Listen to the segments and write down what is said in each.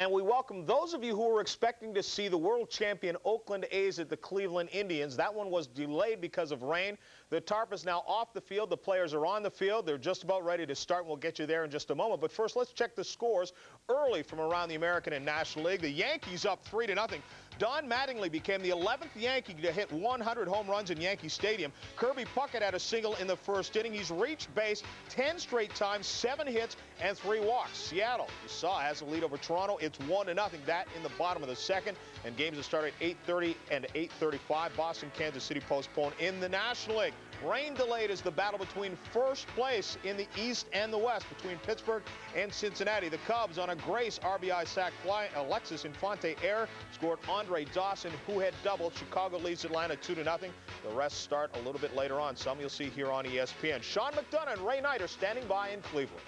And we welcome those of you who were expecting to see the world champion Oakland A's at the Cleveland Indians. That one was delayed because of rain. The tarp is now off the field. The players are on the field. They're just about ready to start. We'll get you there in just a moment. But first, let's check the scores early from around the American and National League. The Yankees up 3-0. Don Mattingly became the 11th Yankee to hit 100 home runs in Yankee Stadium. Kirby Puckett had a single in the first inning. He's reached base 10 straight times, 7 hits, and 3 walks. Seattle, you saw, has a lead over Toronto. It's 1-0. That in the bottom of the second. And games that start at 8:30 and 8:35. Boston, Kansas City postponed in the National League. Rain delayed is the battle between first place in the East and the West between Pittsburgh and Cincinnati. The Cubs on a Grace RBI sac fly. Alexis Infante-Air scored Andre Dawson, who had doubled. Chicago leads Atlanta 2-0. The rest start a little bit later on. Some you'll see here on ESPN. Sean McDonough and Ray Knight are standing by in Cleveland.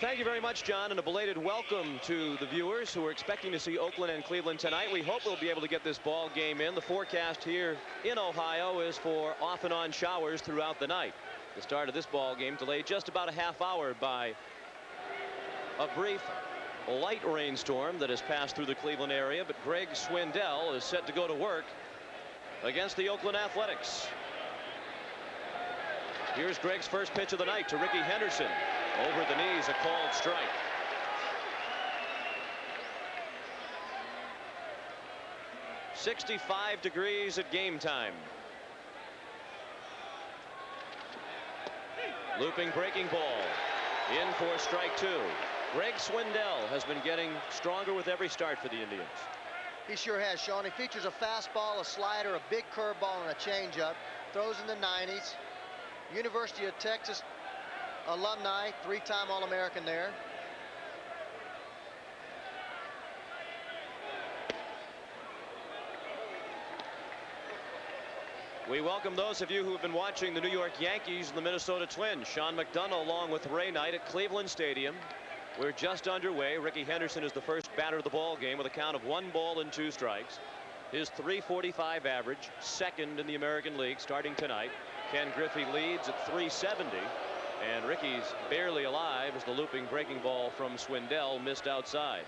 Thank you very much, John, and a belated welcome to the viewers who are expecting to see Oakland and Cleveland tonight. We hope we'll be able to get this ball game in. The forecast here in Ohio is for off and on showers throughout the night. The start of this ball game delayed just about a half hour by a brief light rainstorm that has passed through the Cleveland area, but Greg Swindell is set to go to work against the Oakland Athletics. Here's Greg's first pitch of the night to Ricky Henderson. Over the knees, a called strike. .65 degrees at game time. Looping breaking ball. In for strike 2. Greg Swindell has been getting stronger with every start for the Indians. He sure has, Sean. He features a fastball, a slider, a big curveball, and a changeup. Throws in the 90s. University of Texas alumni, 3-time All-American there. We welcome those of you who have been watching the New York Yankees and the Minnesota Twins. Sean McDonough along with Ray Knight at Cleveland Stadium. We're just underway. Ricky Henderson is the first batter of the ball game with a count of 1 ball and 2 strikes. His .345 average, second in the American League, starting tonight. Ken Griffey leads at .370. And Ricky's barely alive as the looping breaking ball from Swindell missed outside.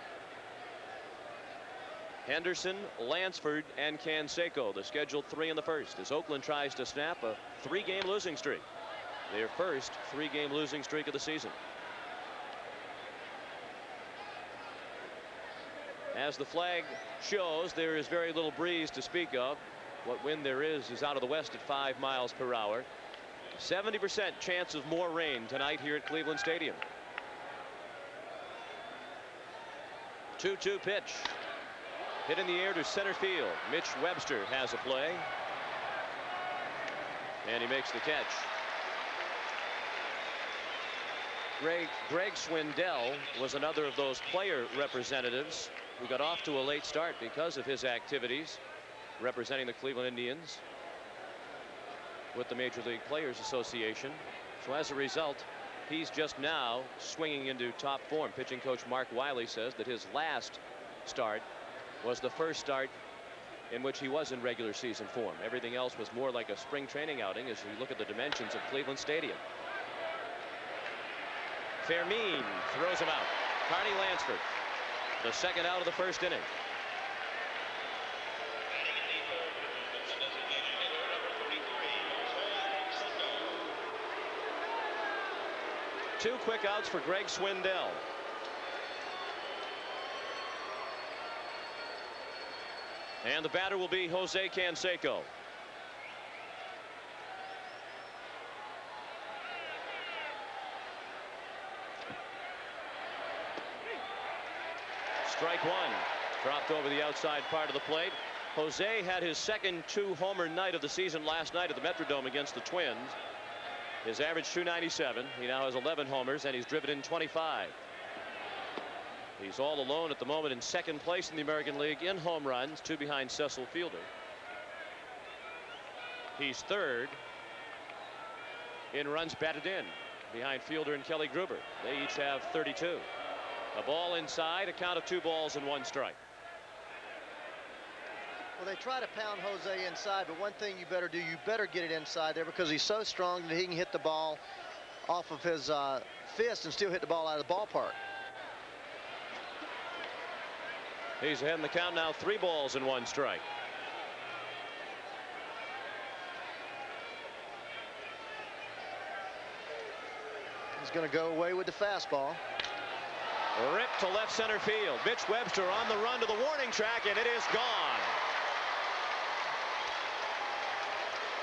Henderson, Lansford, and Canseco, the scheduled 3 in the first, as Oakland tries to snap a 3-game losing streak. Their first 3-game losing streak of the season. As the flag shows, there is very little breeze to speak of. What wind there is out of the west at 5 miles per hour. 70% chance of more rain tonight here at Cleveland Stadium. 2-2 pitch. Hit in the air to center field. Mitch Webster has a play. And he makes the catch. Greg Swindell was another of those player representatives who got off to a late start because of his activities representing the Cleveland Indians with the Major League Players Association. So as a result, he's just now swinging into top form. Pitching coach Mark Wiley says that his last start was the first start in which he was in regular season form. Everything else was more like a spring training outing as you look at the dimensions of Cleveland Stadium. Fermin throws him out. Carney Lansford, the second out of the first inning. Two quick outs for Greg Swindell. And the batter will be Jose Canseco. Strike 1. Dropped over the outside part of the plate. Jose had his second 2-homer night of the season last night at the Metrodome against the Twins. His average .297. He now has 11 homers and he's driven in 25. He's all alone at the moment in second place in the American League in home runs, 2 behind Cecil Fielder. He's third in runs batted in behind Fielder and Kelly Gruber. They each have 32. A ball inside, a count of 2 balls and 1 strike. Well, they try to pound Jose inside, but one thing you better do, you better get it inside there because he's so strong that he can hit the ball off of his fist and still hit the ball out of the ballpark. He's ahead in the count now, 3 balls and 1 strike. He's going to go away with the fastball. Ripped to left center field. Mitch Webster on the run to the warning track, and it is gone.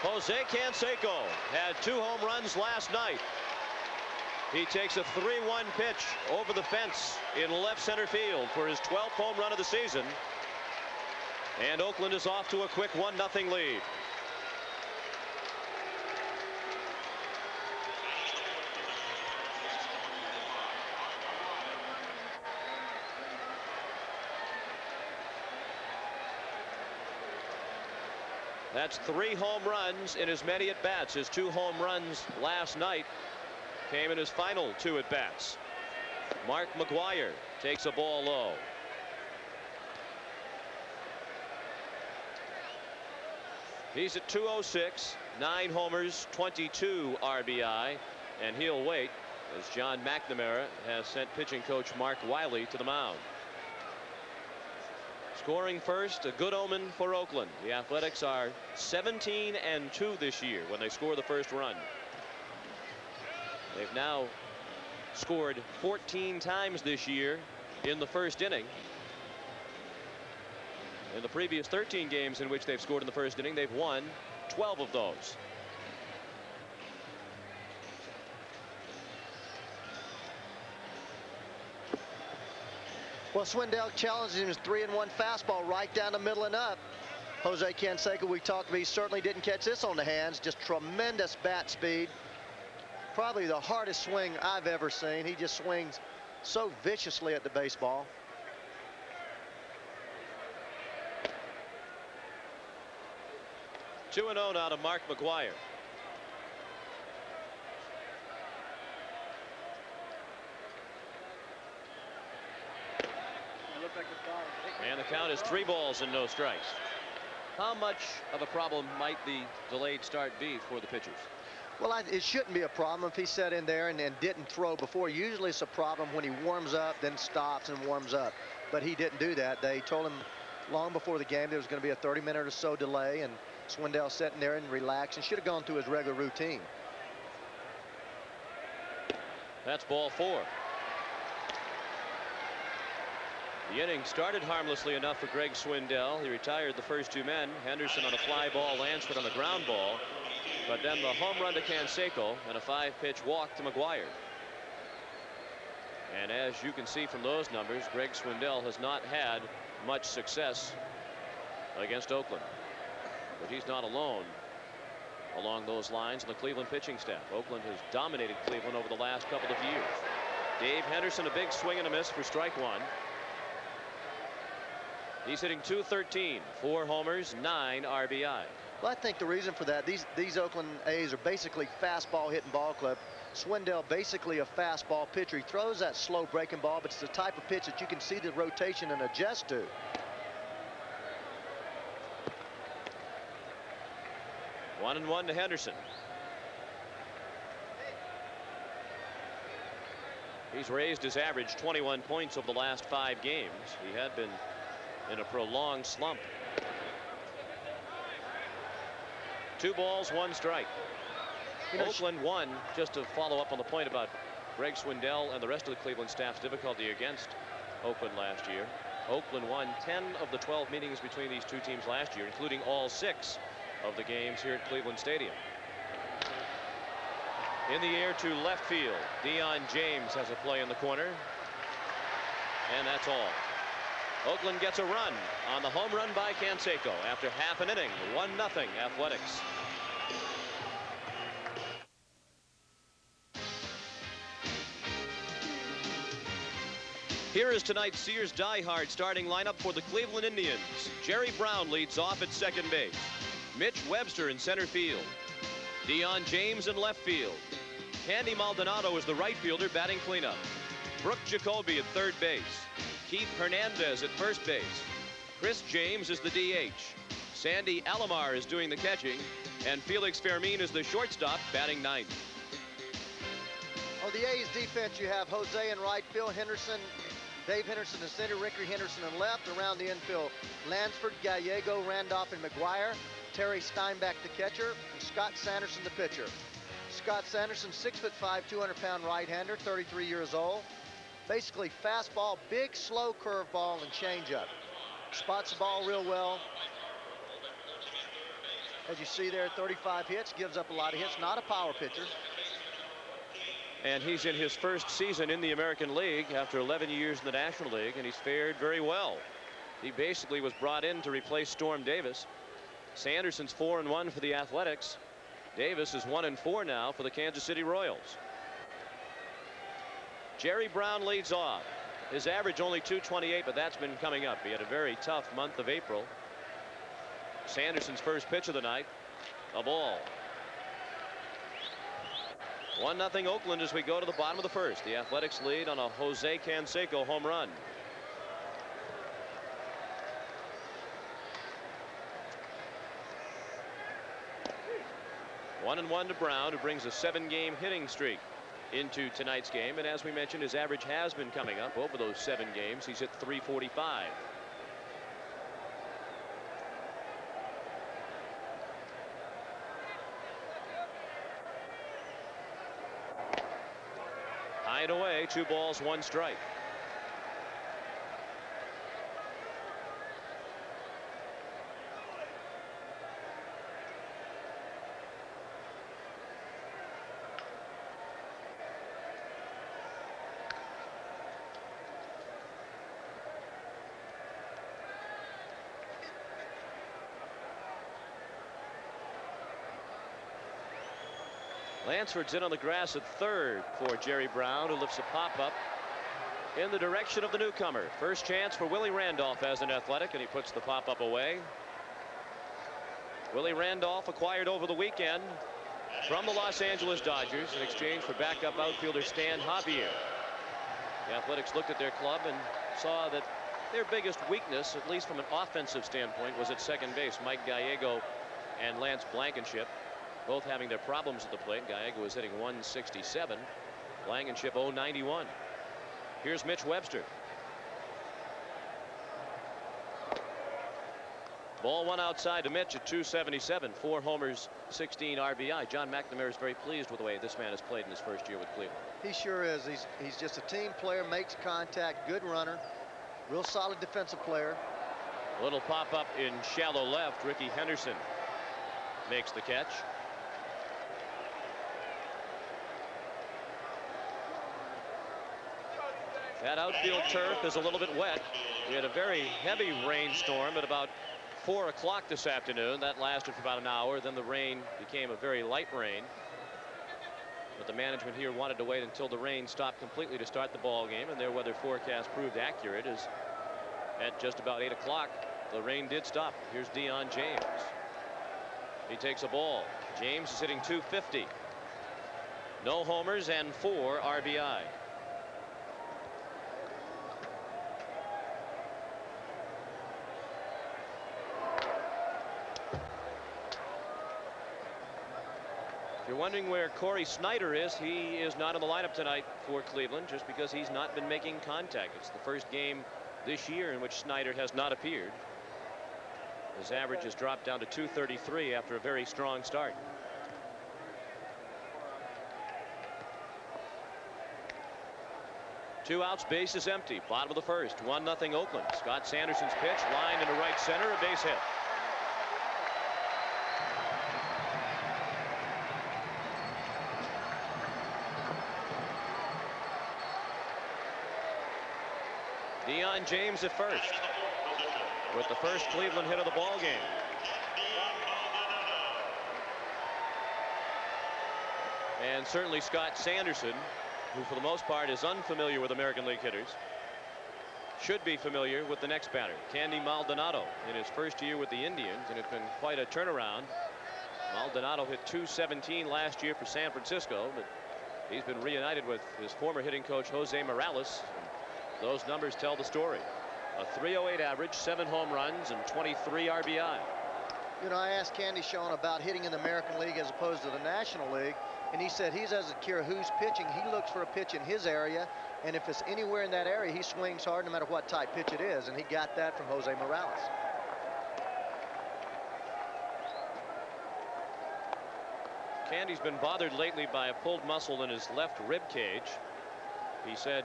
Jose Canseco had 2 home runs last night. He takes a 3-1 pitch over the fence in left center field for his 12th home run of the season. And Oakland is off to a quick 1-0 lead. That's 3 home runs in as many at-bats. His 2 home runs last night came in his final 2 at-bats. Mark McGwire takes a ball low. He's at 206, 9 homers, 22 RBI, and he'll wait as John McNamara has sent pitching coach Mark Wiley to the mound. Scoring first, a good omen for Oakland. The Athletics are 17-2 this year when they score the first run. They've now scored 14 times this year in the first inning. In the previous 13 games in which they've scored in the first inning, they've won 12 of those. Well, Swindell challenges him his 3-1 fastball right down the middle and up. Jose Canseco, we talked about, he certainly didn't catch this on the hands. Just tremendous bat speed. Probably the hardest swing I've ever seen. He just swings so viciously at the baseball. Two and 0 now to Mark McGwire. And the count is 3 balls and no strikes. How much of a problem might the delayed start be for the pitchers? Well, it shouldn't be a problem if he sat in there and didn't throw before. Usually it's a problem when he warms up, then stops and warms up. But he didn't do that. They told him long before the game there was going to be a 30-minute or so delay, and Swindell sitting there and relaxed and should have gone through his regular routine. That's ball 4. The inning started harmlessly enough for Greg Swindell. He retired the first 2 men. Henderson on a fly ball, Lansford on a ground ball. But then the home run to Canseco and a 5-pitch walk to McGwire. And as you can see from those numbers, Greg Swindell has not had much success against Oakland. But he's not alone along those lines in the Cleveland pitching staff. Oakland has dominated Cleveland over the last couple of years. Dave Henderson, a big swing and a miss for strike 1. He's hitting .213, 4 homers, 9 RBI. Well, I think the reason for that, these Oakland A's are basically fastball hitting ball club. Swindell basically a fastball pitcher. He throws that slow breaking ball, but it's the type of pitch that you can see the rotation and adjust to. 1-1 to Henderson. He's raised his average 21 points over the last 5 games. He had been in a prolonged slump. 2 balls, 1 strike. Oakland won, just to follow up on the point about Greg Swindell and the rest of the Cleveland staff's difficulty against Oakland last year. Oakland won 10 of the 12 meetings between these 2 teams last year, including all 6 of the games here at Cleveland Stadium. In the air to left field. Dion James has a play in the corner. And that's all. Oakland gets a run on the home run by Canseco after half an inning. 1-0 Athletics. Here is tonight's Sears Die-Hard starting lineup for the Cleveland Indians. Jerry Brown leads off at second base. Mitch Webster in center field. Dion James in left field. Candy Maldonado is the right fielder batting cleanup. Brooke Jacoby at third base. Keith Hernandez at first base. Chris James is the DH. Sandy Alomar is doing the catching. And Felix Fermin is the shortstop batting ninth. On the A's defense, you have Jose in right field, Henderson Dave Henderson in center, Ricky Henderson in left. Around the infield, Lansford, Gallego, Randolph, and McGuire. Terry Steinbach, the catcher, and Scott Sanderson, the pitcher. Scott Sanderson, 6'5", 200-pound right-hander, 33 years old. Basically fastball, big slow curveball, and changeup. Spots the ball real well. As you see there, 35 hits, gives up a lot of hits. Not a power pitcher. And he's in his first season in the American League after 11 years in the National League, and he's fared very well. He basically was brought in to replace Storm Davis. Sanderson's 4-1 for the Athletics. Davis is 1-4 now for the Kansas City Royals. Jerry Brown leads off. His average only .228, but that's been coming up. He had a very tough month of April. Sanderson's first pitch of the night, a ball. 1-0 Oakland as we go to the bottom of the first. The Athletics lead on a Jose Canseco home run. One and one to Brown, who brings a 7-game hitting streak into tonight's game. And as we mentioned, his average has been coming up over those 7 games. He's hit .345. High and away, 2 balls, 1 strike. Lansford's in on the grass at third for Jerry Brown, who lifts a pop-up in the direction of the newcomer. First chance for Willie Randolph as an Athletic, and he puts the pop-up away. Willie Randolph acquired over the weekend from the Los Angeles Dodgers in exchange for backup outfielder Stan Javier. The Athletics looked at their club and saw that their biggest weakness, at least from an offensive standpoint, was at second base. Mike Gallego and Lance Blankenship both having their problems at the plate. Gallego was hitting .167. Blankenship .091. Here's Mitch Webster. Ball 1 outside to Mitch at .277. 4 homers, 16 RBI. John McNamara is very pleased with the way this man has played in his first year with Cleveland. He sure is. He's just a team player, makes contact, good runner, real solid defensive player. A little pop-up in shallow left. Ricky Henderson makes the catch. That outfield turf is a little bit wet. We had a very heavy rainstorm at about 4 o'clock this afternoon. That lasted for about an hour. Then the rain became a very light rain. But the management here wanted to wait until the rain stopped completely to start the ball game, and their weather forecast proved accurate, as at just about 8 o'clock the rain did stop. Here's Deion James. He takes a ball. James is hitting .250. No homers and 4 RBI. If you're wondering where Corey Snyder is, he is not in the lineup tonight for Cleveland just because he's not been making contact. It's the first game this year in which Snyder has not appeared. His average has dropped down to .233 after a very strong start. Two outs, base is empty. Bottom of the first. 1-0 Oakland. Scott Sanderson's pitch, line into right center, a base hit. Deion James at first with the first Cleveland hit of the ball game. And certainly Scott Sanderson, who for the most part is unfamiliar with American League hitters, should be familiar with the next batter, Candy Maldonado, in his first year with the Indians, and it's been quite a turnaround. Maldonado hit .217 last year for San Francisco, but he's been reunited with his former hitting coach Jose Morales. Those numbers tell the story. A .308 average, 7 home runs, and 23 RBI. You know, I asked Candy Sean about hitting in the American League as opposed to the National League, and he said he doesn't care who's pitching. He looks for a pitch in his area, and if it's anywhere in that area, he swings hard no matter what type pitch it is, and he got that from Jose Morales. Candy's been bothered lately by a pulled muscle in his left rib cage. He said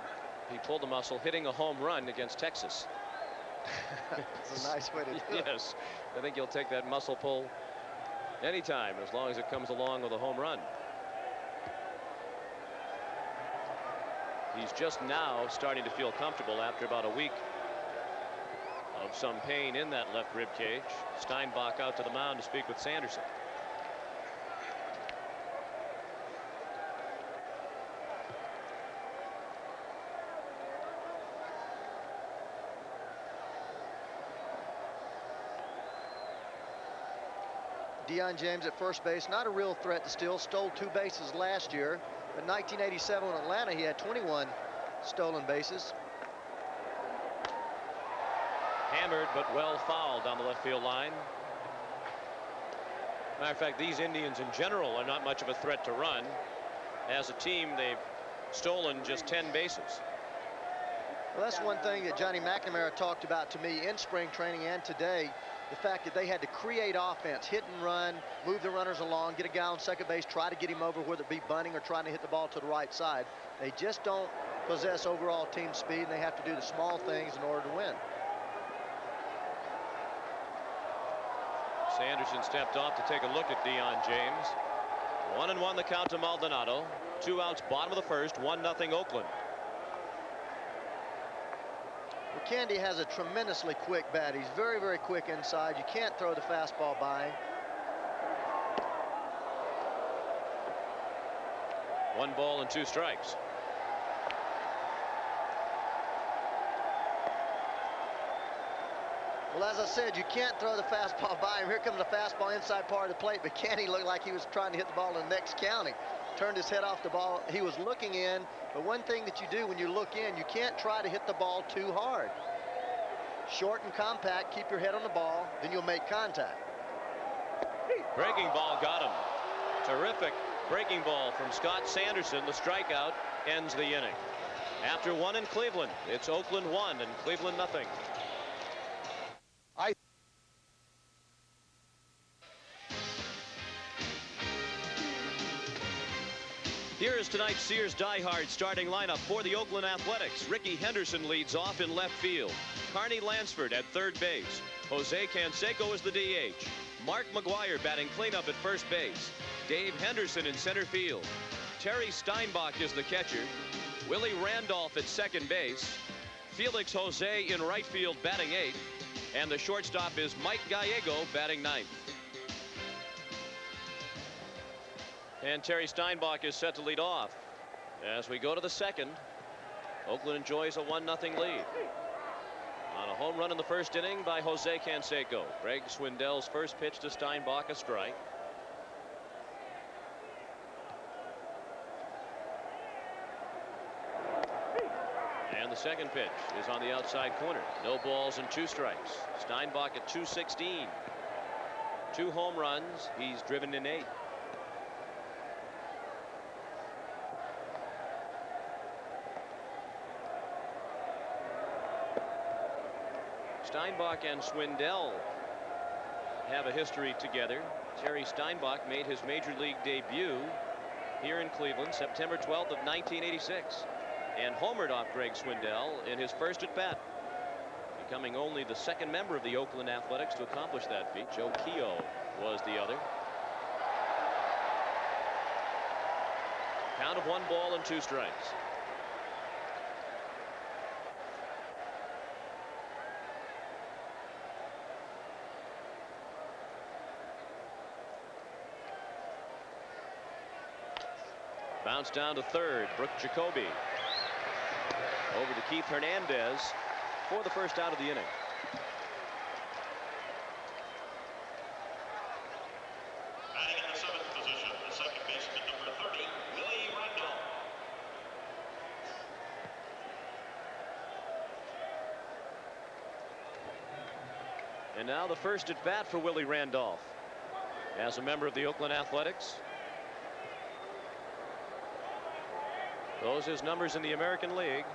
he pulled the muscle hitting a home run against Texas. It's a nice way to do it. Yes, I think he'll take that muscle pull anytime as long as it comes along with a home run. He's just now starting to feel comfortable after about a week of some pain in that left rib cage. Steinbach out to the mound to speak with Sanderson. Deion James at first base, not a real threat to steal. Stole 2 bases last year. But 1987 in Atlanta, he had 21 stolen bases. Hammered but well fouled down the left field line. Matter of fact, these Indians in general are not much of a threat to run. As a team, they've stolen just 10 bases. Well, that's one thing that Johnny McNamara talked about to me in spring training and today. The fact that they had to create offense, hit and run, move the runners along, get a guy on second base, try to get him over, whether it be bunting or trying to hit the ball to the right side. They just don't possess overall team speed, and they have to do the small things in order to win. Sanderson stepped off to take a look at Deion James. 1-1 the count to Maldonado. 2 outs, bottom of the first, 1-0 Oakland. Well, Candy has a tremendously quick bat. He's very, very quick inside. You can't throw the fastball by him. 1 ball and 2 strikes. Well, as I said, you can't throw the fastball by him. Here comes the fastball inside part of the plate, but Candy looked like he was trying to hit the ball in the next county. Turned his head off the ball. He was looking in, but one thing that you do when you look in, you can't try to hit the ball too hard. Short and compact, keep your head on the ball, then you'll make contact. Breaking ball got him. Terrific breaking ball from Scott Sanderson. The strikeout ends the inning. After 1 in Cleveland, it's Oakland 1 and Cleveland nothing. Here is tonight's Sears Die Hard starting lineup for the Oakland Athletics. Ricky Henderson leads off in left field. Carney Lansford at third base. Jose Canseco is the DH. Mark McGuire batting cleanup at first base. Dave Henderson in center field. Terry Steinbach is the catcher. Willie Randolph at second base. Felix Jose in right field batting eighth. And the shortstop is Mike Gallego batting ninth. And Terry Steinbach is set to lead off. As we go to the second, Oakland enjoys a 1-0 lead. On a home run in the first inning by Jose Canseco. Greg Swindell's first pitch to Steinbach, a strike. And the second pitch is on the outside corner. No balls and 2 strikes. Steinbach at 216. 2 home runs. He's driven in 8. Steinbach and Swindell have a history together. Terry Steinbach made his major league debut here in Cleveland September 12th of 1986 and homered off Greg Swindell in his first at bat, becoming only the second member of the Oakland Athletics to accomplish that feat. Joe Keogh was the other. Count of 1 ball and 2 strikes. Bounce down to third. Brooke Jacoby. Over to Keith Hernandez for the first out of the inning. Batting in the 7th position, the second baseman, number 30, Willie Randolph. And now the first at bat for Willie Randolph as a member of the Oakland Athletics. Those his numbers in the American League.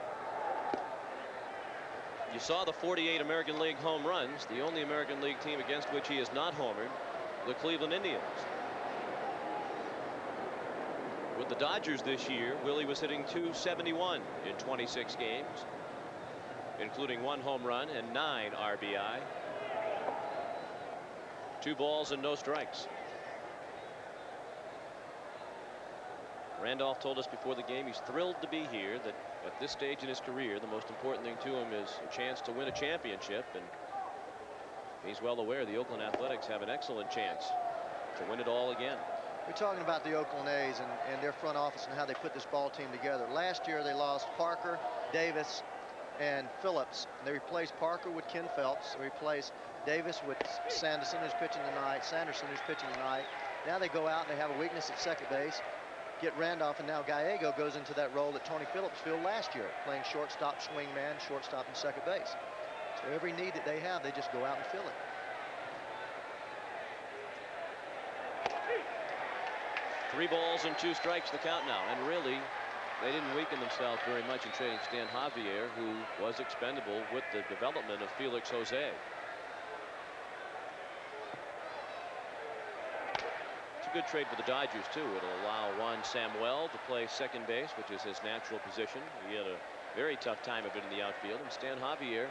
You saw the 48 American League home runs. The only American League team against which he has not homered, the Cleveland Indians. With the Dodgers this year, Willie was hitting .271 in 26 games, including 1 home run and 9 RBI. 2 balls and no strikes. Randolph told us before the game he's thrilled to be here, that at this stage in his career the most important thing to him is a chance to win a championship, and he's well aware the Oakland Athletics have an excellent chance to win it all again. We're talking about the Oakland A's and their front office and how they put this ball team together. Last year they lost Parker, Davis, and Phillips. They replaced Parker with Ken Phelps. They replaced Davis with Sanderson, who's pitching tonight. Sanderson, who's pitching tonight. Now they go out and they have a weakness at second base. Get Randolph, and now Gallego goes into that role that Tony Phillips filled last year, playing shortstop, swingman, shortstop, and second base. So every need that they have, they just go out and fill it. Three balls and 2 strikes the count now, and really they didn't weaken themselves very much in trading Stan Javier, who was expendable with the development of Felix Jose. It's a good trade for the Dodgers too. It'll allow Juan Samuel to play second base, which is his natural position. He had a very tough time of it in the outfield, and Stan Javier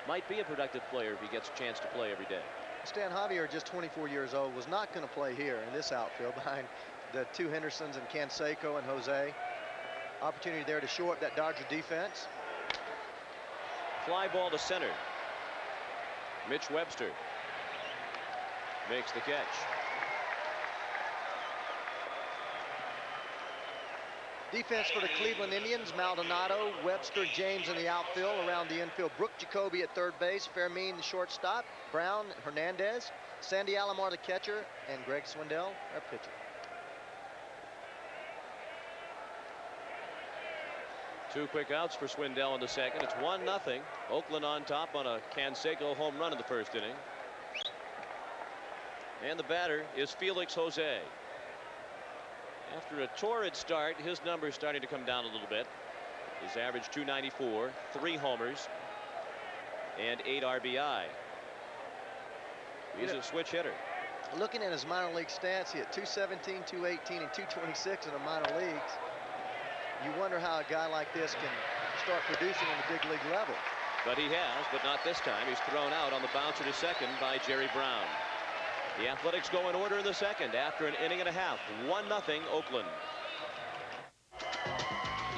might be a productive player if he gets a chance to play every day. Stan Javier, just 24 years old, was not going to play here in this outfield behind the 2 Hendersons and Canseco and Jose. Opportunity there to shore up that Dodger defense. Fly ball to center. Mitch Webster makes the catch. Defense for the Cleveland Indians: Maldonado, Webster, James in the outfield. Around the infield, Brooke Jacoby at third base, Fermin the shortstop, Brown, Hernandez, Sandy Alomar the catcher, and Greg Swindell our pitcher. Two quick outs for Swindell in the second. It's 1-0. Oakland on top on a Canseco home run in the first inning. And the batter is Felix Jose. After a torrid start, his numbers starting to come down a little bit. His average .294, 3 homers, and 8 RBI. He's a switch hitter. Looking at his minor league stats, he had .217, .218, and .226 in the minor leagues. You wonder how a guy like this can start producing on the big league level. But he has, but not this time. He's thrown out on the bouncer to second by Jerry Brown. The Athletics go in order in the second after an inning and a half. 1-0 Oakland.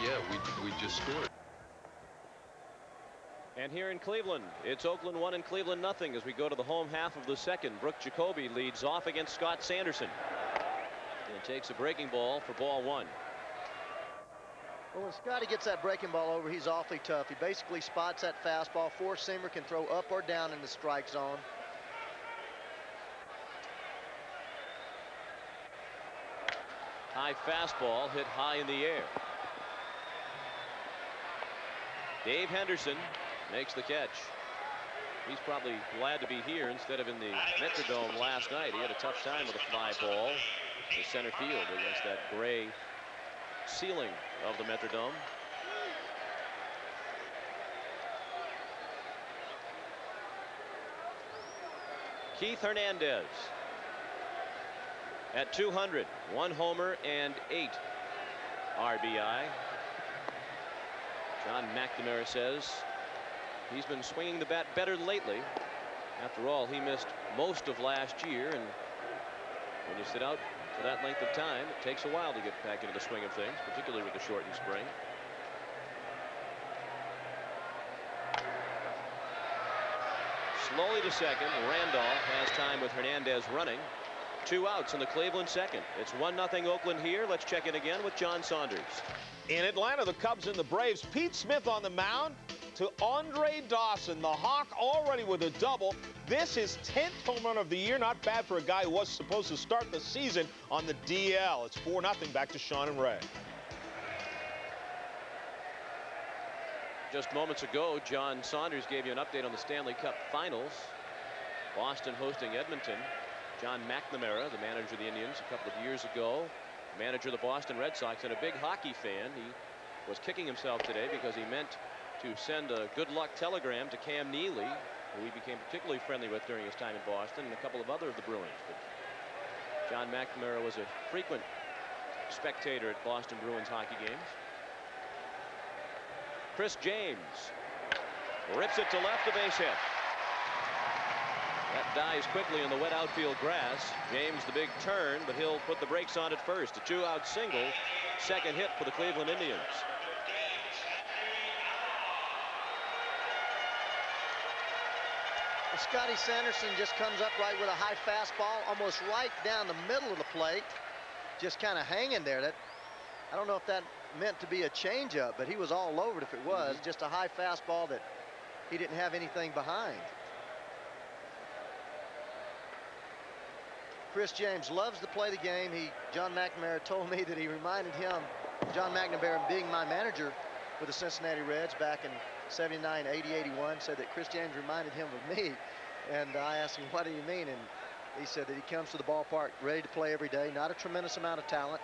Yeah, we just scored. And here in Cleveland, it's Oakland 1 and Cleveland 0 as we go to the home half of the second. Brooke Jacoby leads off against Scott Sanderson and takes a breaking ball for ball 1. Well, when Scotty gets that breaking ball over, he's awfully tough. He basically spots that fastball. Four-seamer, can throw up or down in the strike zone. High fastball hit high in the air. Dave Henderson makes the catch. He's probably glad to be here instead of in the Metrodome last night. He had a tough time with a fly ball in center field against that gray ceiling of the Metrodome. Keith Hernandez at 200, 1 homer and 8 RBI. John McNamara says he's been swinging the bat better lately. After all, he missed most of last year, and when you sit out for that length of time, it takes a while to get back into the swing of things, particularly with the shortened spring. Slowly to second. Randolph has time with Hernandez running. 2 outs in the Cleveland second. It's 1-0 Oakland here. Let's check in again with John Saunders. In Atlanta, the Cubs and the Braves. Pete Smith on the mound to Andre Dawson. The Hawk already with a double. This is 10th home run of the year. Not bad for a guy who was supposed to start the season on the DL. It's 4-0 back to Sean and Ray. Just moments ago, John Saunders gave you an update on the Stanley Cup Finals. Boston hosting Edmonton. John McNamara, the manager of the Indians a couple of years ago, manager of the Boston Red Sox, and a big hockey fan. He was kicking himself today because he meant to send a good luck telegram to Cam Neely, who he became particularly friendly with during his time in Boston, and a couple of other of the Bruins. But John McNamara was a frequent spectator at Boston Bruins hockey games. Chris James rips it to left, a base hit. That dies quickly in the wet outfield grass. James the big turn, but he'll put the brakes on at first. A 2-out single, second hit for the Cleveland Indians. Scotty Sanderson just comes up right with a high fastball, almost right down the middle of the plate, just kind of hanging there. That, I don't know if that meant to be a changeup, but he was all over it if it was. Just a high fastball that he didn't have anything behind. Chris James loves to play the game. John McNamara told me that he reminded him, John McNamara being my manager with the Cincinnati Reds back in 79, 80, 81, said that Chris James reminded him of me. And I asked him, what do you mean? And he said that he comes to the ballpark ready to play every day. Not a tremendous amount of talent,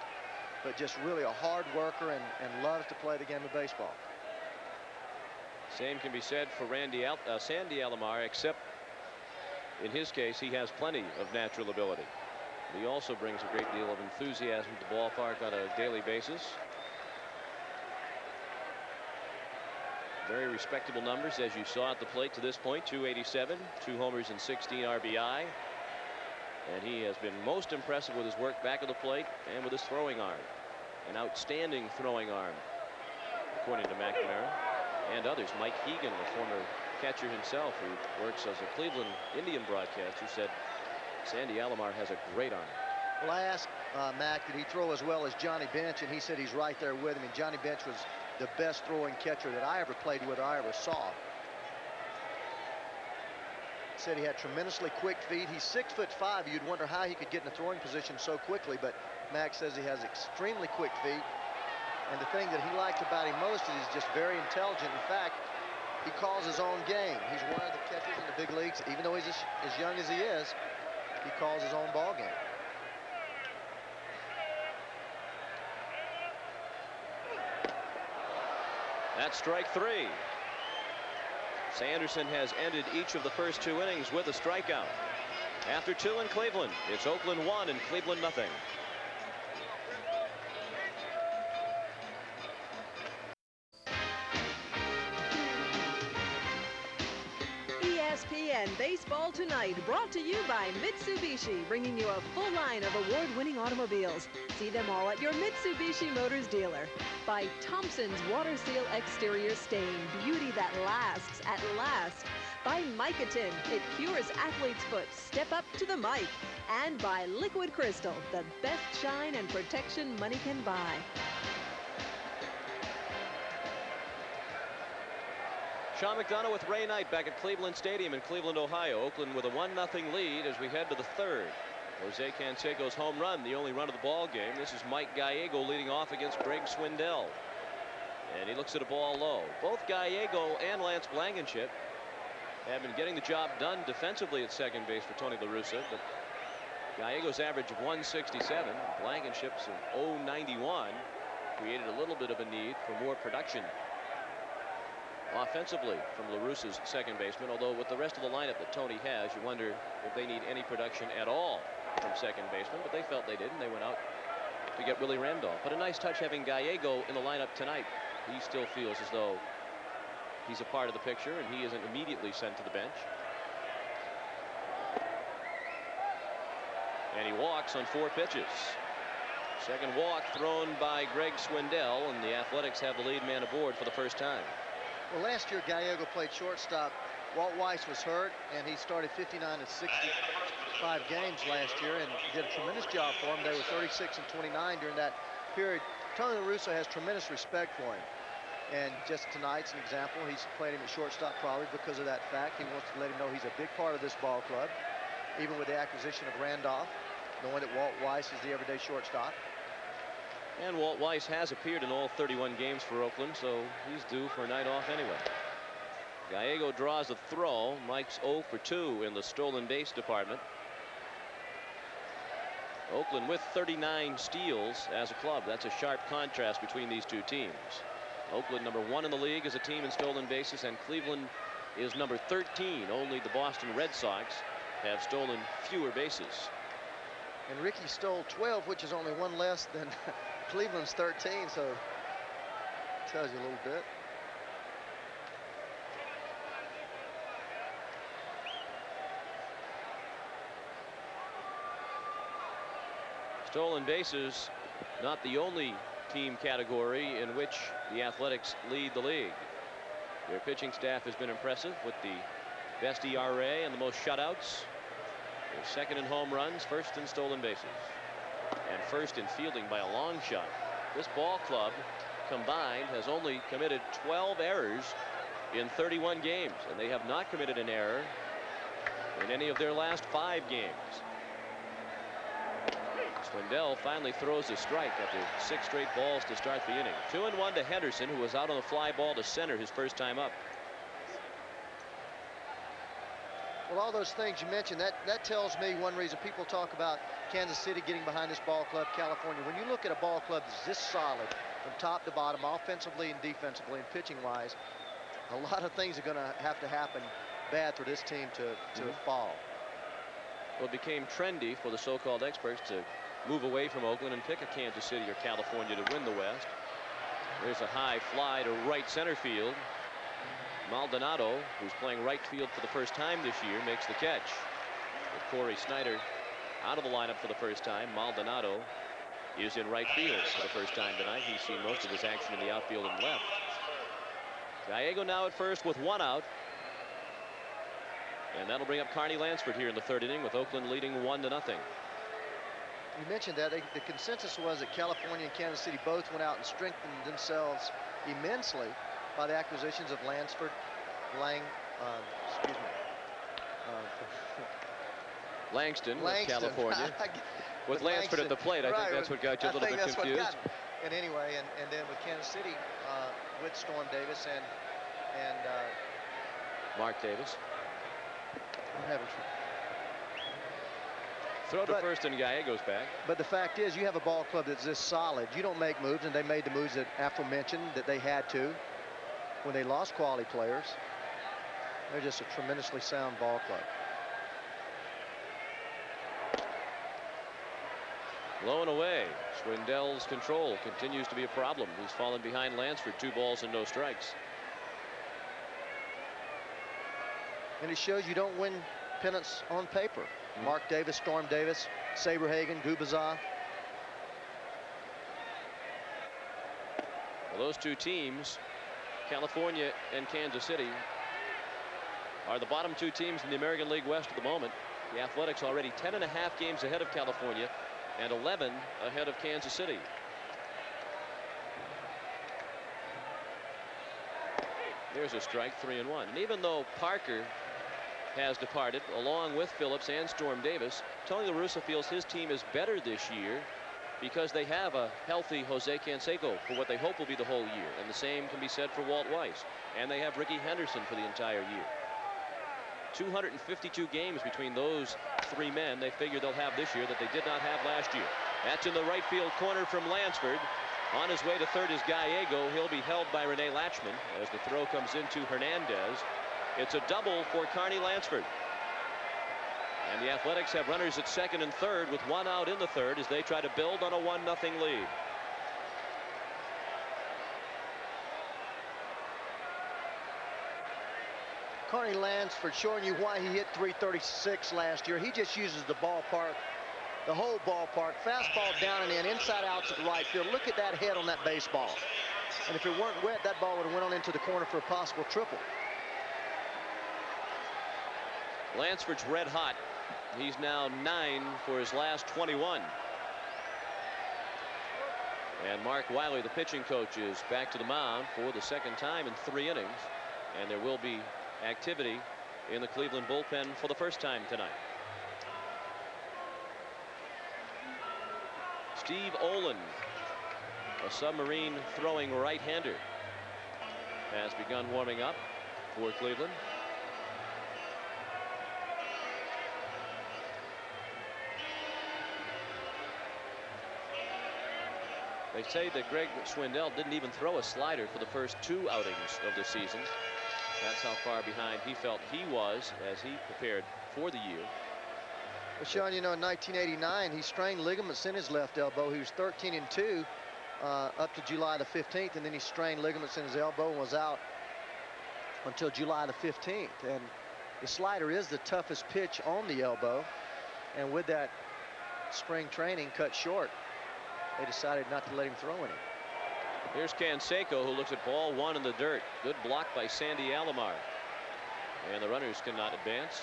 but just really a hard worker and loves to play the game of baseball. Same can be said for Sandy Alomar, except in his case, he has plenty of natural ability. He also brings a great deal of enthusiasm to the ballpark on a daily basis. Very respectable numbers, as you saw at the plate to this point. 287, 2 homers and 16 RBI. And he has been most impressive with his work back of the plate and with his throwing arm. An outstanding throwing arm, according to McNamara and others. Mike Hegan, the former catcher himself, who works as a Cleveland Indian broadcaster, said Sandy Alomar has a great arm. Well, I asked Mac, did he throw as well as Johnny Bench, and he said he's right there with him. And Johnny Bench was the best throwing catcher that I ever played with or I ever saw. Said he had tremendously quick feet. He's 6'5". You'd wonder how he could get in a throwing position so quickly, but Mac says he has extremely quick feet. And the thing that he likes about him most is he's just very intelligent. In fact, he calls his own game. He's one of the catchers in the big leagues, even though he's as young as he is, he calls his own ball game. That's strike 3. Sanderson has ended each of the first 2 innings with a strikeout. After 2 in Cleveland, it's Oakland 1 and Cleveland nothing. ESPN Baseball Tonight, brought to you by Mitsubishi, bringing you a full line of award-winning automobiles. See them all at your Mitsubishi Motors dealer. By Thompson's Water Seal Exterior Stain, beauty that lasts at last. By Micotin, it cures athlete's foot. Step up to the mic. And by Liquid Crystal, the best shine and protection money can buy. Sean McDonough with Ray Knight back at Cleveland Stadium in Cleveland, Ohio. Oakland with a 1-0 lead as we head to the 3rd. Jose Canseco's home run, the only run of the ball game. This is Mike Gallego leading off against Greg Swindell. And he looks at a ball low. Both Gallego and Lance Blankenship have been getting the job done defensively at second base for Tony La Russa, but Gallego's average of 167, Blankenship's of 091 created a little bit of a need for more production offensively from La Russa's second baseman, although with the rest of the lineup that Tony has, you wonder if they need any production at all from second baseman, but they felt they did, and they went out to get Willie Randolph. But a nice touch having Gallego in the lineup tonight. He still feels as though he's a part of the picture, and he isn't immediately sent to the bench. And he walks on 4 pitches. Second walk thrown by Greg Swindell, and the Athletics have the lead man aboard for the first time. Well, last year Gallego played shortstop. Walt Weiss was hurt, and he started 59 of 65 games last year and did a tremendous job for him. They were 36 and 29 during that period. Tony La Russa has tremendous respect for him. And just tonight's an example. He's played him at shortstop probably because of that fact. He wants to let him know he's a big part of this ball club, even with the acquisition of Randolph, knowing that Walt Weiss is the everyday shortstop. And Walt Weiss has appeared in all 31 games for Oakland, so he's due for a night off anyway. Gallego draws a throw. Mike's 0 for 2 in the stolen base department. Oakland with 39 steals as a club. That's a sharp contrast between these two teams. Oakland number 1 in the league as a team in stolen bases, and Cleveland is number 13. Only the Boston Red Sox have stolen fewer bases. And Ricky stole 12, which is only one less than Cleveland's 13, so it tells you a little bit. Stolen bases, not the only team category in which the Athletics lead the league. Their pitching staff has been impressive with the best ERA and the most shutouts. They're second in home runs, first in stolen bases, and first in fielding by a long shot. This ball club combined has only committed 12 errors in 31 games, and they have not committed an error in any of their last 5 games. Swindell finally throws a strike after 6 straight balls to start the inning. 2-1 to Henderson, who was out on the fly ball to center his first time up. Well, all those things you mentioned, that tells me one reason people talk about Kansas City getting behind this ball club, California. When you look at a ball club that's this solid from top to bottom, offensively and defensively and pitching wise, a lot of things are going to happen bad for this team to fall. Well, it became trendy for the so-called experts to move away from Oakland and pick a Kansas City or California to win the West. There's a high fly to right center field. Maldonado, who's playing right field for the first time this year, makes the catch. With Corey Snyder out of the lineup for the first time, Maldonado is in right field for the first time tonight. He's seen most of his action in the outfield and left. Gallego now at first with 1 out. And that'll bring up Carney Lansford here in the 3rd inning, with Oakland leading 1-0. You mentioned that the consensus was that California and Kansas City both went out and strengthened themselves immensely by the acquisitions of Lansford, Langston with California. With Lansford at the plate, I think that's what got you a little bit confused. And anyway, and then with Kansas City, with Storm Davis and Mark Davis. I'm having throw to first and Gallego's back. But the fact is, you have a ball club that's this solid. You don't make moves, and they made the moves that aforementioned that they had to when they lost quality players. They're just a tremendously sound ball club. Low and away. Swindell's control continues to be a problem. He's fallen behind Lansford, 2 balls and no strikes. And it shows you don't win pennants on paper. Mark Davis, Storm Davis, Saberhagen, Gubazov. Well, those 2 teams, California and Kansas City, are the bottom 2 teams in the American League West at the moment. The Athletics already 10.5 games ahead of California and 11 ahead of Kansas City. There's a strike, 3-1. And even though Parker has departed along with Phillips and Storm Davis, Tony La Russa feels his team is better this year because they have a healthy Jose Canseco for what they hope will be the whole year, and the same can be said for Walt Weiss, and they have Ricky Henderson for the entire year. 252 games between those 3 men they figure they'll have this year that they did not have last year. That's in the right field corner from Lansford. On his way to third is Gallego. He'll be held by Rene Latchman as the throw comes into Hernandez. It's a double for Carney Lansford. And the Athletics have runners at second and third with 1 out in the 3rd as they try to build on a 1-0 lead. Carney Lansford showing you why he hit .336 last year. He just uses the ballpark, the whole ballpark. Fastball down and in, inside out to the right field. Look at that head on that baseball. And if it weren't wet, that ball would have went on into the corner for a possible triple. Lansford's red hot. He's now 9 for his last 21. And Mark Wiley, the pitching coach, is back to the mound for the 2nd time in 3 innings. And there will be activity in the Cleveland bullpen for the first time tonight. Steve Olin, a submarine throwing right-hander, has begun warming up. for Cleveland. They say that Greg Swindell didn't even throw a slider for the first 2 outings of the season. That's how far behind he felt he was as he prepared for the year. Well, Sean, you know, in 1989, he strained ligaments in his left elbow. He was 13-2 up to July the 15th, and then he strained ligaments in his elbow and was out until July the 15th. And the slider is the toughest pitch on the elbow, and with that spring training cut short, they decided not to let him throw any. Here's Canseco, who looks at ball 1 in the dirt. Good block by Sandy Alomar. And the runners cannot advance.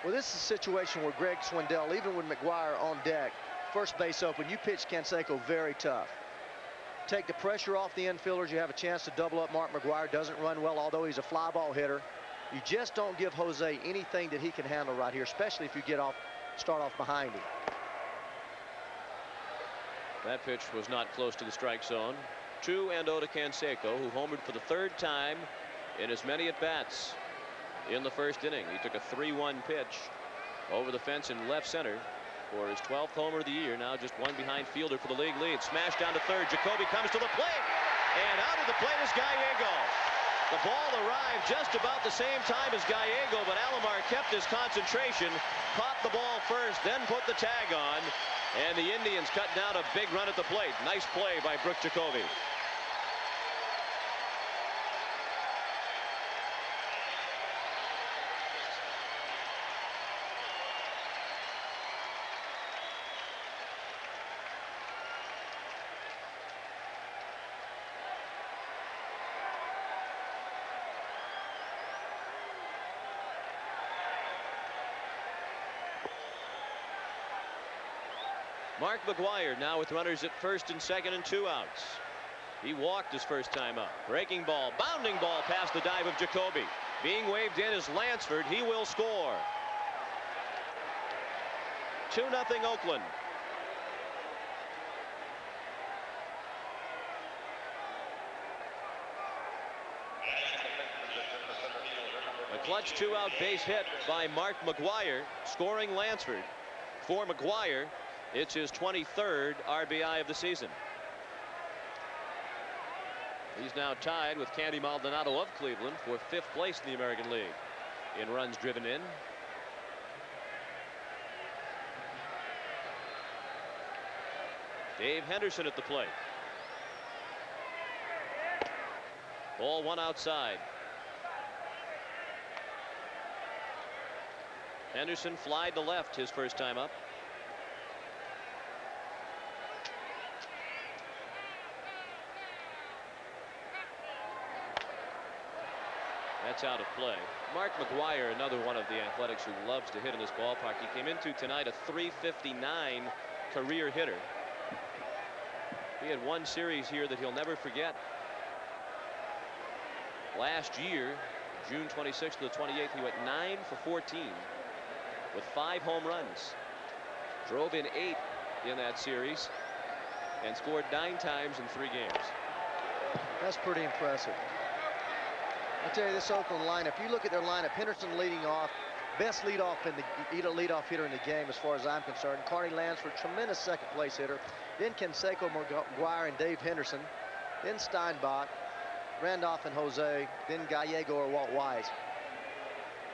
Well, this is a situation where Greg Swindell, even with McGuire on deck, first base open, you pitch Canseco very tough. Take the pressure off the infielders. You have a chance to double up Mark McGuire. Doesn't run well, although he's a fly ball hitter. You just don't give Jose anything that he can handle right here, especially if you start off behind him. That pitch was not close to the strike zone. 2-0 to Canseco, who homered for the 3rd time in as many at-bats in the 1st inning. He took a 3-1 pitch over the fence in left center for his 12th homer of the year. Now just 1 behind fielder for the league lead. Smashed down to 3rd. Jacoby comes to the plate, and out of the plate is Gallego. The ball arrived just about the same time as Gallego, but Alomar kept his concentration, caught the ball first, then put the tag on. And the Indians cut down a big run at the plate. Nice play by Brooke Jacoby. Mark McGuire now with runners at 1st and 2nd and 2 outs. He walked his first time up. Breaking ball, bounding ball past the dive of Jacoby. Being waved in is Lansford. He will score. 2-0 Oakland. A clutch 2-out base hit by Mark McGuire, scoring Lansford. For McGuire, it's his 23rd RBI of the season. He's now tied with Candy Maldonado of Cleveland for 5th place in the American League in runs driven in. Dave Henderson at the plate. Ball 1 outside. Henderson flied to left his first time up. That's out of play. Mark McGuire, another one of the Athletics who loves to hit in this ballpark. He came into tonight a .359 career hitter. He had one series here that he'll never forget. Last year, June 26th to the 28th, he went 9 for 14 with 5 home runs. Drove in 8 in that series and scored 9 times in 3 games. That's pretty impressive. I tell you, this Oakland lineup, you look at their lineup, Henderson leading off, best leadoff hitter in the game as far as I'm concerned. Carney Lansford, tremendous 2nd place hitter. Then Canseco, McGuire, and Dave Henderson. Then Steinbach, Randolph and Jose, then Gallego or Walt Wise.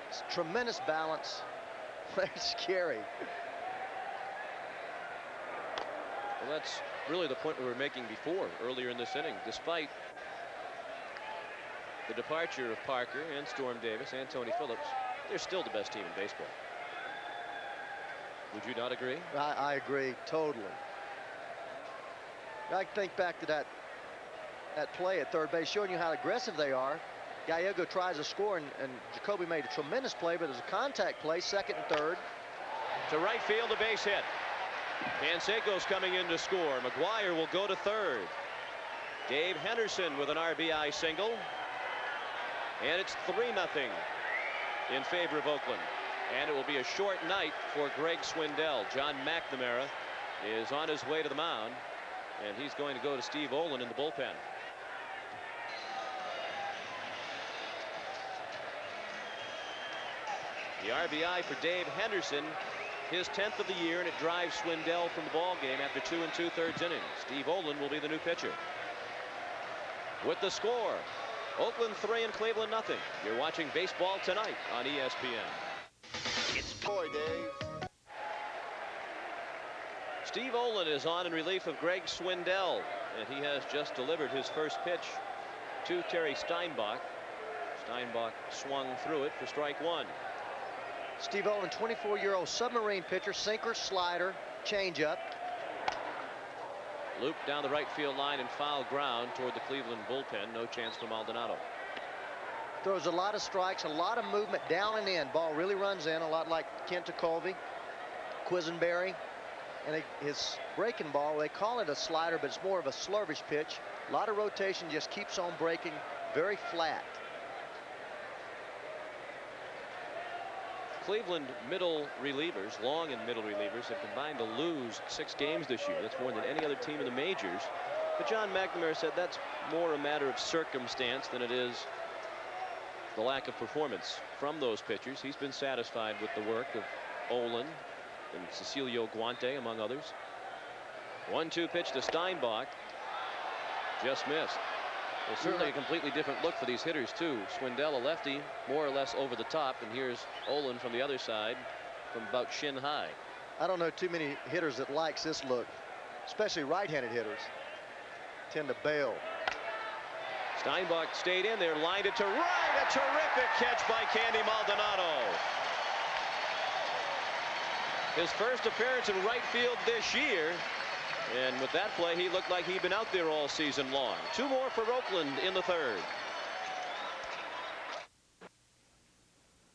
It's tremendous balance. Very scary. Well, that's really the point we were making before, earlier in this inning. Despite the departure of Parker and Storm Davis and Tony Phillips, they're still the best team in baseball. Would you not agree? I agree totally. I think back to that play at third base, showing you how aggressive they are. Gallego tries to score, and Jacoby made a tremendous play, but it was a contact play, 2nd and 3rd. To right field, a base hit. Canseco's coming in to score. McGuire will go to 3rd. Dave Henderson with an RBI single. And it's 3-0 in favor of Oakland. And it will be a short night for Greg Swindell. John McNamara is on his way to the mound, and he's going to go to Steve Olin in the bullpen. The RBI for Dave Henderson, his 10th of the year, and it drives Swindell from the ball game after 2 2/3 innings. Steve Olin will be the new pitcher. With the score, Oakland 3 and Cleveland nothing. You're watching Baseball Tonight on ESPN. It's boy, Dave. Steve Olin is on in relief of Greg Swindell, and he has just delivered his first pitch to Terry Steinbach. Steinbach swung through it for strike one. Steve Olin, 24-year-old submarine pitcher, sinker, slider, changeup. Loop down the right field line and foul ground toward the Cleveland bullpen. No chance for Maldonado. Throws a lot of strikes, a lot of movement down and in. Ball really runs in, a lot like Kent Colby, Quisenberry. And his breaking ball, they call it a slider, but it's more of a slurvish pitch. A lot of rotation, just keeps on breaking, very flat. Cleveland middle relievers, long and middle relievers, have combined to lose 6 games this year. That's more than any other team in the majors. But John McNamara said that's more a matter of circumstance than it is the lack of performance from those pitchers. He's been satisfied with the work of Olin and Cecilio Guante, among others. 1-2 pitch to Steinbach. Just missed. Well, certainly a completely different look for these hitters, too. Swindell, a lefty, more or less over the top. And here's Olin from the other side from about shin high. I don't know too many hitters that likes this look, especially right-handed hitters. Tend to bail. Steinbach stayed in there, lined it to right. A terrific catch by Candy Maldonado. His first appearance in right field this year. And with that play, he looked like he'd been out there all season long. 2 more for Oakland in the 3rd.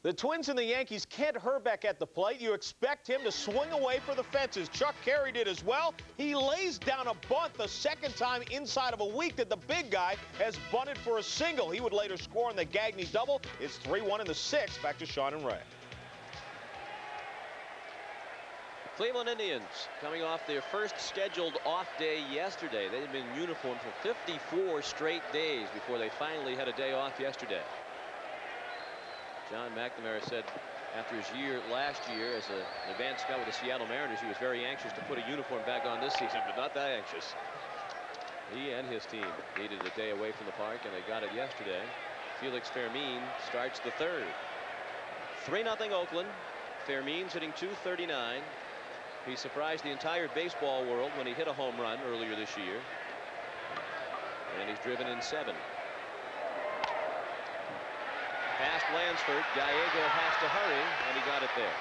The Twins and the Yankees, Kent Hrbek at the plate. You expect him to swing away for the fences. Chuck Carey did as well. He lays down a bunt the second time inside of a week that the big guy has bunted for a single. He would later score on the Gagne double. It's 3-1 in the 6th. Back to Sean and Ray. Cleveland Indians coming off their first scheduled off day yesterday. They had been in uniform for 54 straight days before they finally had a day off yesterday. John McNamara said after his year last year as an advanced scout with the Seattle Mariners, he was very anxious to put a uniform back on this season, but not that anxious. He and his team needed a day away from the park, and they got it yesterday. Felix Fermin starts the 3rd. 3-0 Oakland. Fermin's hitting .239. He surprised the entire baseball world when he hit a home run earlier this year. And he's driven in 7. Past Lansford, Gallego has to hurry, and he got it there.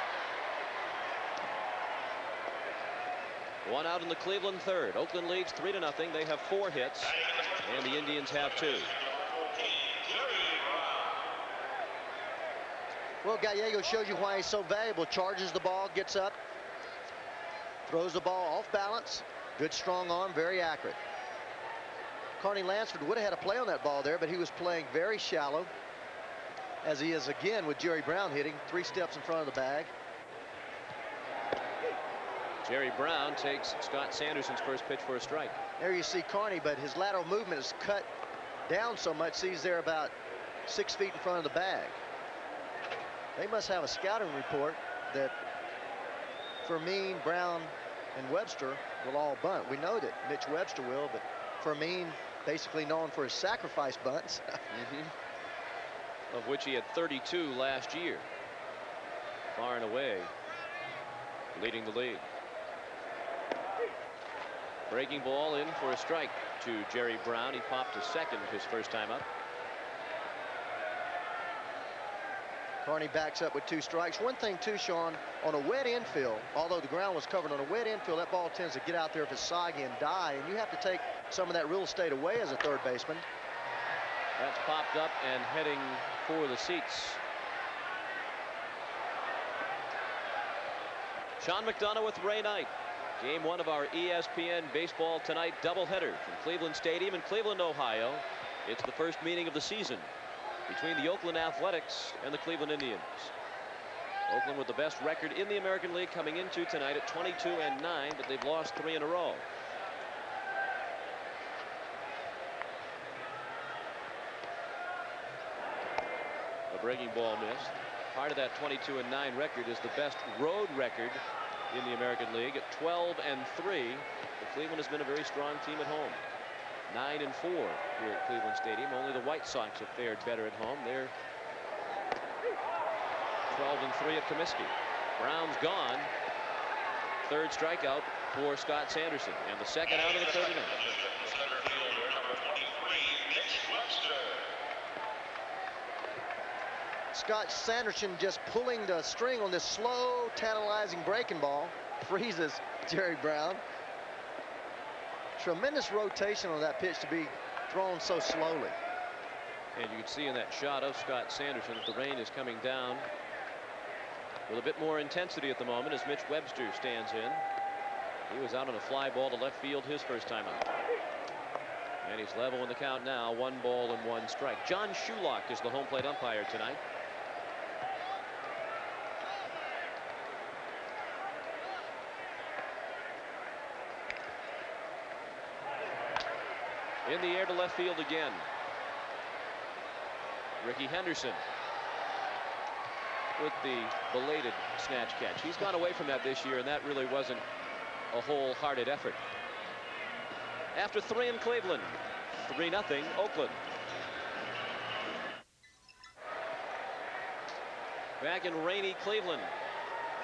1 out in the Cleveland 3rd. Oakland leads 3-0. They have 4 hits, and the Indians have 2. Well, Gallego shows you why he's so valuable. Charges the ball, gets up, throws the ball off balance. Good strong arm, very accurate. Carney Lansford would have had a play on that ball there, but he was playing very shallow, as he is again with Jerry Brown hitting 3 steps in front of the bag. Jerry Brown takes Scott Sanderson's first pitch for a strike. There you see Carney, but his lateral movement is cut down so much, he's there about 6 feet in front of the bag. They must have a scouting report that Fermin, Brown, and Webster will all bunt. We know that Mitch Webster will, but Fermin basically known for his sacrifice bunts. Of which he had 32 last year. Far and away leading the league. Breaking ball in for a strike to Jerry Brown. He popped to second his first time up. Carney backs up with 2 strikes. One thing too, Sean, on a wet infield, although the ground was covered, on a wet infield, that ball tends to get out there if it's soggy and die, and you have to take some of that real estate away as a third baseman. That's popped up and heading for the seats. Sean McDonough with Ray Knight. Game 1 of our ESPN Baseball Tonight doubleheader from Cleveland Stadium in Cleveland, Ohio. It's the first meeting of the season between the Oakland Athletics and the Cleveland Indians. Oakland with the best record in the American League coming into tonight at 22-9, but they've lost 3 in a row. A breaking ball missed. Part of that 22-9 record is the best road record in the American League at 12-3. But Cleveland has been a very strong team at home. 9-4 here at Cleveland Stadium. Only the White Sox have fared better at home. They're 12-3 at Comiskey. Brown's gone. Third strikeout for Scott Sanderson, and the second out of the 39. Scott Sanderson just pulling the string on this slow, tantalizing breaking ball. Freezes Jerry Brown. Tremendous rotation on that pitch to be thrown so slowly. And you can see in that shot of Scott Sanderson that the rain is coming down with a bit more intensity at the moment as Mitch Webster stands in. He was out on a fly ball to left field his first time out. And he's level in the count now, 1 ball and 1 strike. John Shulock is the home plate umpire tonight. In the air to left field again. Ricky Henderson with the belated snatch catch. He's gone away from that this year, and that really wasn't a wholehearted effort. After 3 in Cleveland, 3-0 Oakland. Back in rainy Cleveland,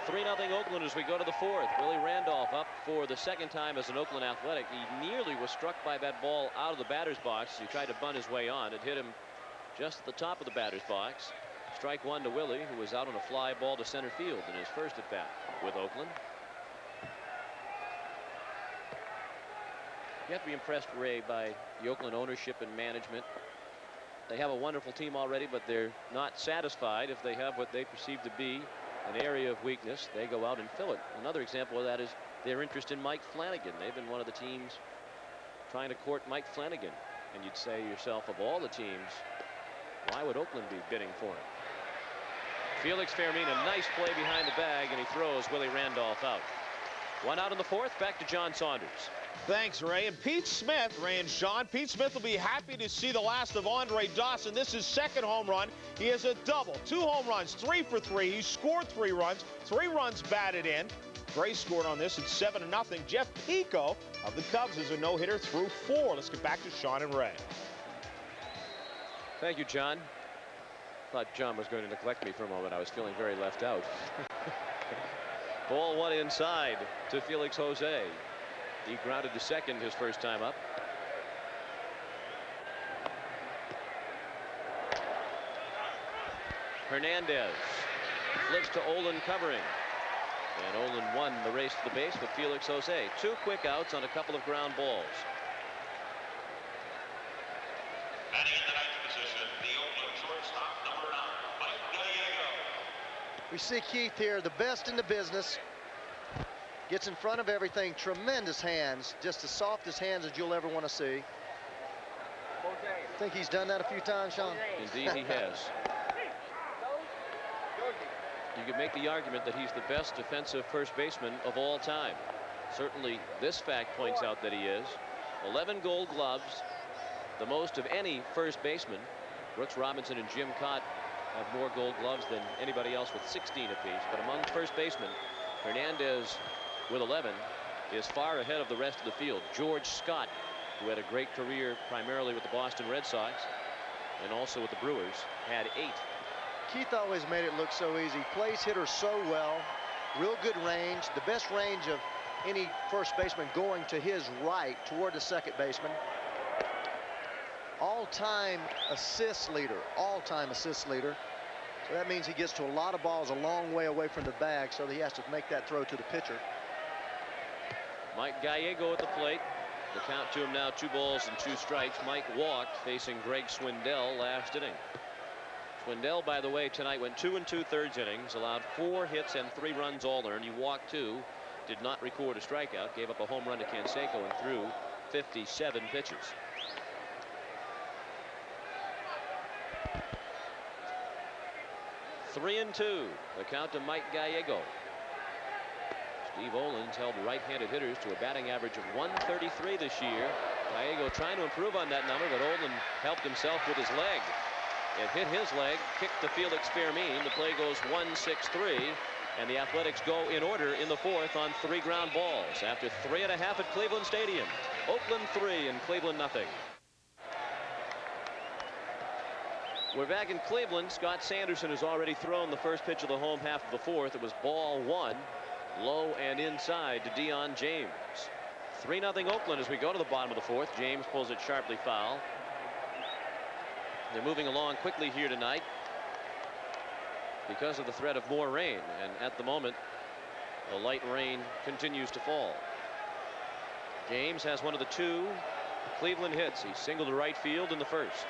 3-0 Oakland as we go to the 4th. Willie Randolph up for the second time as an Oakland Athletic. He nearly was struck by that ball out of the batter's box. He tried to bunt his way on. It hit him just at the top of the batter's box. Strike 1 to Willie, who was out on a fly ball to center field in his first at bat with Oakland. You have to be impressed, Ray, by the Oakland ownership and management. They have a wonderful team already, but they're not satisfied if they have what they perceive to be an area of weakness. They go out and fill it. Another example of that is their interest in Mike Flanagan. They've been one of the teams trying to court Mike Flanagan. And you'd say to yourself, of all the teams, why would Oakland be bidding for him? Felix Fermin, a nice play behind the bag, and he throws Willie Randolph out. 1 out in the 4th. Back to John Saunders. Thanks, Ray. And Pete Smith, Ray and Sean, Pete Smith will be happy to see the last of Andre Dawson. This is his 2nd home run. He has a double, 2 home runs, 3 for 3. He scored 3 runs, 3 runs batted in. Gray scored on this. It's 7-0. Jeff Pico of the Cubs is a no-hitter through 4. Let's get back to Sean and Ray. Thank you, John. Thought John was going to neglect me for a moment. I was feeling very left out. Ball 1 inside to Felix Jose. He grounded to second his first time up. Hernandez flips to Olin covering. And Olin won the race to the base with Felix Jose. 2 quick outs on a couple of ground balls. Batting in the 9th position, the Oakland shortstop, number 9, Mike Gallego. We see Keith here, the best in the business. Gets in front of everything. Tremendous hands. Just the softest hands that you'll ever want to see. I think he's done that a few times, Sean. Indeed he has. You could make the argument that he's the best defensive first baseman of all time. Certainly this fact points out that he is. 11 Gold Gloves, the most of any first baseman. Brooks Robinson and Jim Cott have more Gold Gloves than anybody else with 16 apiece. But among first basemen, Hernandez with 11 is far ahead of the rest of the field. George Scott, who had a great career primarily with the Boston Red Sox and also with the Brewers, had 8. Keith always made it look so easy. Plays hitter so well. Real good range. The best range of any first baseman going to his right toward the second baseman. All-time assist leader. All-time assist leader. So that means he gets to a lot of balls a long way away from the bag, so that he has to make that throw to the pitcher. Mike Gallego at the plate. The count to him now 2 balls and 2 strikes. Mike walked, facing Greg Swindell last inning. Swindell, by the way, tonight went 2 2/3 innings, allowed 4 hits and 3 runs all earned. He walked 2, did not record a strikeout, gave up a home run to Canseco and threw 57 pitches. Three and 2. The count to Mike Gallego. Steve Olin's held right-handed hitters to a batting average of 133 this year. Gallego trying to improve on that number, but Olin helped himself with his leg. It hit his leg, kicked to Felix Fermin. The play goes 1-6-3, and the Athletics go in order in the fourth on 3 ground balls after 3.5 at Cleveland Stadium. Oakland 3 and Cleveland nothing. We're back in Cleveland. Scott Sanderson has already thrown the first pitch of the home half of the fourth. It was ball 1, low and inside to Deion James. 3-0 Oakland as we go to the bottom of the fourth. James pulls it sharply foul. They're moving along quickly here tonight because of the threat of more rain, and at the moment the light rain continues to fall. James has one of the 2 Cleveland hits. He singled to right field in the first.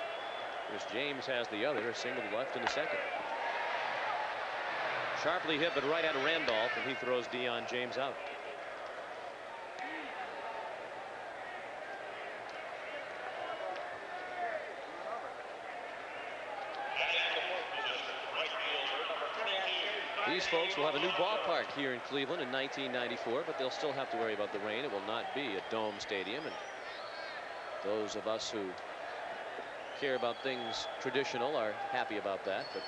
Here's James has the other, a single to left in the second. Sharply hit, but right at Randolph, and he throws Deion James out. These folks will have a new ballpark here in Cleveland in 1994, but they'll still have to worry about the rain. It will not be a dome stadium, and those of us who care about things traditional are happy about that, but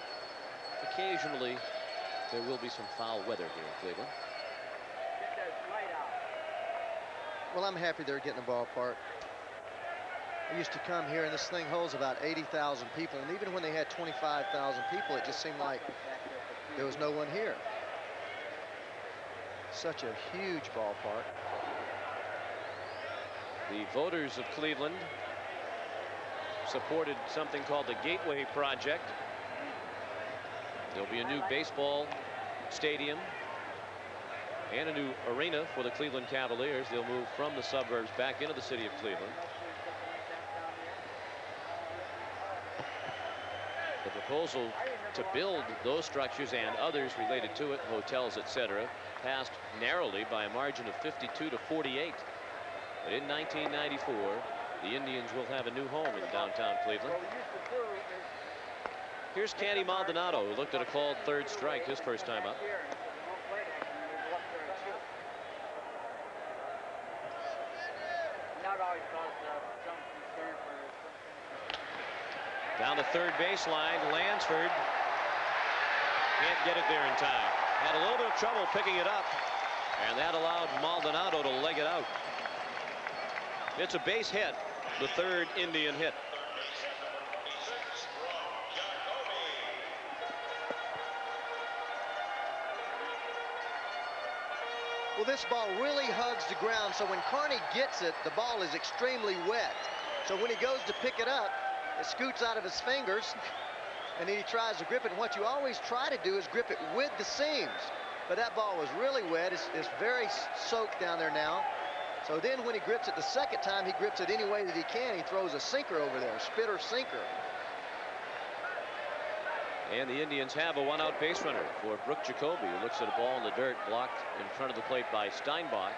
occasionally there will be some foul weather here in Cleveland. Well, I'm happy they're getting a ballpark. I used to come here, and this thing holds about 80,000 people, and even when they had 25,000 people, it just seemed like there was no one here. Such a huge ballpark. The voters of Cleveland supported something called the Gateway Project. There'll be a new baseball stadium and a new arena for the Cleveland Cavaliers. They'll move from the suburbs back into the city of Cleveland. The proposal to build those structures and others related to it, hotels, etc., passed narrowly by a margin of 52 to 48. But in 1994, the Indians will have a new home in downtown Cleveland. Here's Candy Maldonado, who looked at a called third strike his first time up. Down the third baseline, Lansford can't get it there in time. Had a little bit of trouble picking it up, and that allowed Maldonado to leg it out. It's a base hit, the third Indian hit. Well, this ball really hugs the ground, so when Carney gets it, the ball is extremely wet. So when he goes to pick it up, it scoots out of his fingers, and then he tries to grip it. And what you always try to do is grip it with the seams. But that ball was really wet. It's very soaked down there now. So then when he grips it the second time, he grips it any way that he can. He throws a sinker over there, a spitter sinker. And the Indians have a one-out base runner for Brooke Jacoby, who looks at a ball in the dirt blocked in front of the plate by Steinbach.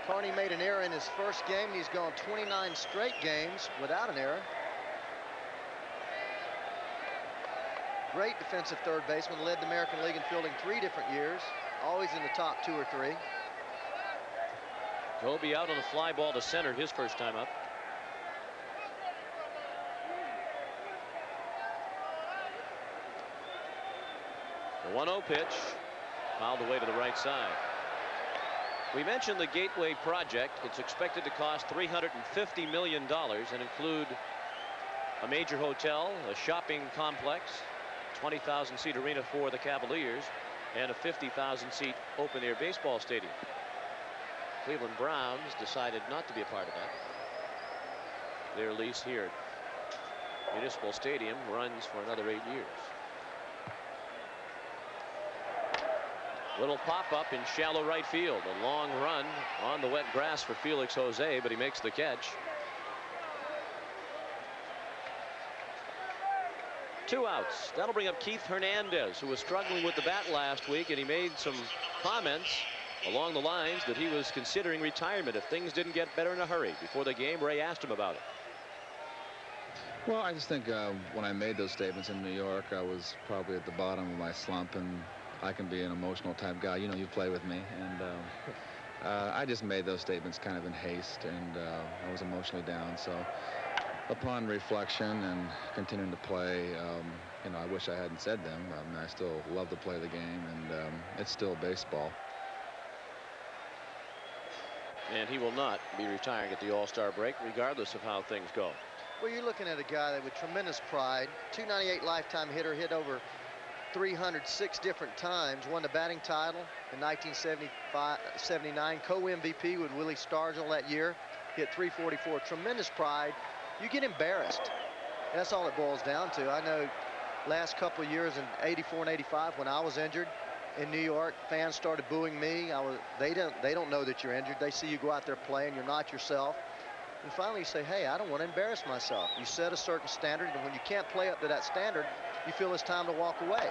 Carney made an error in his first game, and he's gone 29 straight games without an error. Great defensive third baseman, led the American League in fielding 3 different years, always in the top 2 or 3. Jacoby out on a fly ball to center his first time up. The 1-0 pitch fouled away to the right side. We mentioned the Gateway Project. It's expected to cost $350 million and include a major hotel, a shopping complex, 20,000-seat arena for the Cavaliers, and a 50,000-seat open-air baseball stadium. Cleveland Browns decided not to be a part of that. Their lease here at Municipal Stadium runs for another 8 years. Little pop-up in shallow right field. A long run on the wet grass for Felix Jose, but he makes the catch. 2 outs. That'll bring up Keith Hernandez, who was struggling with the bat last week, and he made some comments along the lines that he was considering retirement if things didn't get better in a hurry. Before the game, Ray asked him about it. Well, I just think when I made those statements in New York, I was probably at the bottom of my slump, and I can be an emotional type guy. You know, you play with me, and I just made those statements kind of in haste, and I was emotionally down. So upon reflection and continuing to play, you know, I wish I hadn't said them. I mean, I still love to play the game, and it's still baseball. And he will not be retiring at the All-Star break, regardless of how things go. Well, you're looking at a guy that with tremendous pride, .298 lifetime hitter, hit over 306 different times, won the batting title in 1979, co-MVP with Willie Stargell that year, hit .344, tremendous pride. You get embarrassed. That's all it boils down to. I know last couple of years in '84 and '85 when I was injured in New York, fans started booing me. They don't know that you're injured. They see you go out there playing, you're not yourself. And finally you say, hey, I don't want to embarrass myself. You set a certain standard, and when you can't play up to that standard, you feel it's time to walk away.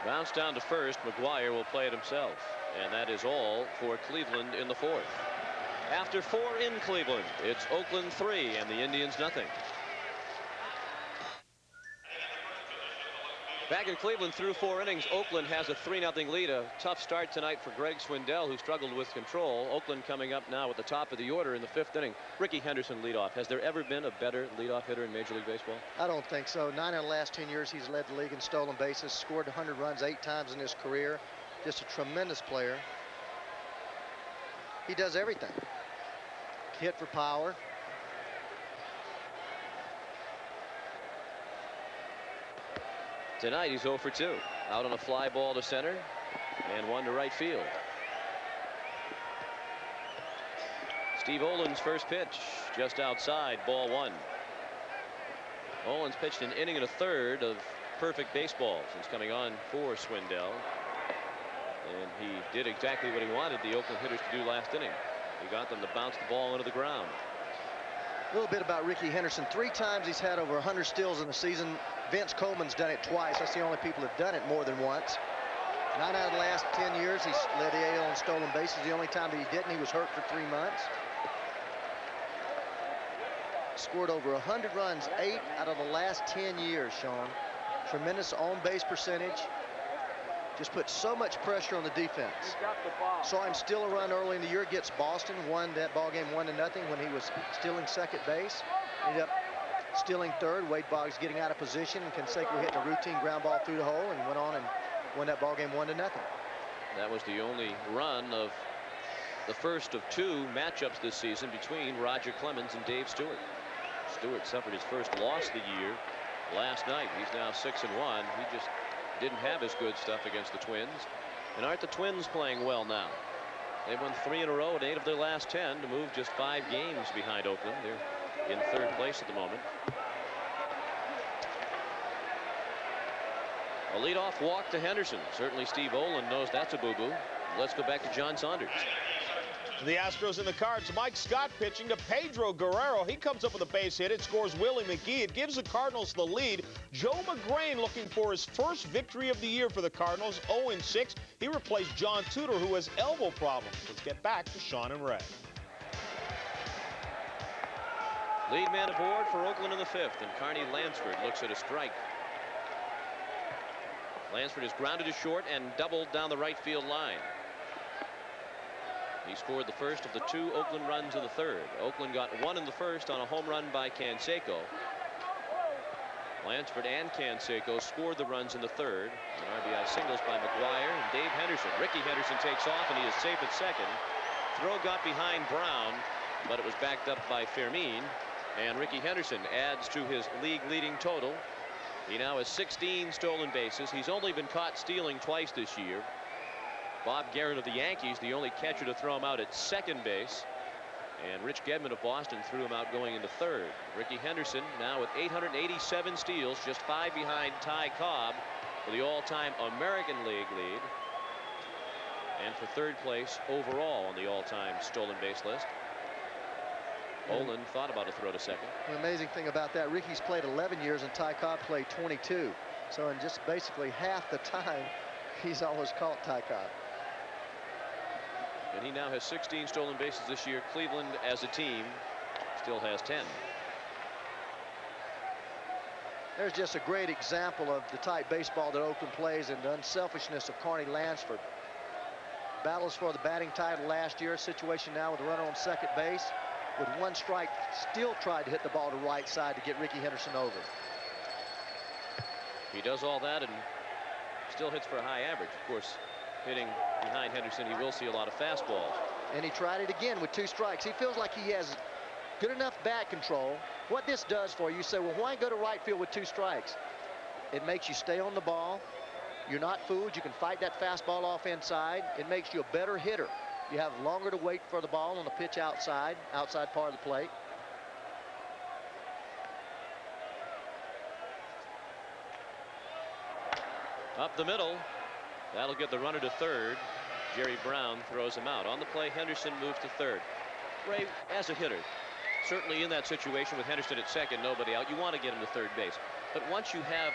Bounce down to first. McGuire will play it himself. And that is all for Cleveland in the fourth. After 4 in Cleveland, it's Oakland 3 and the Indians nothing. Back in Cleveland through 4 innings, Oakland has a 3-0 lead. A tough start tonight for Greg Swindell, who struggled with control. Oakland coming up now at the top of the order in the 5th inning. Ricky Henderson leadoff. Has there ever been a better leadoff hitter in Major League Baseball? I don't think so. 9 of the last 10 years he's led the league in stolen bases, scored 100 runs 8 times in his career. Just a tremendous player. He does everything. Hit for power. Tonight he's 0 for 2. Out on a fly ball to center and 1 to right field. Steve Olin's first pitch just outside, ball 1. Olin's pitched an inning and a third of perfect baseball since coming on for Swindell. And he did exactly what he wanted the Oakland hitters to do last inning. He got them to bounce the ball into the ground. A little bit about Ricky Henderson. 3 times he's had over 100 steals in the season. Vince Coleman's done it twice. That's the only people that have done it more than once. 9 out of the last 10 years, he's led the AL in stolen bases. The only time that he didn't, he was hurt for 3 months. Scored over 100 runs 8 out of the last 10 years, Sean. Tremendous on-base percentage. Just put so much pressure on the defense. Saw him steal a run early in the year against Boston. Won that ball game 1-0 when he was stealing second base. Ended up stealing third. Wade Boggs getting out of position, and Canseco hitting a routine ground ball through the hole, and went on and won that ball game 1-0. That was the only run of the first of 2 matchups this season between Roger Clemens and Dave Stewart. Stewart suffered his first loss of the year last night. He's now 6-1. He just didn't have his good stuff against the Twins. And aren't the Twins playing well now? They've won 3 in a row at 8 of their last 10 to move just 5 games behind Oakland. They're in 3rd place at the moment. A leadoff walk to Henderson. Certainly Steve Olin knows that's a boo-boo. Let's go back to John Saunders. The Astros and the Cards. Mike Scott pitching to Pedro Guerrero. He comes up with a base hit. It scores Willie McGee. It gives the Cardinals the lead. Joe McGrain looking for his first victory of the year for the Cardinals. 0-6. He replaced John Tudor, who has elbow problems. Let's get back to Sean and Ray. Lead man aboard for Oakland in the 5th, and Carney Lansford looks at a strike. Lansford is grounded to short and doubled down the right field line. He scored the first of the 2 Oakland runs in the 3rd. Oakland got 1 in the 1st on a home run by Canseco. Lansford and Canseco scored the runs in the 3rd. An RBI singles by McGuire and Dave Henderson. Ricky Henderson takes off, and he is safe at second. Throw got behind Brown, but it was backed up by Fermin. And Ricky Henderson adds to his league-leading total. He now has 16 stolen bases. He's only been caught stealing twice this year. Bob Garrett of the Yankees, the only catcher to throw him out at second base. And Rich Gedman of Boston threw him out going into 3rd. Ricky Henderson now with 887 steals, just 5 behind Ty Cobb for the all-time American League lead. And for 3rd place overall on the all-time stolen base list. Olin thought about a throw to second. The amazing thing about that, Ricky's played 11 years and Ty Cobb played 22. So in just basically half the time, he's always caught Ty Cobb. And he now has 16 stolen bases this year. Cleveland as a team still has 10. There's just a great example of the type baseball that Oakland plays and the unselfishness of Carney Lansford. battles for the batting title last year. Situation now with a runner on second base. With one strike, still tried to hit the ball to right side to get Ricky Henderson over. He does all that and still hits for a high average. Of course, hitting behind Henderson, he will see a lot of fastballs. And he tried it again with 2 strikes. He feels like he has good enough bat control. What this does for you say, well, why go to right field with 2 strikes? It makes you stay on the ball. You're not fooled. You can fight that fastball off inside. It makes you a better hitter. You have longer to wait for the ball on the pitch outside part of the plate. Up the middle. That'll get the runner to third. Jerry Brown throws him out. On the play, Henderson moves to third. Ray, as a hitter, certainly in that situation with Henderson at second, nobody out, you want to get him to third base. But once you have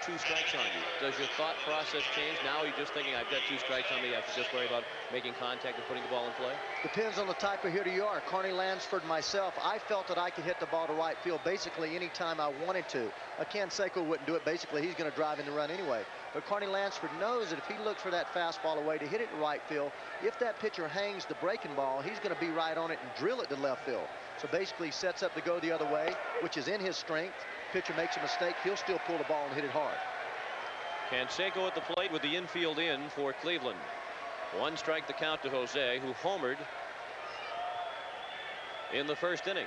2 strikes on you, does your thought process change? Now you're just thinking, I've got 2 strikes on me, I have to just worry about making contact and putting the ball in play? Depends on the type of hitter you are. Carney Lansford and myself, I felt that I could hit the ball to right field basically any time I wanted to. A Canseco wouldn't do it. Basically, he's going to drive in the run anyway. But Carney Lansford knows that if he looks for that fastball away to hit it to right field, if that pitcher hangs the breaking ball, he's going to be right on it and drill it to left field. So basically, he sets up to go the other way, which is in his strength. Pitcher makes a mistake, he'll still pull the ball and hit it hard. Canseco at the plate with the infield in for Cleveland. 1 strike the count to Jose, who homered in the first inning.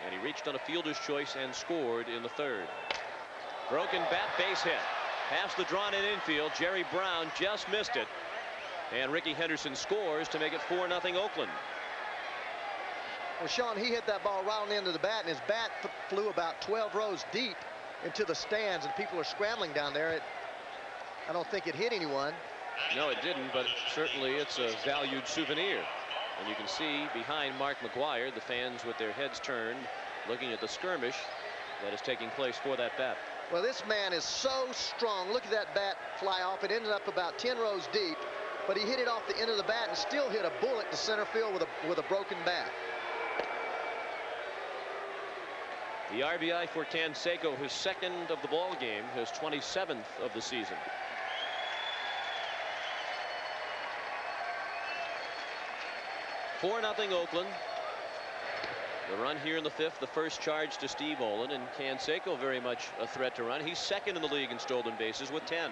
And he reached on a fielder's choice and scored in the third. Broken bat, base hit. Past the drawn in infield. Jerry Brown just missed it. And Ricky Henderson scores to make it 4-0 Oakland. Well, Sean, he hit that ball right on the end of the bat, and his bat flew about 12 rows deep into the stands, and people are scrambling down there. I don't think it hit anyone. No, it didn't, but certainly it's a valued souvenir. And you can see behind Mark McGuire, the fans with their heads turned, looking at the skirmish that is taking place for that bat. Well, this man is so strong. Look at that bat fly off. It ended up about 10 rows deep, but he hit it off the end of the bat and still hit a bullet to center field with a broken bat. The RBI for Canseco, his 2nd of the ball game, his 27th of the season. Four nothing Oakland. The run here in the 5th, the first charge to Steve Olin, and Canseco very much a threat to run. He's 2nd in the league in stolen bases with 10.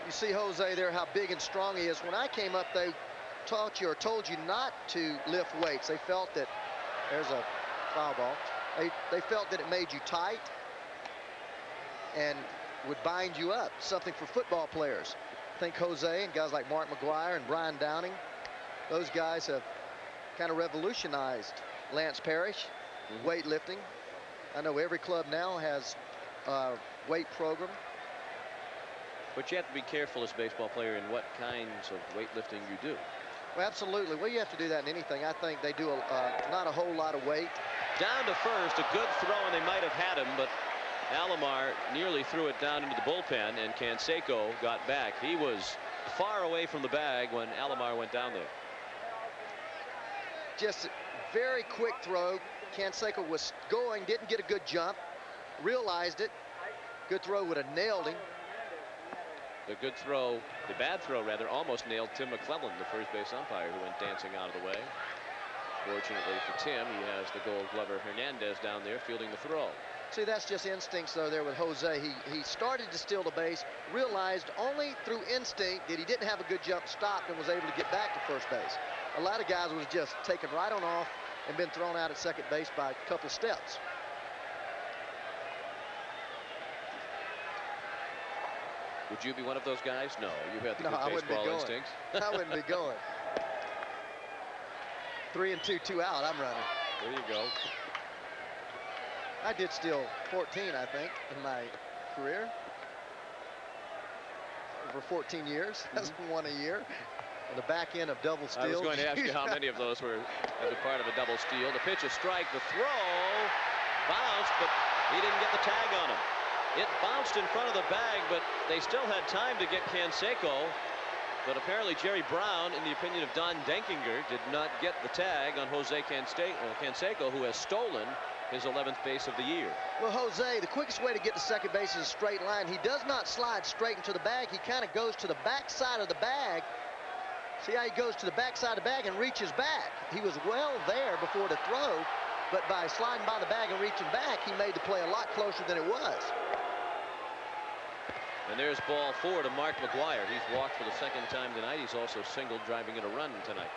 You see Jose there, how big and strong he is. When I came up, they taught you or told you not to lift weights. They felt that there's a foul ball. They felt that it made you tight and would bind you up, something for football players. I think Jose and guys like Mark McGuire and Brian Downing, those guys have kind of revolutionized. Lance Parrish, weightlifting. I know every club now has a weight program. But you have to be careful as a baseball player in what kinds of weightlifting you do. Well, absolutely. Well, you have to do that in anything. I think they do not a whole lot of weight. Down to first, a good throw, and they might have had him, but Alomar nearly threw it down into the bullpen, and Canseco got back. He was far away from the bag when Alomar went down there. Just a very quick throw. Canseco was going, didn't get a good jump, realized it. Good throw would have nailed him. The good throw, the bad throw rather, almost nailed Tim McClellan, the first base umpire, who went dancing out of the way. Fortunately for Tim, he has the Gold Glover Hernandez down there fielding the throw. See, that's just instincts, though, there with Jose. He started to steal the base, realized only through instinct that he didn't have a good jump, stopped, and was able to get back to first base. A lot of guys was just taken right on off and been thrown out at second base by a couple steps. Would you be one of those guys? No, you had the No, I good wouldn't be baseball going. instincts. I wouldn't be going. 3 and 2, 2 out, I'm running. There you go. I did steal 14, I think, in my career. Over 14 years. That's one a year. On the back end of double steals. I was going to ask you how many of those were as a part of a double steal. The pitch, a strike, the throw bounced, but he didn't get the tag on him. It bounced in front of the bag, but they still had time to get Canseco. But apparently Jerry Brown, in the opinion of Don Denkinger, did not get the tag on Jose Canseco, who has stolen his 11th base of the year. Well, Jose, the quickest way to get to second base is a straight line. He does not slide straight into the bag. He kind of goes to the back side of the bag. See how he goes to the back side of the bag and reaches back. He was well there before the throw, but by sliding by the bag and reaching back, he made the play a lot closer than it was. And there's ball 4 to Mark McGwire. He's walked for the second time tonight. He's also singled, driving in a run tonight.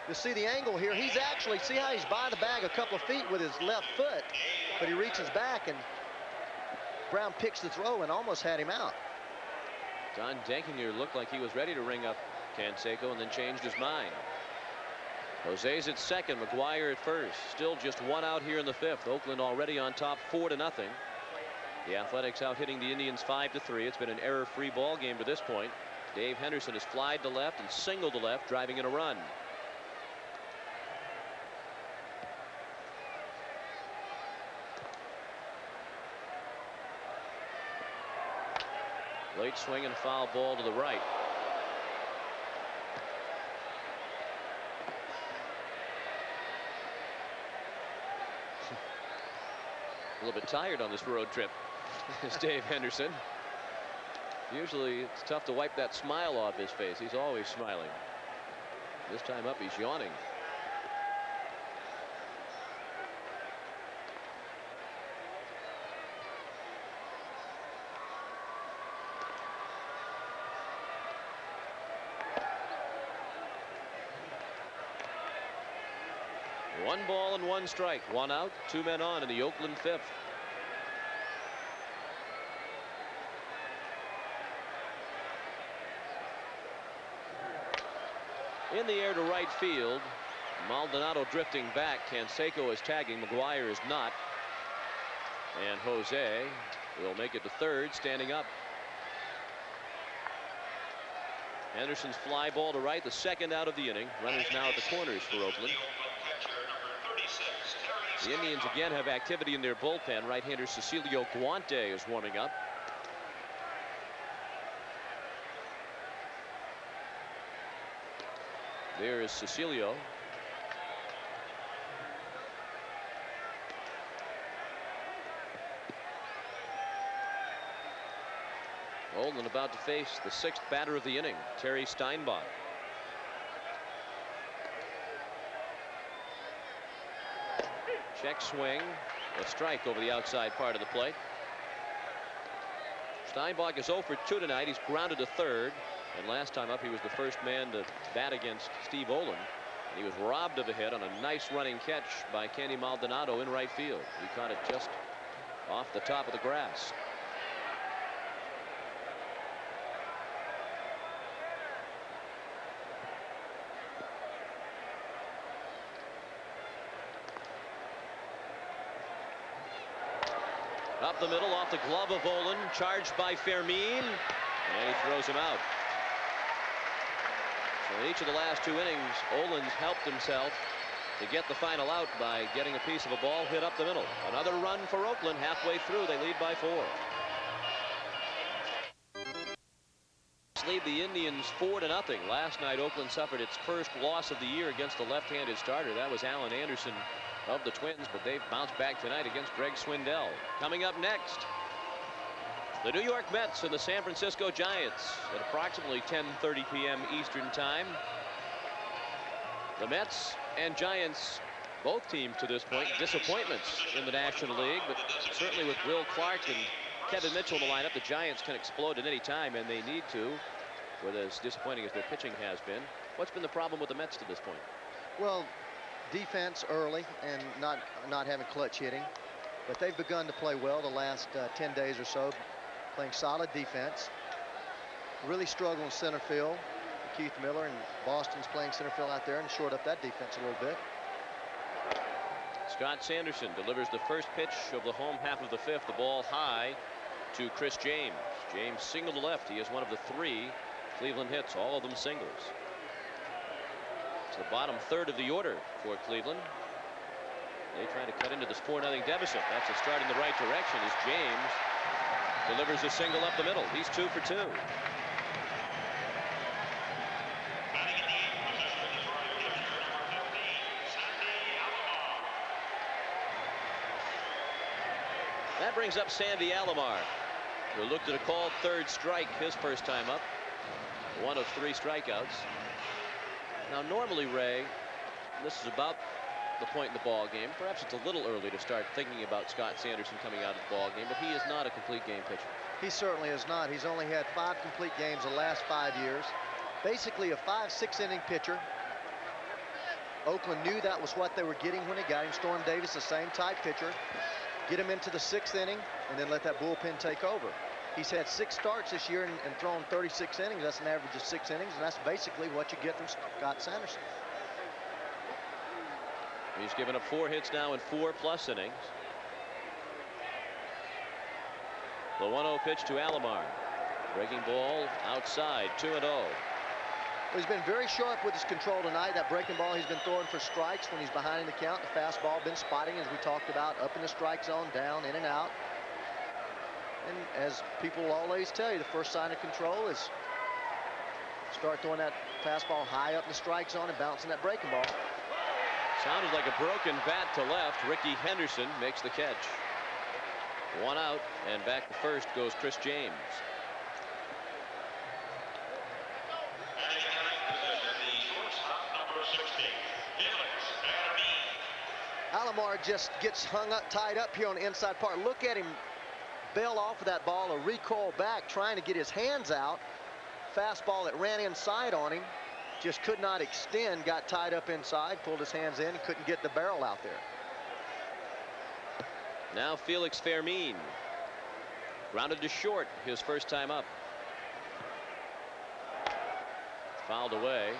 You see the angle here. He's actually, see how he's by the bag a couple of feet with his left foot, but he reaches back and Brown picks the throw and almost had him out. Don Denkinger looked like he was ready to ring up Canseco and then changed his mind. Jose's at second, McGwire at first. Still just 1 out here in the 5th. Oakland already on top 4-0. The Athletics out hitting the Indians 5-3. It's been an error-free ball game to this point. Dave Henderson has flied to left and singled to left, driving in a run. Late swing and foul ball to the right. A little bit tired on this road trip is Dave Henderson. Usually it's tough to wipe that smile off his face. He's always smiling. This time up, he's yawning. One ball and 1 strike. 1 out, 2 men on in the Oakland 5th. In the air to right field. Maldonado drifting back. Canseco is tagging. McGwire is not. And Jose will make it to third, standing up. Anderson's fly ball to right, the second out of the inning. Runners now at the corners for Oakland. The Indians again have activity in their bullpen. Right-hander Cecilio Guante is warming up. There is Cecilio. Oakland about to face the 6th batter of the inning, Terry Steinbach. Check swing, a strike over the outside part of the plate. Steinbach is 0 for 2 tonight. He's grounded to third, and last time up he was the first man to bat against Steve Olin. And he was robbed of a hit on a nice running catch by Kenny Maldonado in right field. He caught it just off the top of the grass. Up the middle, off the glove of Olin, charged by Fermin, and he throws him out. So in each of the last 2 innings, Olin's helped himself to get the final out by getting a piece of a ball hit up the middle. Another run for Oakland. Halfway through, they lead by 4. Lead the Indians 4-0. Last night, Oakland suffered its first loss of the year against the left-handed starter. That was Alan Anderson of the Twins, but they've bounced back tonight against Greg Swindell. Coming up next, the New York Mets and the San Francisco Giants at approximately 10:30 p.m. Eastern Time. The Mets and Giants, both teams to this point, disappointments in the National League, but certainly with Will Clark and Kevin Mitchell in the lineup, the Giants can explode at any time, and they need to, with as disappointing as their pitching has been. What's been the problem with the Mets to this point? Well, defense early and not having clutch hitting, but they've begun to play well the last 10 days or so, playing solid defense. Really struggle in center field. Keith Miller and Boston's playing center field out there and short up that defense a little bit. Scott Sanderson delivers the first pitch of the home half of the 5th. The ball high to Chris James. James single to left. He is one of the 3 Cleveland hits, all of them singles. It's the bottom third of the order for Cleveland. They try to cut into this 4-0 deficit. That's a start in the right direction as James delivers a single up the middle. He's 2 for 2. That brings up Sandy Alomar, who looked at a called third strike his first time up. One of 3 strikeouts. Now normally, Ray, this is about the point in the ball game. Perhaps it's a little early to start thinking about Scott Sanderson coming out of the ball game, but he is not a complete game pitcher. He certainly is not. He's only had 5 complete games the last 5 years. Basically a 5-6 inning pitcher. Oakland knew that was what they were getting when they got him. Storm Davis, the same type pitcher. Get him into the 6th inning and then let that bullpen take over. He's had 6 starts this year and thrown 36 innings. That's an average of 6 innings, and that's basically what you get from Scott Sanderson. He's given up 4 hits now in 4+ innings. The 1-0 pitch to Alomar. Breaking ball outside, 2-0. Well, he's been very sharp with his control tonight. That breaking ball he's been throwing for strikes when he's behind in the count. The fastball been spotting, as we talked about, up in the strike zone, down, in and out. And as people always tell you, the first sign of control is start throwing that fastball high up in the strike zone and bouncing that breaking ball. Sounded like a broken bat to left. Ricky Henderson makes the catch. 1 out, and back to first goes Chris James. Alomar just gets hung up, tied up here on the inside part. Look at him bail off of that ball or recoil back, trying to get his hands out. Fastball that ran inside on him, just could not extend, got tied up inside, pulled his hands in, couldn't get the barrel out there. Now Felix Fermin. Grounded to short his first time up. Fouled away.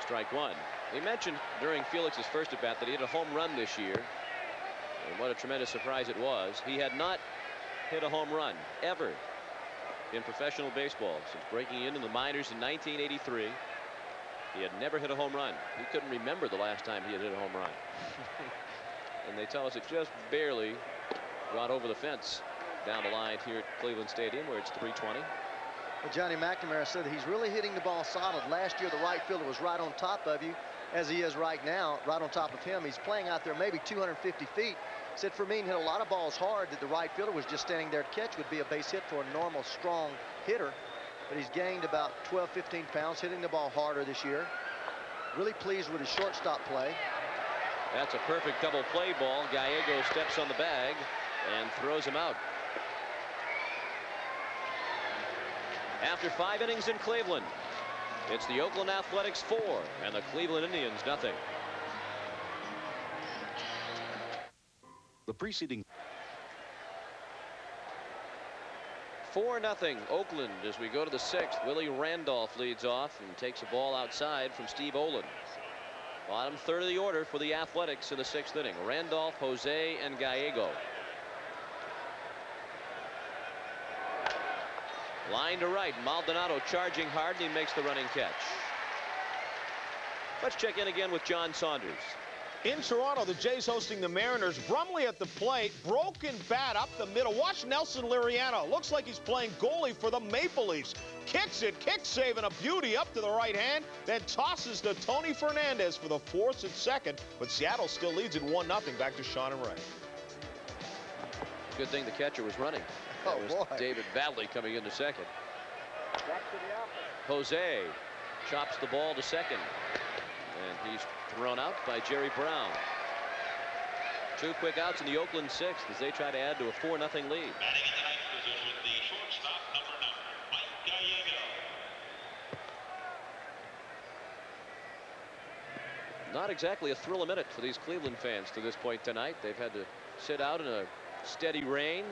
Strike 1. We mentioned during Felix's first at bat that he had a home run this year. And what a tremendous surprise it was. He had not hit a home run ever in professional baseball since breaking into the minors in 1983. He had never hit a home run. He couldn't remember the last time he had hit a home run. And they tell us it just barely got over the fence down the line here at Cleveland Stadium, where it's 320. Well, Johnny McNamara said that he's really hitting the ball solid. Last year the right fielder was right on top of you, as he is right now, right on top of him. He's playing out there maybe 250 feet. Said Fermin hit a lot of balls hard that the right fielder was just standing there to catch. Would be a base hit for a normal strong hitter, but he's gained about 12-15 pounds, hitting the ball harder this year. Really pleased with his shortstop play. That's a perfect double play ball. Gallego steps on the bag and throws him out. After 5 innings in Cleveland, it's the Oakland Athletics 4 and the Cleveland Indians nothing. The preceding 4-0 Oakland as we go to the 6th. Willie Randolph leads off and takes a ball outside from Steve Olin. Bottom third of the order for the Athletics in the 6th inning. Randolph, Jose, and Gallego. Line to right. Maldonado charging hard, and he makes the running catch. Let's check in again with John Saunders. In Toronto, the Jays hosting the Mariners. Brumley at the plate. Broken bat up the middle. Watch Nelson Liriano. Looks like he's playing goalie for the Maple Leafs. Kicks it. Kick saving a beauty up to the right hand. Then tosses to Tony Fernandez for the force at second. But Seattle still leads at 1-0. Back to Sean and Ray. Good thing the catcher was running. That was David Badley coming into second. Jose chops the ball to second. And he's thrown out by Jerry Brown. 2 quick outs in the Oakland 6th as they try to add to a 4-0 lead. Batting in the 9th position, the shortstop, number 9, Mike Gallego. Not exactly a thrill a minute for these Cleveland fans to this point tonight. They've had to sit out in a steady rain.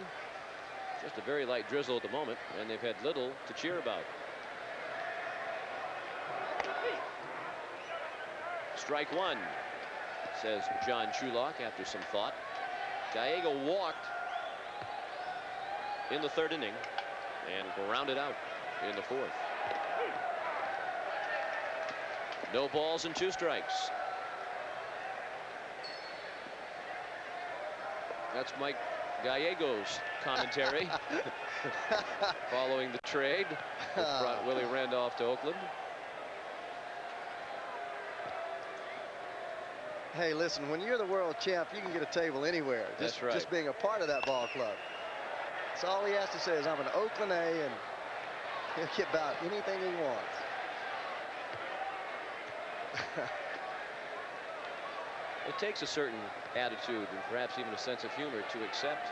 Just a very light drizzle at the moment, and they've had little to cheer about. Strike 1, says John Shulock after some thought. Gallego walked in the 3rd inning and grounded out in the 4th. No balls and 2 strikes. That's Mike Gallego's commentary following the trade that brought Willie Randolph to Oakland. Hey, listen, when you're the world champ, you can get a table anywhere. That's right. Just being a part of that ball club. That's all he has to say is, I'm an Oakland A, and he'll get about anything he wants. It takes a certain attitude and perhaps even a sense of humor to accept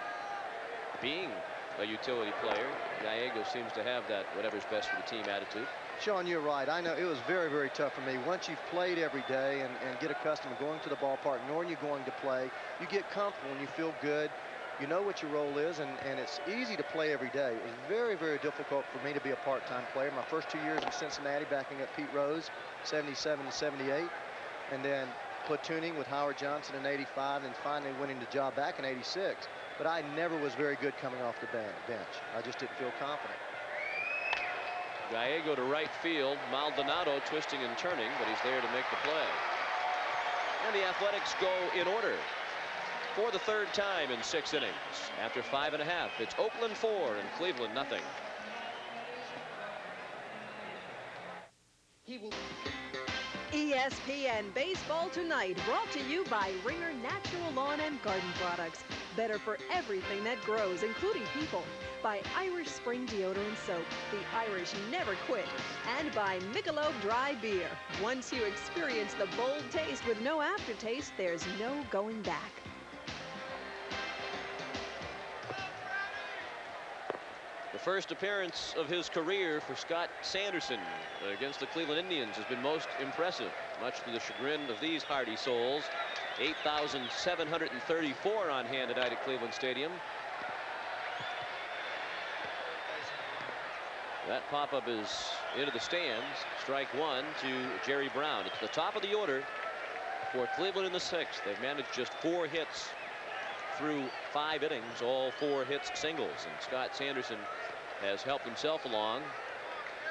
being a utility player. Gallego seems to have that whatever's best for the team attitude. Sean, you're right. I know it was very, very tough for me. Once you've played every day and get accustomed to going to the ballpark, knowing you're going to play, you get comfortable and you feel good. You know what your role is, and it's easy to play every day. It was very, very difficult for me to be a part-time player. My first 2 years in Cincinnati, backing up Pete Rose, 77 and 78, and then platooning with Howard Johnson in 85, and finally winning the job back in 86. But I never was very good coming off the bench. I just didn't feel confident. Gallego to right field. Maldonado twisting and turning, but he's there to make the play. And the Athletics go in order for the third time in 6 innings. After 5.5, it's Oakland 4 and Cleveland nothing. ESPN Baseball Tonight, brought to you by Ringer Natural Lawn and Garden Products. Better for everything that grows, including people. By Irish Spring Deodorant Soap. The Irish never quit. And by Michelob Dry Beer. Once you experience the bold taste with no aftertaste, there's no going back. The first appearance of his career for Scott Sanderson against the Cleveland Indians has been most impressive, much to the chagrin of these hardy souls. 8,734 on hand tonight at Cleveland Stadium. That pop-up is into the stands. Strike one to Jerry Brown. It's the top of the order for Cleveland in the 6th. They've managed just 4 hits through 5 innings, all 4 hits singles, and Scott Sanderson has helped himself along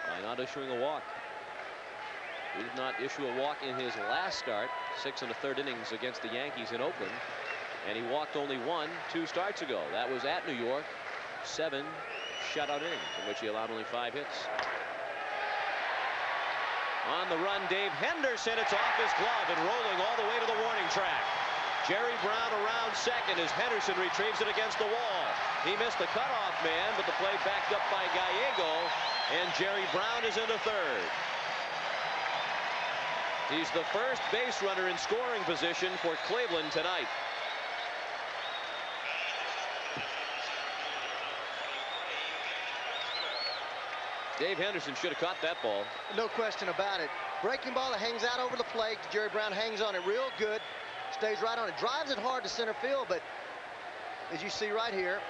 by not issuing a walk. He did not issue a walk in his last start, 6 1/3 innings against the Yankees in Oakland, and he walked only 1 2 starts ago. That was at New York. 7 shutout innings in which he allowed only 5 hits. On the run, Dave Henderson. It's off his glove and rolling all the way to the warning track. Jerry Brown around second as Henderson retrieves it against the wall. He missed the cutoff man, but the play backed up by Gallego, and Jerry Brown is into third. He's the first base runner in scoring position for Cleveland tonight. Dave Henderson should have caught that ball. No question about it. Breaking ball that hangs out over the plate. Jerry Brown hangs on it real good. Stays right on it. Drives it hard to center field, but as you see right here,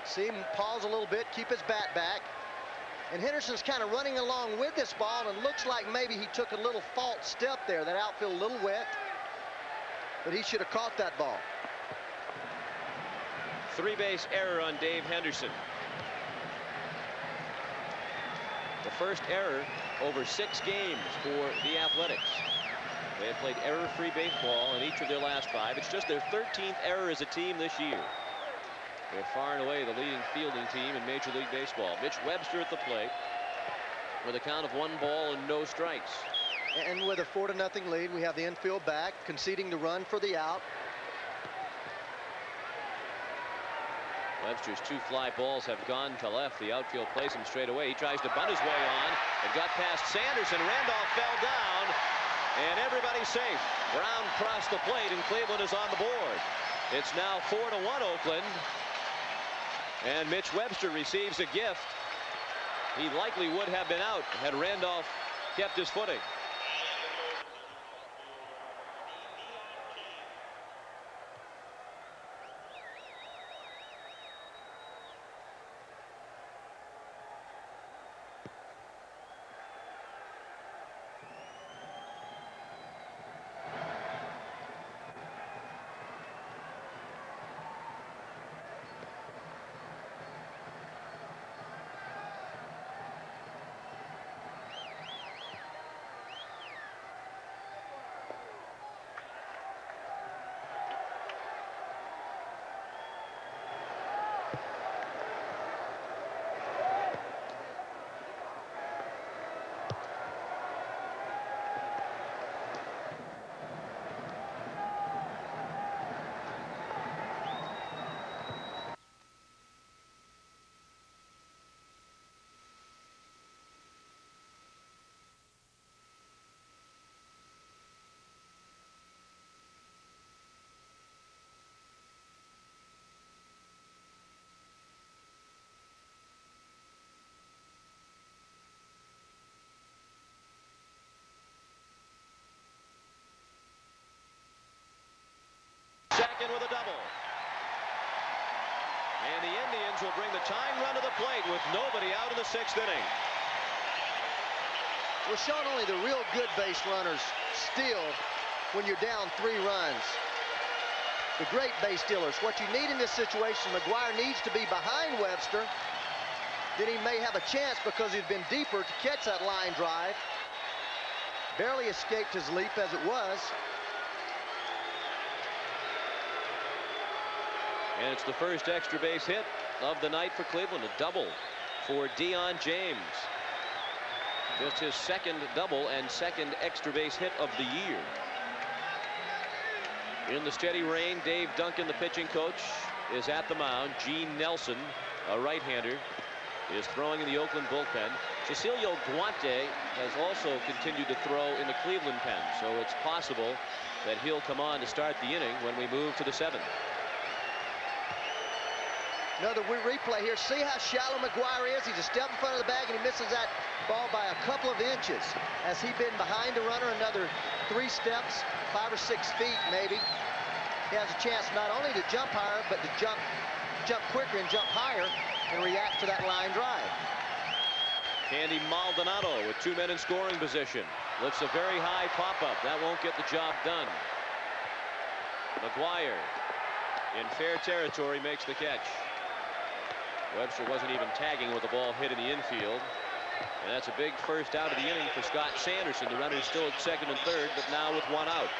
see him pause a little bit, keep his bat back. And Henderson's kind of running along with this ball, and looks like maybe he took a little false step there. That outfield a little wet, but he should have caught that ball. 3-base error on Dave Henderson. The first error over 6 games for the Athletics. They have played error-free baseball in each of their last 5. It's just their 13th error as a team this year. They're far and away the leading fielding team in Major League Baseball. Mitch Webster at the plate with a count of 1 ball and no strikes. And with a 4-0 lead, we have the infield back, conceding the run for the out. Webster's 2 fly balls have gone to left. The outfield plays him straight away. He tries to bunt his way on. It got past Sanderson. Randolph fell down, and everybody's safe. Brown crossed the plate, and Cleveland is on the board. It's now 4-1 Oakland. And Mitch Webster receives a gift. He likely would have been out had Randolph kept his footing. second with a double. And the Indians will bring the tying run to the plate with nobody out in the 6th inning. Well, Sean, only the real good base runners steal when you're down 3 runs. The great base stealers. What you need in this situation, McGuire needs to be behind Webster. Then he may have a chance because he's been deeper to catch that line drive. Barely escaped his leap as it was. And it's the first extra base hit of the night for Cleveland. A double for Deion James. Just his 2nd double and 2nd extra base hit of the year. In the steady rain, Dave Duncan, the pitching coach, is at the mound. Gene Nelson, a right-hander, is throwing in the Oakland bullpen. Cecilio Guante has also continued to throw in the Cleveland pen, so it's possible that he'll come on to start the inning when we move to the 7th. Another replay here. See how shallow McGuire is? He's a step in front of the bag, and he misses that ball by a couple of inches. Has he been behind the runner another 3 steps, 5 or 6 feet maybe? He has a chance not only to jump higher, but to jump quicker and jump higher and react to that line drive. Candy Maldonado with 2 men in scoring position. Looks a very high pop-up. That won't get the job done. McGuire in fair territory makes the catch. Webster wasn't even tagging with the ball hit in the infield. And that's a big first out of the inning for Scott Sanderson. The runner's still at 2nd and 3rd, but now with 1 out.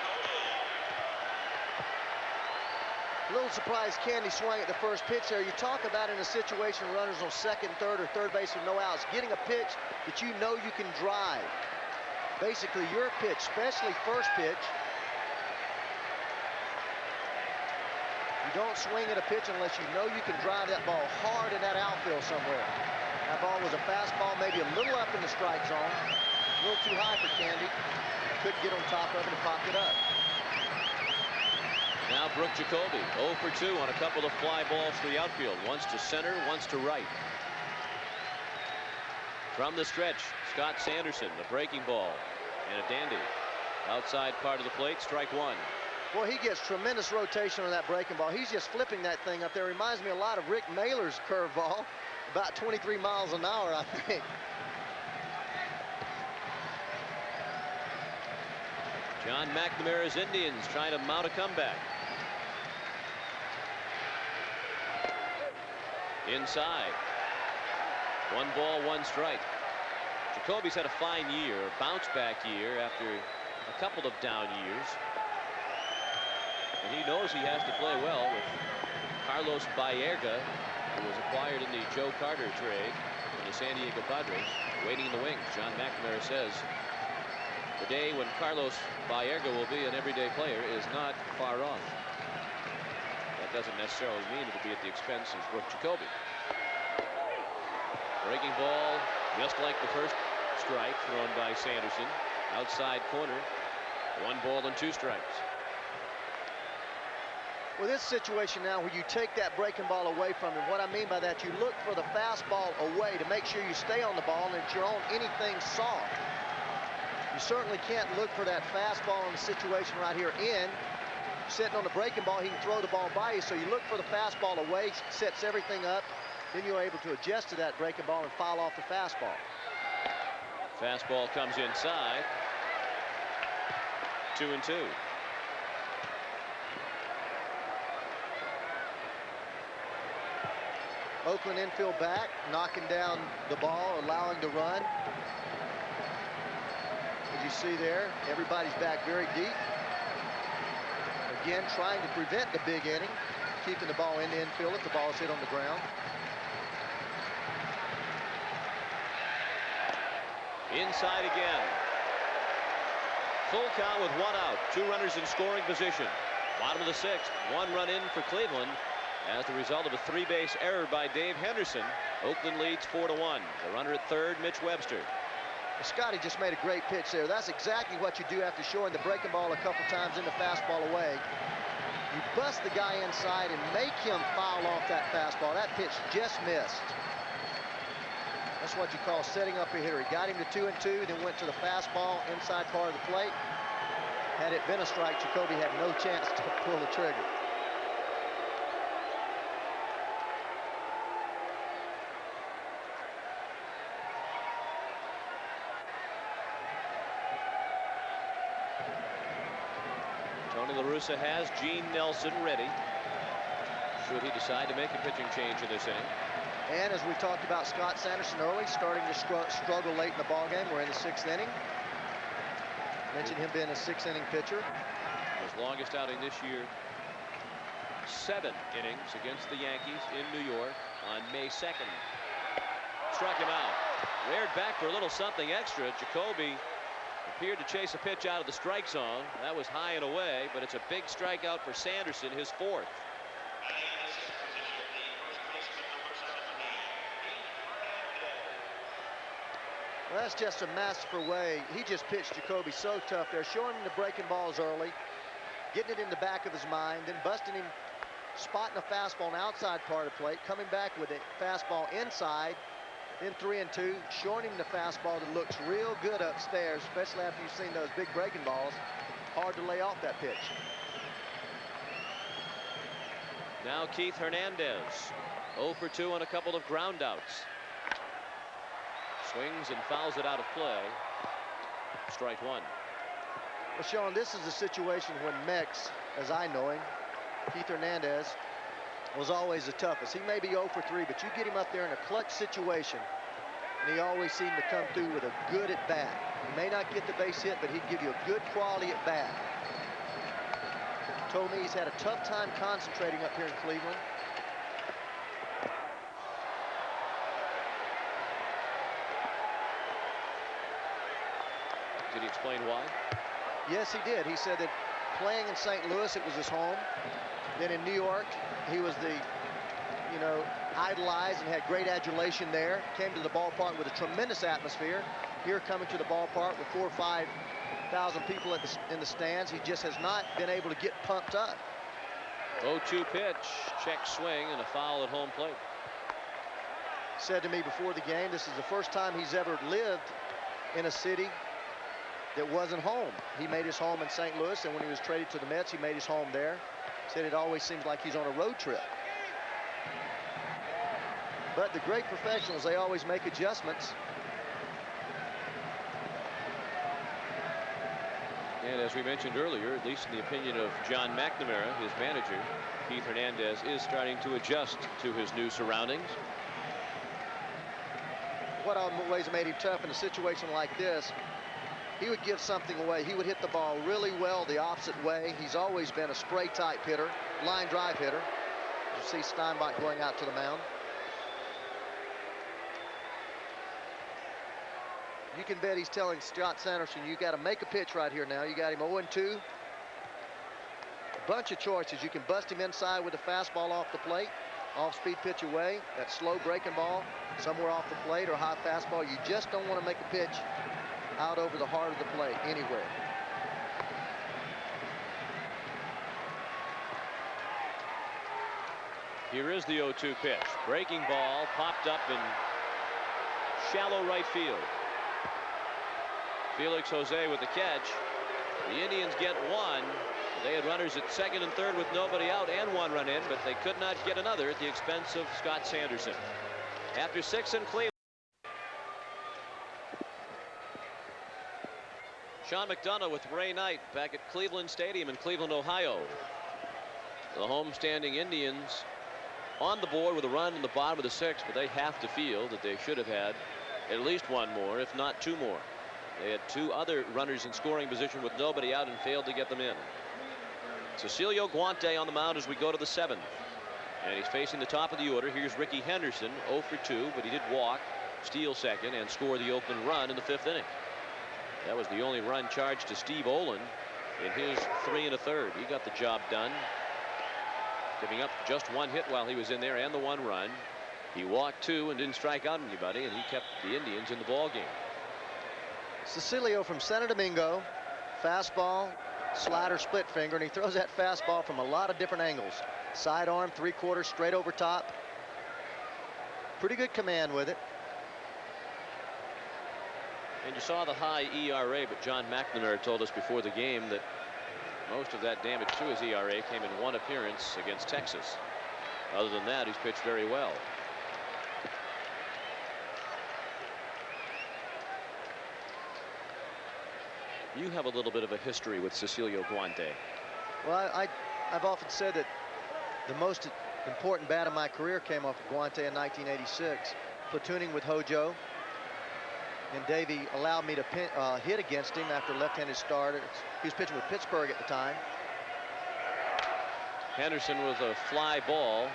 A little surprised Candy swung at the first pitch there. You talk about in a situation runners on 2nd, 3rd, or 3rd base with no outs, getting a pitch that you know you can drive. Basically your pitch, especially first pitch. You don't swing at a pitch unless you know you can drive that ball hard in that outfield somewhere. That ball was a fastball, maybe a little up in the strike zone. A little too high for Candy. Couldn't get on top of it and pop it up. Now Brooke Jacoby 0 for 2 on a couple of fly balls to the outfield. Once to center, once to right. From the stretch, Scott Sanderson, the breaking ball, and a dandy. Outside part of the plate, strike 1. Boy, he gets tremendous rotation on that breaking ball. He's just flipping that thing up there. Reminds me a lot of Rick Mailer's curveball. About 23 miles an hour, I think. John McNamara's Indians trying to mount a comeback. Inside. 1 ball, 1 strike. Jacoby's had a fine year, a bounce back year after a couple of down years. And he knows he has to play well with Carlos Baerga, who was acquired in the Joe Carter trade from the San Diego Padres, waiting in the wings. John McNamara says the day when Carlos Baerga will be an everyday player is not far off. That doesn't necessarily mean it'll be at the expense of Brooke Jacoby. Breaking ball, just like the first strike thrown by Sanderson. Outside corner. 1 ball and 2 strikes. Well, this situation now where you take that breaking ball away from him, what I mean by that, you look for the fastball away to make sure you stay on the ball and that you're on anything soft. You certainly can't look for that fastball in the situation right here in. Sitting on the breaking ball, he can throw the ball by you, so you look for the fastball away, sets everything up, then you're able to adjust to that breaking ball and foul off the fastball. Fastball comes inside. 2-2. Oakland infield back, knocking down the ball, allowing the run. As you see there, everybody's back very deep. Again, trying to prevent the big inning, keeping the ball in the infield if the ball is hit on the ground. Inside again. Full count with 1 out. 2 runners in scoring position. Bottom of the 6th. 1 run in for Cleveland. As the result of a 3-base error by Dave Henderson, Oakland leads 4-1. The runner at 3rd, Mitch Webster. Scotty just made a great pitch there. That's exactly what you do after showing the breaking ball a couple times in the fastball away. You bust the guy inside and make him foul off that fastball. That pitch just missed. That's what you call setting up a hitter. He got him to 2-2, then went to the fastball inside part of the plate. Had it been a strike, Jacoby had no chance to pull the trigger. Tony La Russa has Gene Nelson ready should he decide to make a pitching change in this inning. And as we talked about Scott Sanderson early, starting to struggle late in the ballgame. We're in the 6th inning. Mentioned him being a 6th-inning pitcher. His longest outing this year, 7 innings against the Yankees in New York on May 2nd. Struck him out. Reared back for a little something extra. Jacoby appeared to chase a pitch out of the strike zone. That was high and away, but it's a big strikeout for Sanderson, his 4th. Well, that's just a masterful way. He just pitched Jacoby so tough there, showing him the breaking balls early, getting it in the back of his mind, then busting him, spotting a fastball on the outside part of the plate, coming back with a fastball inside, then 3-2, showing him the fastball that looks real good upstairs, especially after you've seen those big breaking balls. Hard to lay off that pitch. Now Keith Hernandez, 0 for 2 on a couple of ground outs. Swings and fouls it out of play. Strike 1. Well, Sean, this is a situation when Mex, as I know him, Keith Hernandez, was always the toughest. He may be 0 for 3, but you get him up there in a clutch situation, and he always seemed to come through with a good at bat. He may not get the base hit, but he'd give you a good quality at bat. Told me he's had a tough time concentrating up here in Cleveland. Did he explain why? Yes, he did. He said that playing in St. Louis, it was his home. Then in New York, he was the, idolized and had great adulation there. Came to the ballpark with a tremendous atmosphere. Here coming to the ballpark with 4,000 or 5,000 people in the stands, he just has not been able to get pumped up. 0-2 pitch, check swing, and a foul at home plate. Said to me before the game, this is the first time he's ever lived in a city that wasn't home. He made his home in St. Louis, and when he was traded to the Mets, he made his home there. Said it always seems like he's on a road trip. But the great professionals, they always make adjustments. And as we mentioned earlier, at least in the opinion of John McNamara, his manager, Keith Hernandez is starting to adjust to his new surroundings. What always made him tough in a situation like this, he would give something away. He would hit the ball really well the opposite way. He's always been a spray type hitter, line drive hitter. You see Steinbach going out to the mound. You can bet he's telling Scott Sanderson, you got to make a pitch right here now. You got him 0-2. A bunch of choices. You can bust him inside with a fastball off the plate, off-speed pitch away, that slow breaking ball somewhere off the plate, or a high fastball. You just don't want to make a pitch out over the heart of the plate anywhere. Here is the 0-2 pitch. Breaking ball popped up in shallow right field. Felix Jose with the catch. The Indians get one. They had runners at second and third with nobody out and 1 run in, but they could not get another at the expense of Scott Sanderson. After 6 in Cleveland. Sean McDonough with Ray Knight back at Cleveland Stadium in Cleveland, Ohio. The homestanding Indians on the board with a run in the bottom of the 6th, but they have to feel that they should have had at least 1 more, if not 2 more. They had 2 other runners in scoring position with nobody out and failed to get them in. Cecilio Guante on the mound as we go to the 7th. And he's facing the top of the order. Here's Ricky Henderson, 0 for 2, but he did walk, steal second, and score the Oakland run in the 5th inning. That was the only run charged to Steve Olin in his 3 1/3. He got the job done, giving up just 1 hit while he was in there and the 1 run. He walked 2 and didn't strike out anybody, and he kept the Indians in the ball game. Cecilio from Santo Domingo, fastball, slider, split finger, and he throws that fastball from a lot of different angles. Sidearm, 3/4, straight over top. Pretty good command with it. And you saw the high ERA, but John McNamara told us before the game that most of that damage to his ERA came in 1 appearance against Texas. Other than that, he's pitched very well. You have a little bit of a history with Cecilio Guante. Well, I've often said that the most important bat of my career came off of Guante in 1986, platooning with Hojo. And Davey allowed me to hit against him after left-handed starter. He was pitching with Pittsburgh at the time. Henderson was a fly ball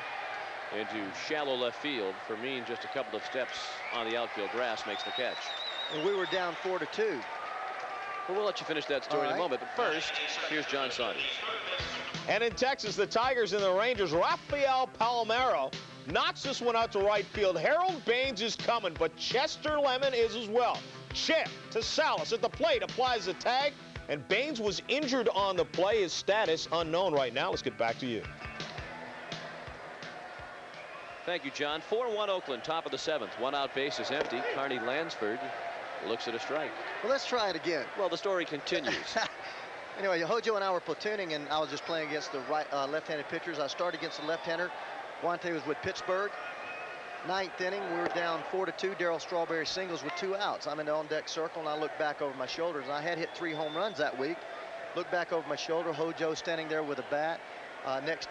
into shallow left field. Fermin, just a couple of steps on the outfield grass, makes the catch. And we were down 4-2. Well, we'll let you finish that story in a moment. But first, here's John Saunders. And in Texas, the Tigers and the Rangers, Rafael Palmeiro knocks this one out to right field. Harold Baines is coming, but Chester Lemon is as well. Chip to Salas at the plate, applies the tag, and Baines was injured on the play. His status unknown right now. Let's get back to you. Thank you, John. 4-1 Oakland, top of the 7th. One out, base is empty. Carney Lansford looks at a strike. Well, let's try it again. Well, the story continues. Anyway, Hojo and I were platooning, and I was just playing against the left-handed pitchers. I started against the left-hander. Guante was with Pittsburgh. 9th inning, we were down 4-2. Darryl Strawberry singles with 2 outs. I'm in the on-deck circle, and I look back over my shoulders. And I had hit 3 home runs that week. Look back over my shoulder. Hojo standing there with a bat. Next,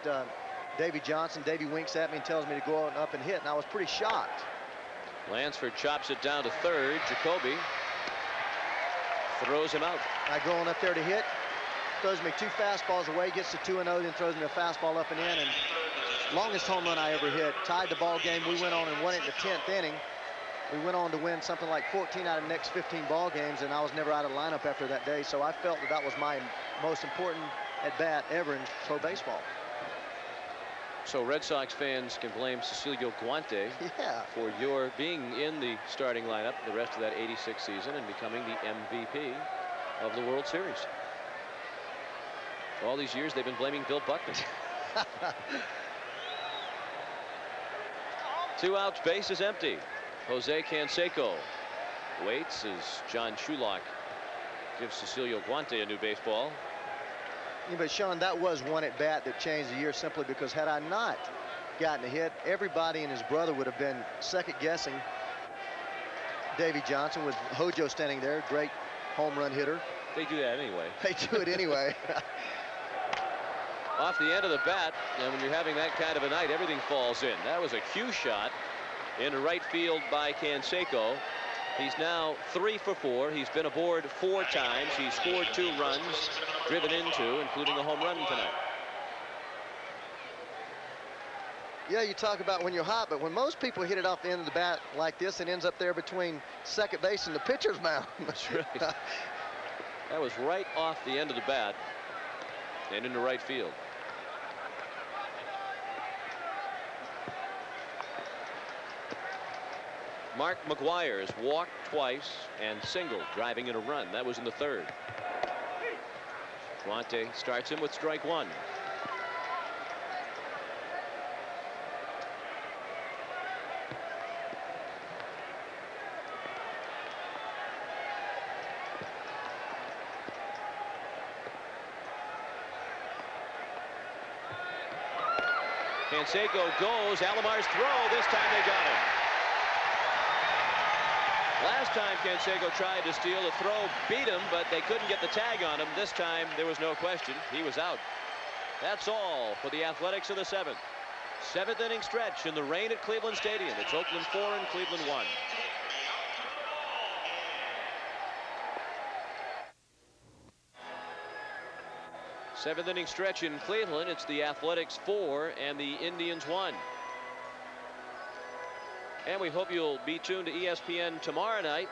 Davey Johnson. Davey winks at me and tells me to go up and hit, and I was pretty shocked. Lansford chops it down to third. Jacoby throws him out. I go on up there to hit. Throws me 2 fastballs away, gets to 2-0, then throws me a fastball up and in. And longest home run I ever hit. Tied the ball game. We went on and won it in the 10th inning. We went on to win something like 14 out of the next 15 ball games, and I was never out of the lineup after that day. So I felt that was my most important at bat ever in pro baseball. So Red Sox fans can blame Cecilio Guante for your being in the starting lineup the rest of that '86 season and becoming the MVP of the World Series. All these years they've been blaming Bill Buckman. 2 outs, base is empty. Jose Canseco waits as John Shulock gives Cecilio Guante a new baseball. Yeah, but Sean, that was one at bat that changed the year, simply because had I not gotten a hit, everybody and his brother would have been second guessing Davey Johnson with Hojo standing there, great home run hitter. They do that anyway. They do it anyway. Off the end of the bat, and when you're having that kind of a night, everything falls in. That was a cue shot into right field by Canseco. He's now 3 for 4. He's been aboard 4 times. He's scored 2 runs, driven into, including a home run tonight. Yeah, you talk about when you're hot, but when most people hit it off the end of the bat like this, it ends up there between second base and the pitcher's mound. That's right. That was right off the end of the bat and into right field. Mark McGuire has walked twice and singled, driving in a run. That was in the 3rd. Guante starts him with strike 1. Canseco goes. Alomar's throw. This time they got him. Last time Canseco tried to steal, the throw beat him, but they couldn't get the tag on him. This time there was no question. He was out. That's all for the Athletics of the 7th. 7th inning stretch in the rain at Cleveland Stadium. It's Oakland 4 and Cleveland 1. Seventh inning stretch in Cleveland. It's the Athletics 4 and the Indians 1. And we hope you'll be tuned to ESPN tomorrow night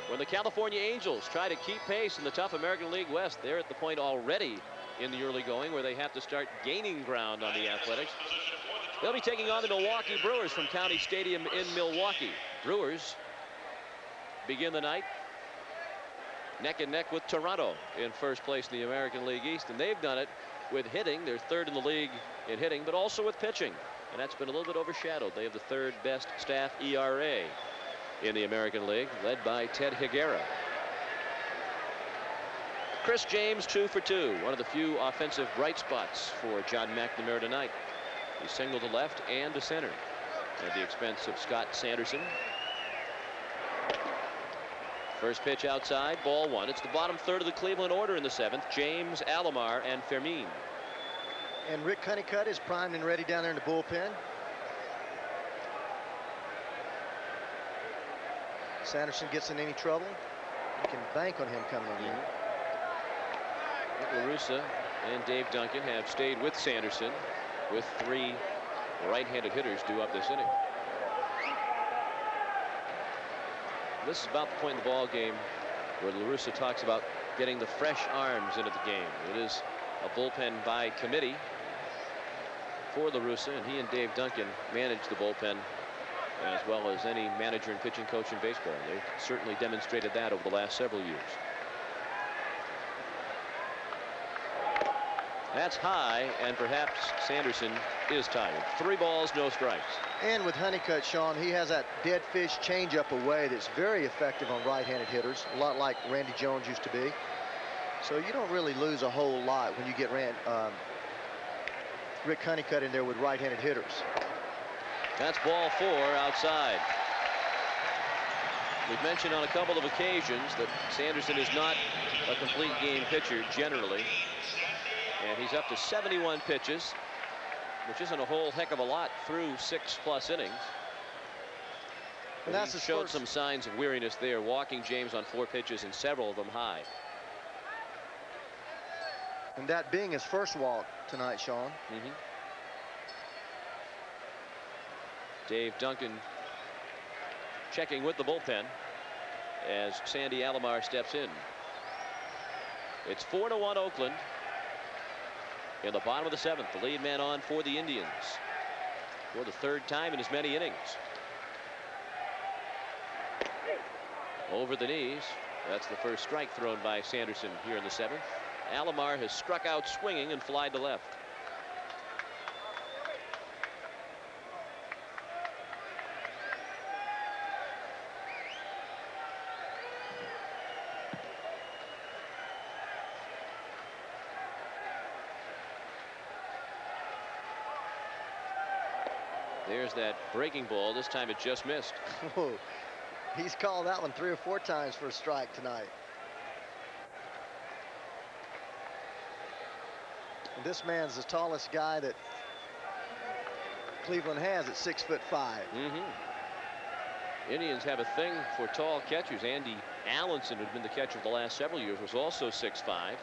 when the California Angels try to keep pace in the tough American League West. They're at the point already in the early going where they have to start gaining ground on the Athletics. They'll be taking on the Milwaukee Brewers from County Stadium in Milwaukee. Brewers begin the night neck and neck with Toronto in first place in the American League East, and they've done it with hitting. They're 3rd in the league in hitting, but also with pitching, and that's been a little bit overshadowed. They have the 3rd best staff ERA in the American League, led by Ted Higuera. Chris James 2 for 2, one of the few offensive bright spots for John McNamara tonight. He singled to left and to center at the expense of Scott Sanderson. First pitch outside, ball one. It's the bottom third of the Cleveland order in the 7th. James, Alomar, and Fermin. And Rick Honeycutt is primed and ready down there in the bullpen. Sanderson gets in any trouble, you can bank on him coming in here. Nick LaRussa and Dave Duncan have stayed with Sanderson, with 3 right-handed hitters due up this inning. This is about the point in the ball game where LaRussa talks about getting the fresh arms into the game. It is a bullpen by committee for LaRussa, and he and Dave Duncan manage the bullpen as well as any manager and pitching coach in baseball. They've certainly demonstrated that over the last several years. That's high, and perhaps Sanderson is tired. 3 balls, no strikes. And with Honeycutt, Sean, he has that dead fish changeup away that's very effective on right-handed hitters, a lot like Randy Jones used to be. So you don't really lose a whole lot when you get Rick Honeycutt in there with right-handed hitters. That's ball 4 outside. We've mentioned on a couple of occasions that Sanderson is not a complete game pitcher generally. And he's up to 71 pitches, which isn't a whole heck of a lot through 6+ innings. And that's he showed some signs of weariness there, walking James on 4 pitches and several of them high. And that being his first walk tonight, Sean. Dave Duncan checking with the bullpen as Sandy Alomar steps in. It's 4-1 Oakland in the bottom of the 7th. The lead man on for the Indians for the 3rd time in as many innings. Over the knees. That's the first strike thrown by Sanderson here in the 7th. Alomar has struck out swinging and flied to left. There's that breaking ball. This time it just missed. Whoa. He's called that one 3 or 4 times for a strike tonight. And this man's the tallest guy that Cleveland has at 6'5". Indians have a thing for tall catchers. Andy Allenson, who'd been the catcher the last several years, was also 6'5".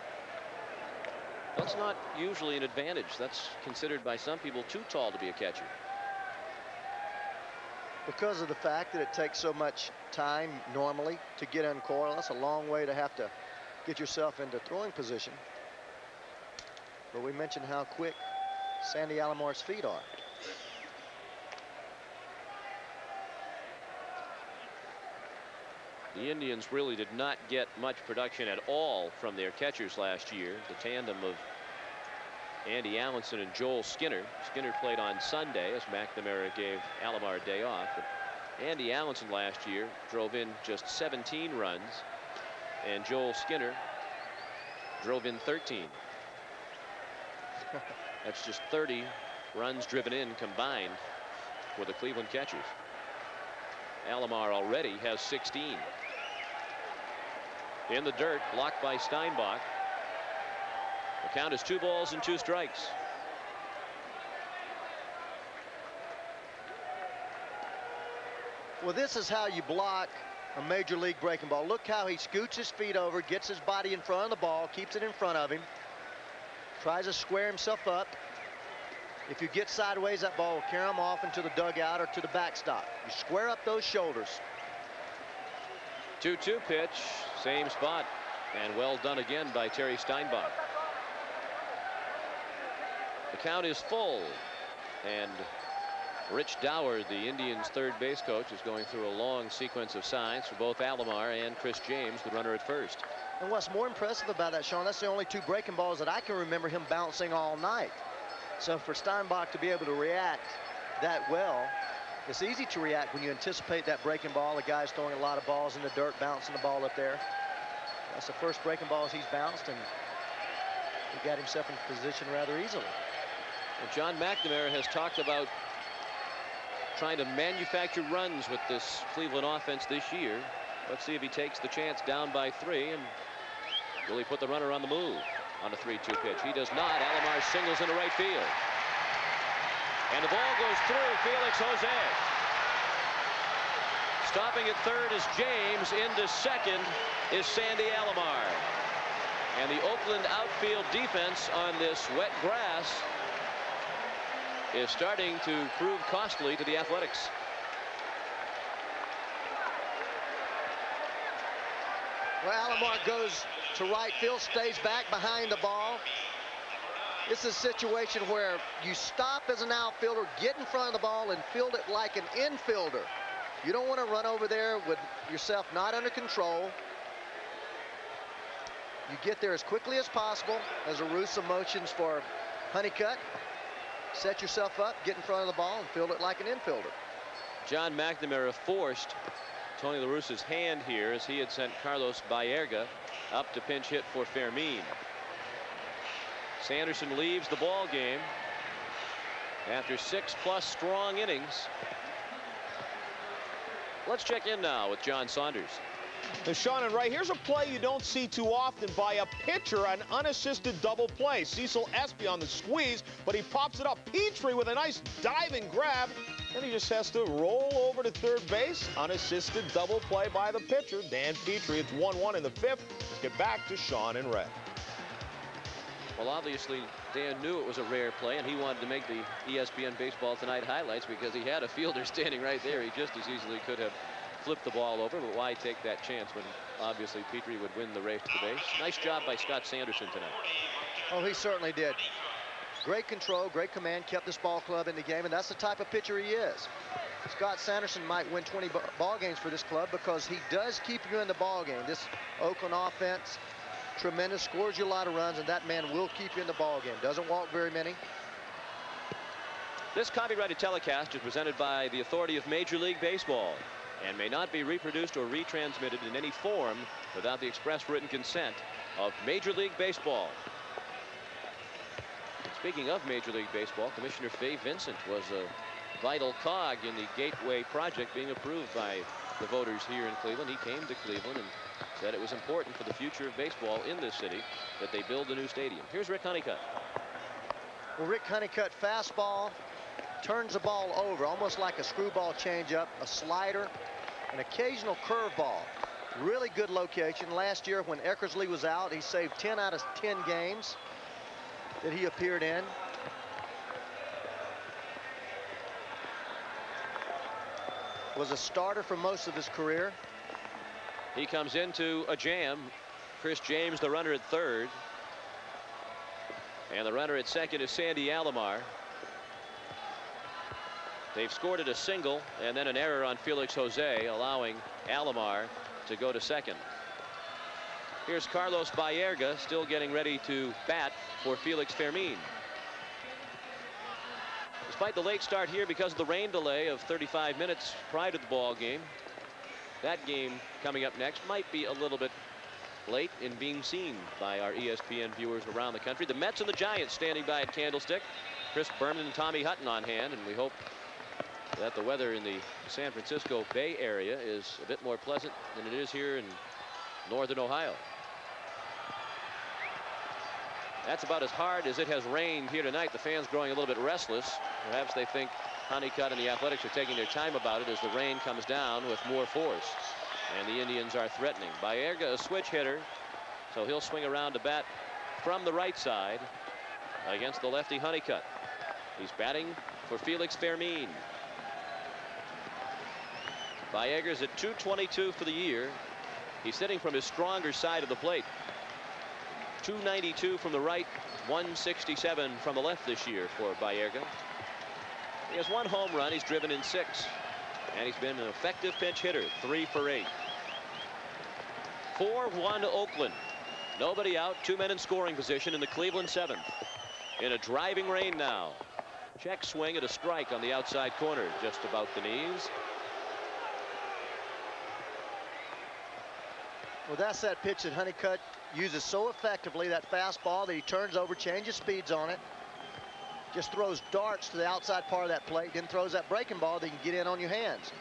That's not usually an advantage. That's considered by some people too tall to be a catcher. Because of the fact that it takes so much time normally to get uncoiled. That's a long way to have to get yourself into throwing position. But we mentioned how quick Sandy Alomar's feet are. The Indians really did not get much production at all from their catchers last year. The tandem of Andy Allenson and Joel Skinner. Skinner played on Sunday as McNamara gave Alomar a day off. But Andy Allenson last year drove in just 17 runs, and Joel Skinner drove in 13. That's just 30 runs driven in combined for the Cleveland catchers. Alomar already has 16. In the dirt, blocked by Steinbach. The count is 2 balls and 2 strikes. Well, this is how you block a major league breaking ball. Look how he scoots his feet over, gets his body in front of the ball, keeps it in front of him, tries to square himself up. If you get sideways, that ball will carry him off into the dugout or to the backstop. You square up those shoulders. 2-2 pitch, same spot, and well done again by Terry Steinbach. The count is full, and Rich Dower, the Indians' third base coach, is going through a long sequence of signs for both Alomar and Chris James, the runner at first. And what's more impressive about that, Sean, that's the only 2 breaking balls that I can remember him bouncing all night. So for Steinbach to be able to react that well, it's easy to react when you anticipate that breaking ball. The guy's throwing a lot of balls in the dirt, bouncing the ball up there. That's the first breaking balls he's bounced, and he got himself in position rather easily. Well, John McNamara has talked about trying to manufacture runs with this Cleveland offense this year, Let's see if he takes the chance down by 3, and will he put the runner on the move on a 3-2 pitch? He does not. Alomar singles into right field. And the ball goes through Felix Jose. Stopping at third is James. Into second is Sandy Alomar. And the Oakland outfield defense on this wet grass is starting to prove costly to the Athletics. Well, Alomar goes to right field, stays back behind the ball. This is a situation where you stop as an outfielder, get in front of the ball, and field it like an infielder. You don't want to run over there with yourself not under control. You get there as quickly as possible. As a ruse of motions for Honeycutt. Set yourself up, get in front of the ball, and field it like an infielder. John McNamara forced Tony La Russa's hand here as he had sent Carlos Baerga up to pinch hit for Fermin. Sanderson leaves the ball game after 6+ strong innings. Let's check in now with John Saunders. Now, Sean and Ray, here's a play you don't see too often by a pitcher, an unassisted double play. Cecil Espy on the squeeze, but he pops it up. Petrie with a nice diving grab, and he just has to roll over to third base. Unassisted double play by the pitcher, Dan Petrie. It's 1-1 in the 5th. Let's get back to Sean and Ray. Well, obviously, Dan knew it was a rare play, and he wanted to make the ESPN Baseball Tonight highlights because he had a fielder standing right there. He just as easily could have flipped the ball over, but why take that chance when obviously Petrie would win the race to the base? Nice job by Scott Sanderson tonight. Oh, he certainly did. Great control, great command, kept this ball club in the game, and that's the type of pitcher he is. Scott Sanderson might win 20 ball games for this club because he does keep you in the ball game. This Oakland offense, tremendous, scores you a lot of runs, and that man will keep you in the ball game. Doesn't walk very many. This copyrighted telecast is presented by the authority of Major League Baseball and may not be reproduced or retransmitted in any form without the express written consent of Major League Baseball. And speaking of Major League Baseball, Commissioner Fay Vincent was a vital cog in the Gateway project being approved by the voters here in Cleveland. He came to Cleveland and said it was important for the future of baseball in this city that they build a new stadium. Here's Rick Honeycutt. Well, Rick Honeycutt, fastball, turns the ball over, almost like a screwball changeup, a slider, an occasional curveball. Really good location. Last year when Eckersley was out, he saved 10 out of 10 games that he appeared in. Was a starter for most of his career. He comes into a jam. Chris James, the runner at third. And the runner at second is Sandy Alomar. They've scored at a single and then an error on Felix Jose, allowing Alomar to go to second. Here's Carlos Baerga still getting ready to bat for Felix Fermin. Despite the late start here because of the rain delay of 35 minutes prior to the ball game, that game coming up next might be a little bit late in being seen by our ESPN viewers around the country. The Mets and the Giants standing by at Candlestick. Chris Berman and Tommy Hutton on hand, and we hope that the weather in the San Francisco Bay Area is a bit more pleasant than it is here in northern Ohio. That's about as hard as it has rained here tonight. The fans growing a little bit restless. Perhaps they think Honeycutt and the Athletics are taking their time about it as the rain comes down with more force. And the Indians are threatening. Baerga, a switch hitter, so he'll swing around to bat from the right side against the lefty Honeycutt. He's batting for Felix Fermin. Baerga's at .222 for the year. He's sitting from his stronger side of the plate. .292 from the right, .167 from the left this year for Baerga. He has 1 home run. He's driven in 6. And he's been an effective pinch hitter, 3 for 8. 4-1 Oakland. Nobody out, 2 men in scoring position in the Cleveland 7th. In a driving rain now. Check swing at a strike on the outside corner, just about the knees. Well, that's that pitch that Honeycutt uses so effectively, that fastball that he turns over, changes speeds on it. Just throws darts to the outside part of that plate, then throws that breaking ball that you can get in on your hands.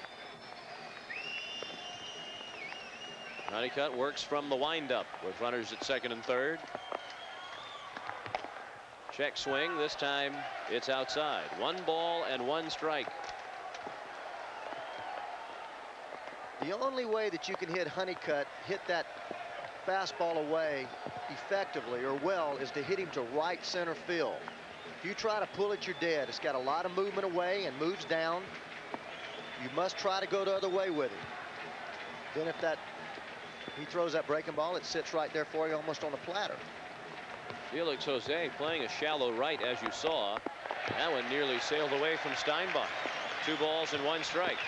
Honeycutt works from the windup with runners at second and third. Check swing. This time it's outside. 1 ball and 1 strike. The only way that you can hit Honeycutt, hit that fastball away effectively or well, is to hit him to right center field. If you try to pull it, you're dead. It's got a lot of movement away and moves down. You must try to go the other way with it. Then if he throws that breaking ball, it sits right there for you, almost on the platter. Felix Jose playing a shallow right, as you saw. That one nearly sailed away from Steinbach. 2 balls and 1 strike.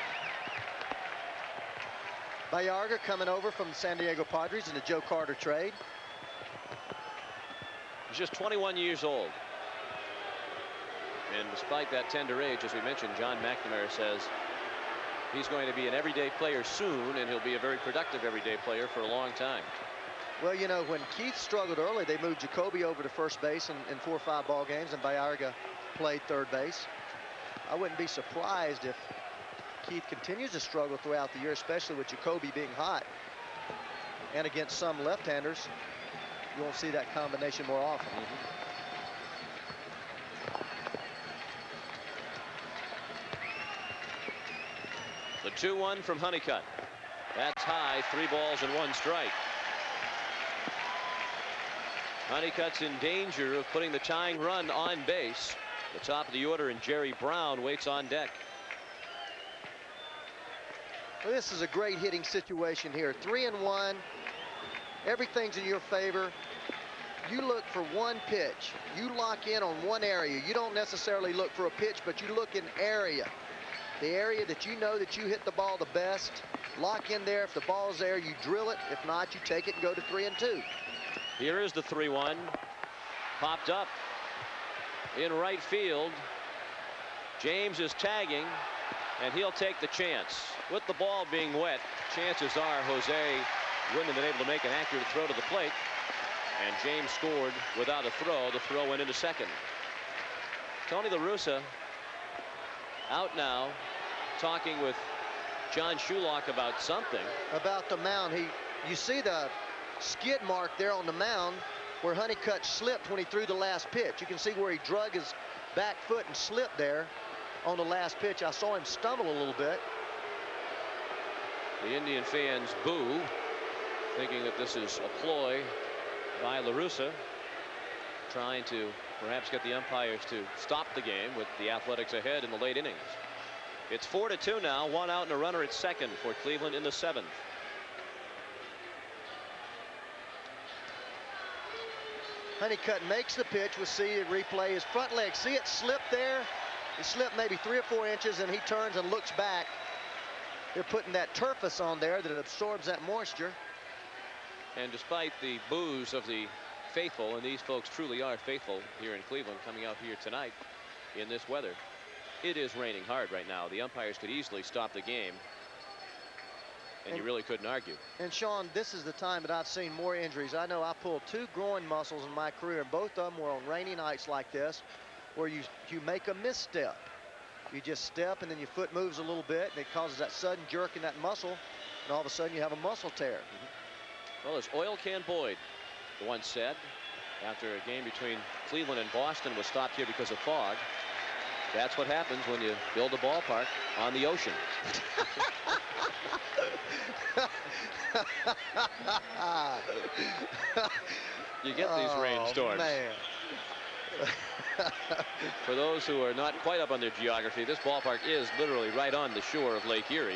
Baerga coming over from the San Diego Padres in the Joe Carter trade. He's just 21 years old. And despite that tender age, as we mentioned, John McNamara says he's going to be an everyday player soon, and he'll be a very productive everyday player for a long time. Well, you know, when Keith struggled early, they moved Jacoby over to first base in 4 or 5 ball games, and Baerga played third base. I wouldn't be surprised if Keith continues to struggle throughout the year, especially with Jacoby being hot. And against some left-handers, you won't see that combination more often. The 2-1 from Honeycutt. That's high. 3 balls and 1 strike. Honeycutt's in danger of putting the tying run on base. The top of the order, and Jerry Brown waits on deck. Well, this is a great hitting situation here. 3-1. Everything's in your favor. You look for one pitch. You lock in on one area. You don't necessarily look for a pitch, but you look in area. The area that you know that you hit the ball the best. Lock in there. If the ball's there, you drill it. If not, you take it and go to 3-2. Here is the 3-1. Popped up in right field. James is tagging, and he'll take the chance. With the ball being wet, chances are Jose wouldn't have been able to make an accurate throw to the plate. And James scored without a throw. The throw went into second. Tony La Russa out now, talking with John Shulock about something. About the mound. You see the skid mark there on the mound where Honeycutt slipped when he threw the last pitch. You can see where he drug his back foot and slipped there on the last pitch. I saw him stumble a little bit. The Indian fans boo, thinking that this is a ploy by La Russa, trying to perhaps get the umpires to stop the game with the Athletics ahead in the late innings. It's 4-2 now, 1 out and a runner at second for Cleveland in the 7th. Honeycutt makes the pitch. We'll see it replay. His front leg, see it slip there? He slipped maybe 3 or 4 inches, and he turns and looks back. They're putting that turfus on there that absorbs that moisture. And despite the boos of the faithful, and these folks truly are faithful here in Cleveland, coming out here tonight in this weather, it is raining hard right now. The umpires could easily stop the game, and you really couldn't argue. And Sean, this is the time that I've seen more injuries. I know I pulled 2 groin muscles in my career, and both of them were on rainy nights like this, where you make a misstep. You just step, and then your foot moves a little bit, and it causes that sudden jerk in that muscle, and all of a sudden you have a muscle tear. Well, as Oil Can Boyd once said, after a game between Cleveland and Boston was stopped here because of fog, that's what happens when you build a ballpark on the ocean. You get these rainstorms. Man. For those who are not quite up on their geography, this ballpark is literally right on the shore of Lake Erie.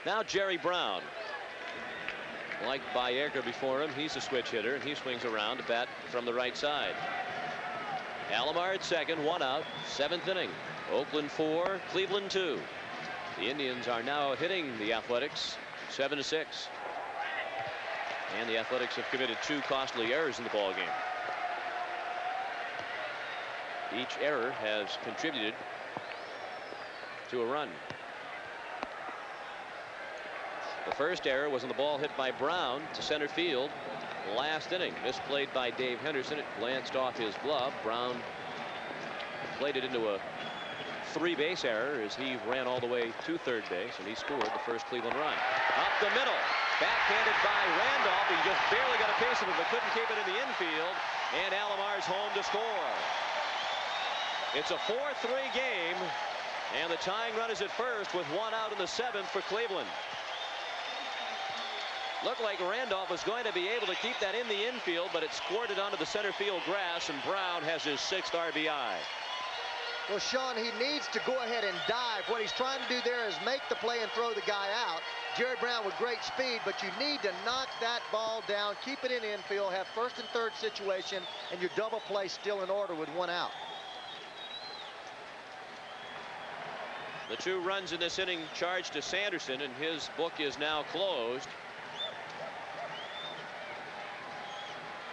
Now Jerry Brown. Like Baerga before him, he's a switch hitter, and he swings around to bat from the right side. Alomar at second, 1 out, 7th inning. Oakland 4, Cleveland 2. The Indians are now hitting the Athletics 7-6. And the Athletics have committed 2 costly errors in the ball game. Each error has contributed to a run. The first error was on the ball hit by Brown to center field last inning. Misplayed by Dave Henderson. It glanced off his glove. Brown played it into a 3-base error as he ran all the way to third base, and he scored the first Cleveland run. Up the middle, backhanded by Randolph. He just barely got a piece of it, but couldn't keep it in the infield, and Alomar's home to score. It's a 4-3 game, and the tying run is at first with 1 out in the 7th for Cleveland. Looked like Randolph was going to be able to keep that in the infield, but it squirted onto the center field grass, and Brown has his 6th RBI. Well, Sean, he needs to go ahead and dive. What he's trying to do there is make the play and throw the guy out. Jerry Brown with great speed, but you need to knock that ball down, keep it in infield, have first and third situation, and your double play still in order with 1 out. The 2 runs in this inning charged to Sanderson, and his book is now closed.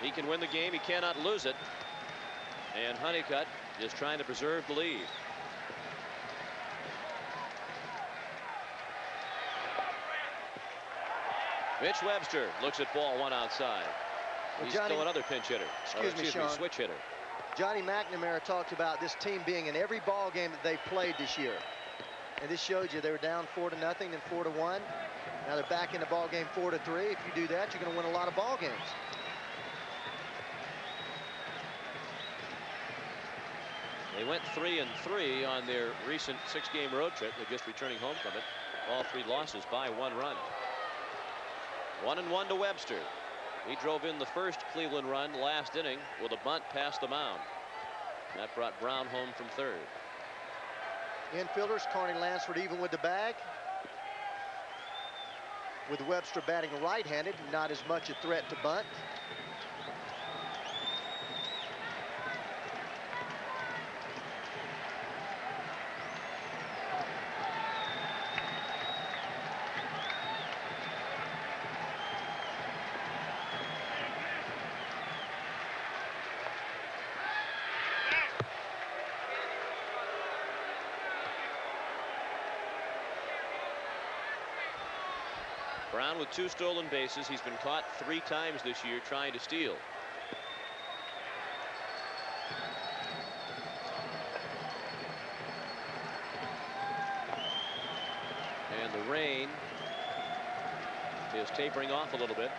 He can win the game. He cannot lose it. And Honeycutt is trying to preserve the lead. Mitch Webster looks at ball 1 outside. He's still another pinch hitter. Excuse me, Sean. Switch hitter. Johnny McNamara talked about this team being in every ball game that they've played this year. And this showed you they were down 4-0 and 4-1. Now they're back in the ball game 4-3. If you do that, you're going to win a lot of ball games. They went 3-3 on their recent 6-game road trip. They're just returning home from it. All 3 losses by 1 run. 1-1 to Webster. He drove in the first Cleveland run last inning with a bunt past the mound. That brought Brown home from third. Infielders, Carney Lansford even with the bag. With Webster batting right-handed, not as much a threat to bunt. Brown with 2 stolen bases. He's been caught 3 times this year trying to steal. And the rain is tapering off a little bit.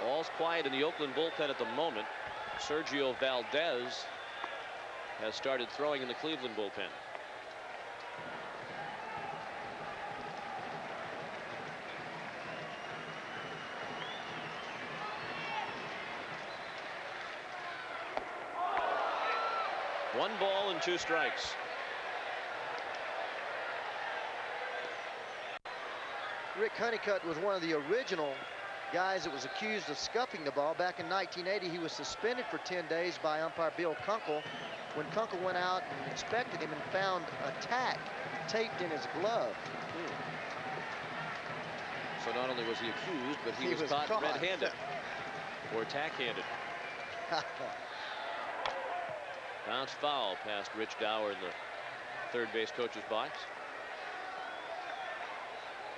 All's quiet in the Oakland bullpen at the moment. Sergio Valdez has started throwing in the Cleveland bullpen. One ball and 2 strikes. Rick Honeycutt was one of the original guys that was accused of scuffing the ball. Back in 1980, he was suspended for 10 days by umpire Bill Kunkel when Kunkel went out and inspected him and found a tack taped in his glove. So not only was he accused, but he was caught red-handed or tack-handed. Bounce foul past Rich Dower in the third base coach's box.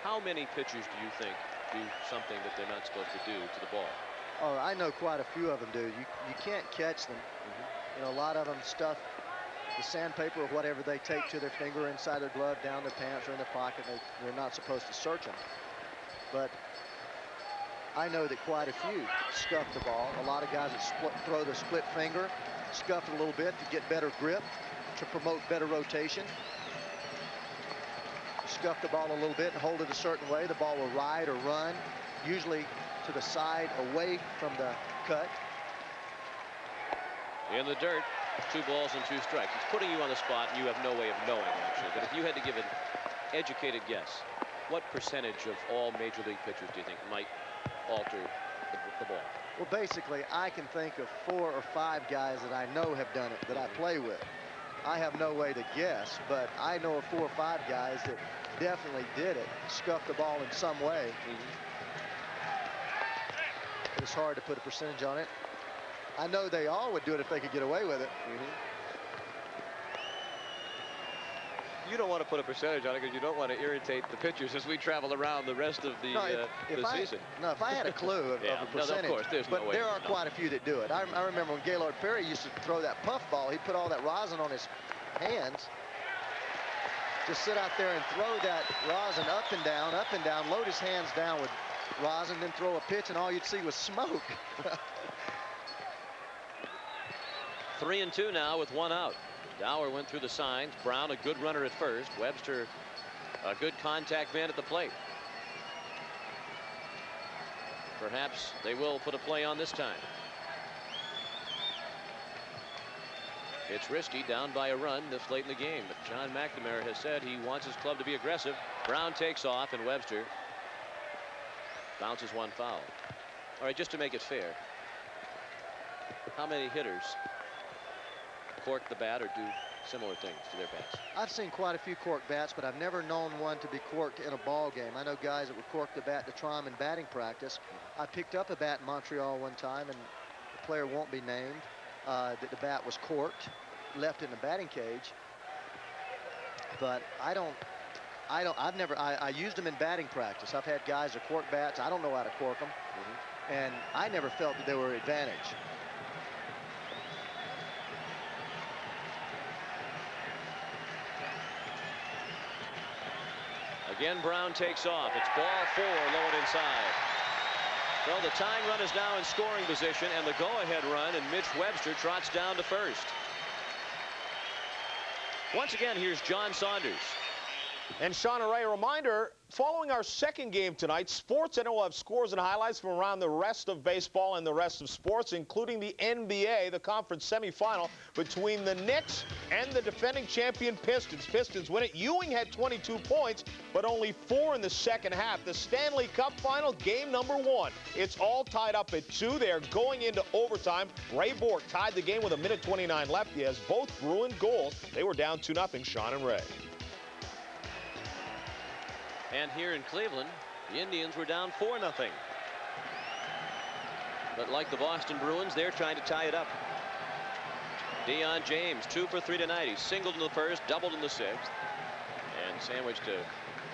How many pitchers do you think do something that they're not supposed to do to the ball? Oh, I know quite a few of them do. You can't catch them. You know, a lot of them stuff the sandpaper or whatever they tape to their finger inside their glove, down their pants or in their pocket. They're not supposed to search them. But I know that quite a few scuff the ball. A lot of guys that throw the split finger, scuff it a little bit to get better grip, to promote better rotation. Scuff the ball a little bit and hold it a certain way. The ball will ride or run, usually to the side away from the cut. In the dirt, 2 balls and 2 strikes. It's putting you on the spot, and you have no way of knowing, actually. But if you had to give an educated guess, what percentage of all major league pitchers do you think might alter the ball? Well, basically, I can think of 4 or 5 guys that I know have done it, that I play with. I have no way to guess, but I know of 4 or 5 guys that definitely did it, scuffed the ball in some way. It's hard to put a percentage on it. I know they all would do it if they could get away with it. you don't want to put a percentage on it because you don't want to irritate the pitchers as we travel around the rest of the, season. If I had a clue of a percentage, of course, there's but no way. there are quite a few that do it. I remember when Gaylord Perry used to throw that puff ball, he'd put all that rosin on his hands. Just sit out there and throw that rosin up and down, load his hands down with rosin, then throw a pitch, and all you'd see was smoke. 3-2 now with 1 out. Dower went through the signs. Brown, a good runner at first. Webster, a good contact man at the plate. Perhaps they will put a play on this time. It's risky, down by a run this late in the game, but John McNamara has said he wants his club to be aggressive. Brown takes off, and Webster bounces one foul. All right, just to make it fair, how many hitters cork the bat or do similar things to their bats? I've seen quite a few corked bats, but I've never known one to be corked in a ball game. I know guys that would cork the bat to try them in batting practice. I picked up a bat in Montreal one time, and the player won't be named, that the bat was corked, left in the batting cage. But I used them in batting practice. I've had guys that cork bats. I don't know how to cork them, and I never felt that they were an advantage. Again, Brown takes off. It's ball 4, low and inside. Well, the tying run is now in scoring position, and the go-ahead run, and Mitch Webster trots down to first. Once again, here's John Saunders. And Sean and Ray, a reminder, following our second game tonight, SportsCenter will have scores and highlights from around the rest of baseball and the rest of sports, including the NBA, the conference semifinal between the Knicks and the defending champion Pistons. Pistons win it. Ewing had 22 points, but only 4 in the second half. The Stanley Cup final, game number 1. It's all tied up at 2. They are going into overtime. Ray Bork tied the game with 1:29 left. He has both Bruin goals. They were down 2-0, Sean and Ray. And here in Cleveland, the Indians were down 4-0. But like the Boston Bruins, they're trying to tie it up. Deion James, 2 for 3 tonight. He singled in the first, doubled in the 6th, and sandwiched a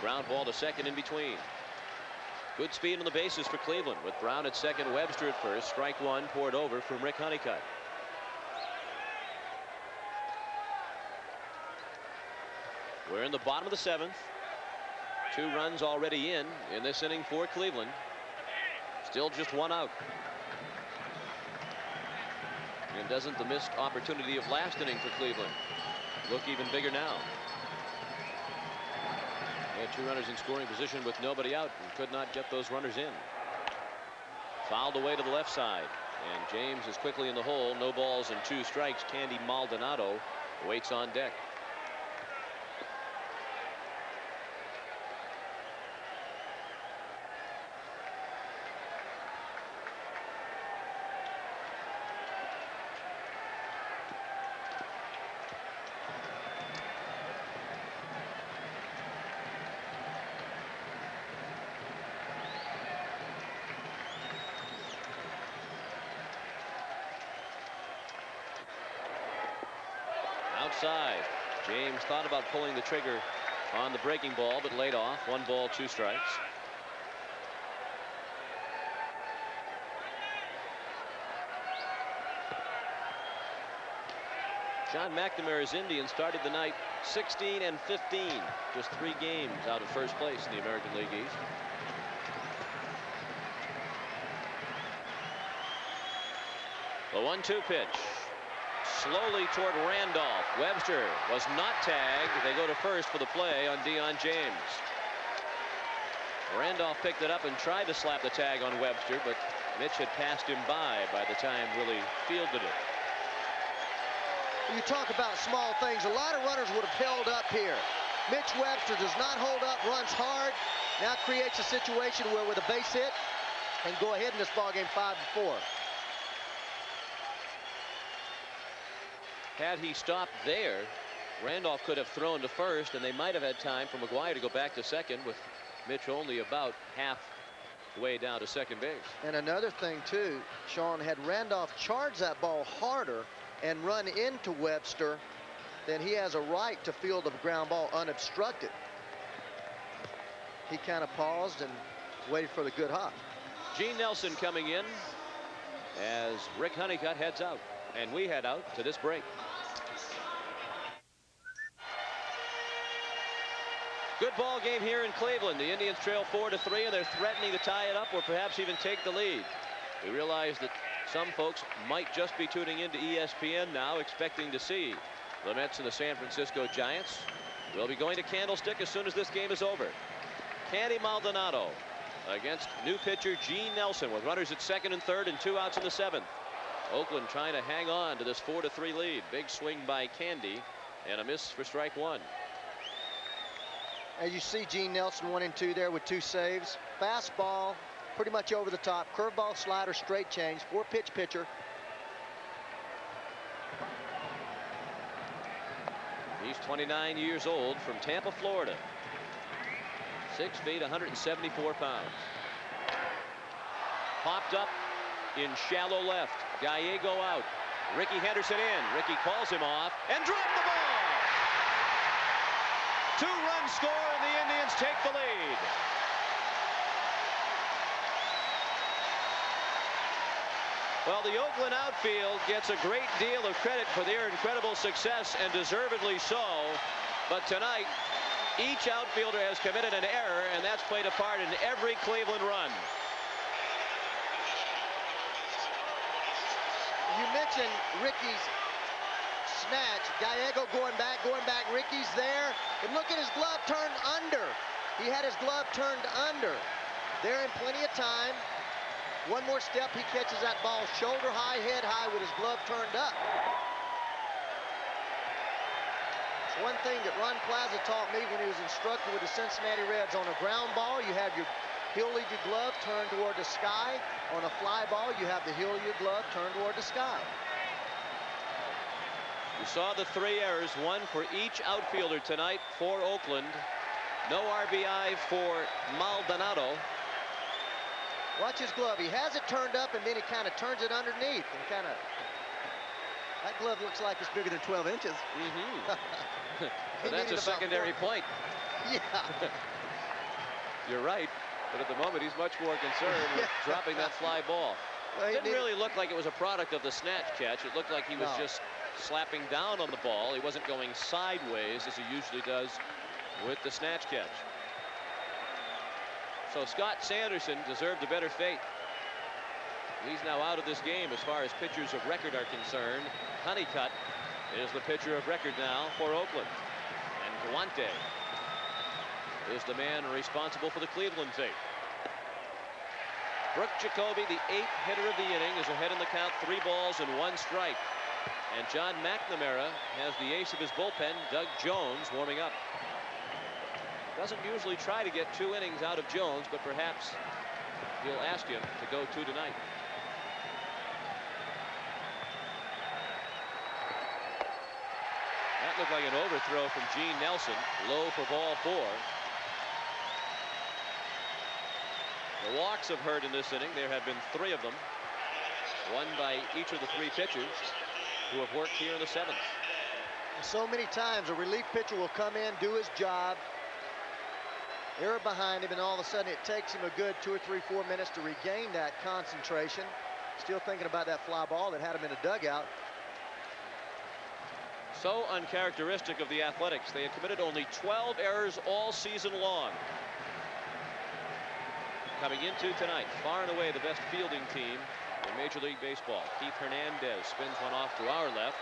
ground ball to second in between. Good speed on the bases for Cleveland, with Brown at second, Webster at first. Strike 1 poured over from Rick Honeycutt. We're in the bottom of the 7th. 2 runs already in this inning for Cleveland. Still just 1 out. And doesn't the missed opportunity of last inning for Cleveland look even bigger now? They had 2 runners in scoring position with nobody out and could not get those runners in. Fouled away to the left side, and James is quickly in the hole. No balls and 2 strikes. Candy Maldonado waits on deck. Outside. James thought about pulling the trigger on the breaking ball, but laid off. 1 ball, 2 strikes. John McNamara's Indians started the night 16-15, just 3 games out of first place in the American League East. The 1-2 pitch. Slowly toward Randolph. Webster was not tagged. They go to first for the play on Deion James. Randolph picked it up and tried to slap the tag on Webster, but Mitch had passed him by the time Willie fielded it. You talk about small things. A lot of runners would have held up here. Mitch Webster does not hold up, runs hard. Now creates a situation where with a base hit and go ahead in this ballgame 5-4. Had he stopped there, Randolph could have thrown to first, and they might have had time for McGuire to go back to second, with Mitch only about halfway down to second base. And another thing, too, Sean, had Randolph charge that ball harder and run into Webster, then he has a right to field the ground ball unobstructed. He kind of paused and waited for the good hop. Gene Nelson coming in as Rick Honeycutt heads out, and we head out to this break. Good ball game here in Cleveland. The Indians trail 4-3, and they're threatening to tie it up or perhaps even take the lead. We realize that some folks might just be tuning into ESPN now, expecting to see the Mets and the San Francisco Giants. We'll be going to Candlestick as soon as this game is over. Candy Maldonado against new pitcher Gene Nelson with runners at second and third and 2 outs in the 7th. Oakland trying to hang on to this 4-3 lead. Big swing by Candy and a miss for strike one. As you see, Gene Nelson 1 and 2 there with 2 saves. Fastball pretty much over the top. Curveball, slider, straight change. 4-pitch pitcher. He's 29 years old from Tampa, Florida. 6 feet, 174 pounds. Popped up in shallow left. Gallego out. Ricky Henderson in. Ricky calls him off and dropped the ball. 2-run score, and the Indians take the lead. Well, the Oakland outfield gets a great deal of credit for their incredible success, and deservedly so. But tonight, each outfielder has committed an error, and that's played a part in every Cleveland run. You mentioned Ricky's snatch. Gallego going back. Ricky's there. And look at his glove turned under. He had his glove turned under. They're in plenty of time. One more step, he catches that ball shoulder high, head high with his glove turned up. It's one thing that Ron Plaza taught me when he was instructor with the Cincinnati Reds. On a ground ball, you have your heel of your glove turned toward the sky. On a fly ball, you have the heel of your glove turned toward the sky. You saw the 3 errors, one for each outfielder tonight for Oakland. No RBI for Maldonado. Watch his glove. He has it turned up, and then he kind of turns it underneath. And kind of, that glove looks like it's bigger than 12 inches. But that's a secondary point. Yeah. You're right. But at the moment, he's much more concerned with dropping that fly ball. Well, It didn't really look like it was a product of the snatch catch. It looked like he was just slapping down on the ball. He wasn't going sideways as he usually does with the snatch catch. So Scott Sanderson deserved a better fate. He's now out of this game as far as pitchers of record are concerned. Honeycutt is the pitcher of record now for Oakland. And Guante is the man responsible for the Cleveland fate. Brooke Jacoby, the 8th hitter of the inning, is ahead in the count, 3 balls and 1 strike. And John McNamara has the ace of his bullpen, Doug Jones, warming up. Doesn't usually try to get 2 innings out of Jones, but perhaps he'll ask him to go 2 tonight. That looked like an overthrow from Gene Nelson, low for ball 4. The walks have hurt in this inning. There have been 3 of them, one by each of the 3 pitchers who have worked here in the 7th. So many times a relief pitcher will come in, do his job, error behind him, and all of a sudden it takes him a good 2 or 3, 4 minutes to regain that concentration. Still thinking about that fly ball that had him in a dugout. So uncharacteristic of the Athletics. They had committed only 12 errors all season long. Coming into tonight, far and away the best fielding team in Major League Baseball. Keith Hernandez spins one off to our left.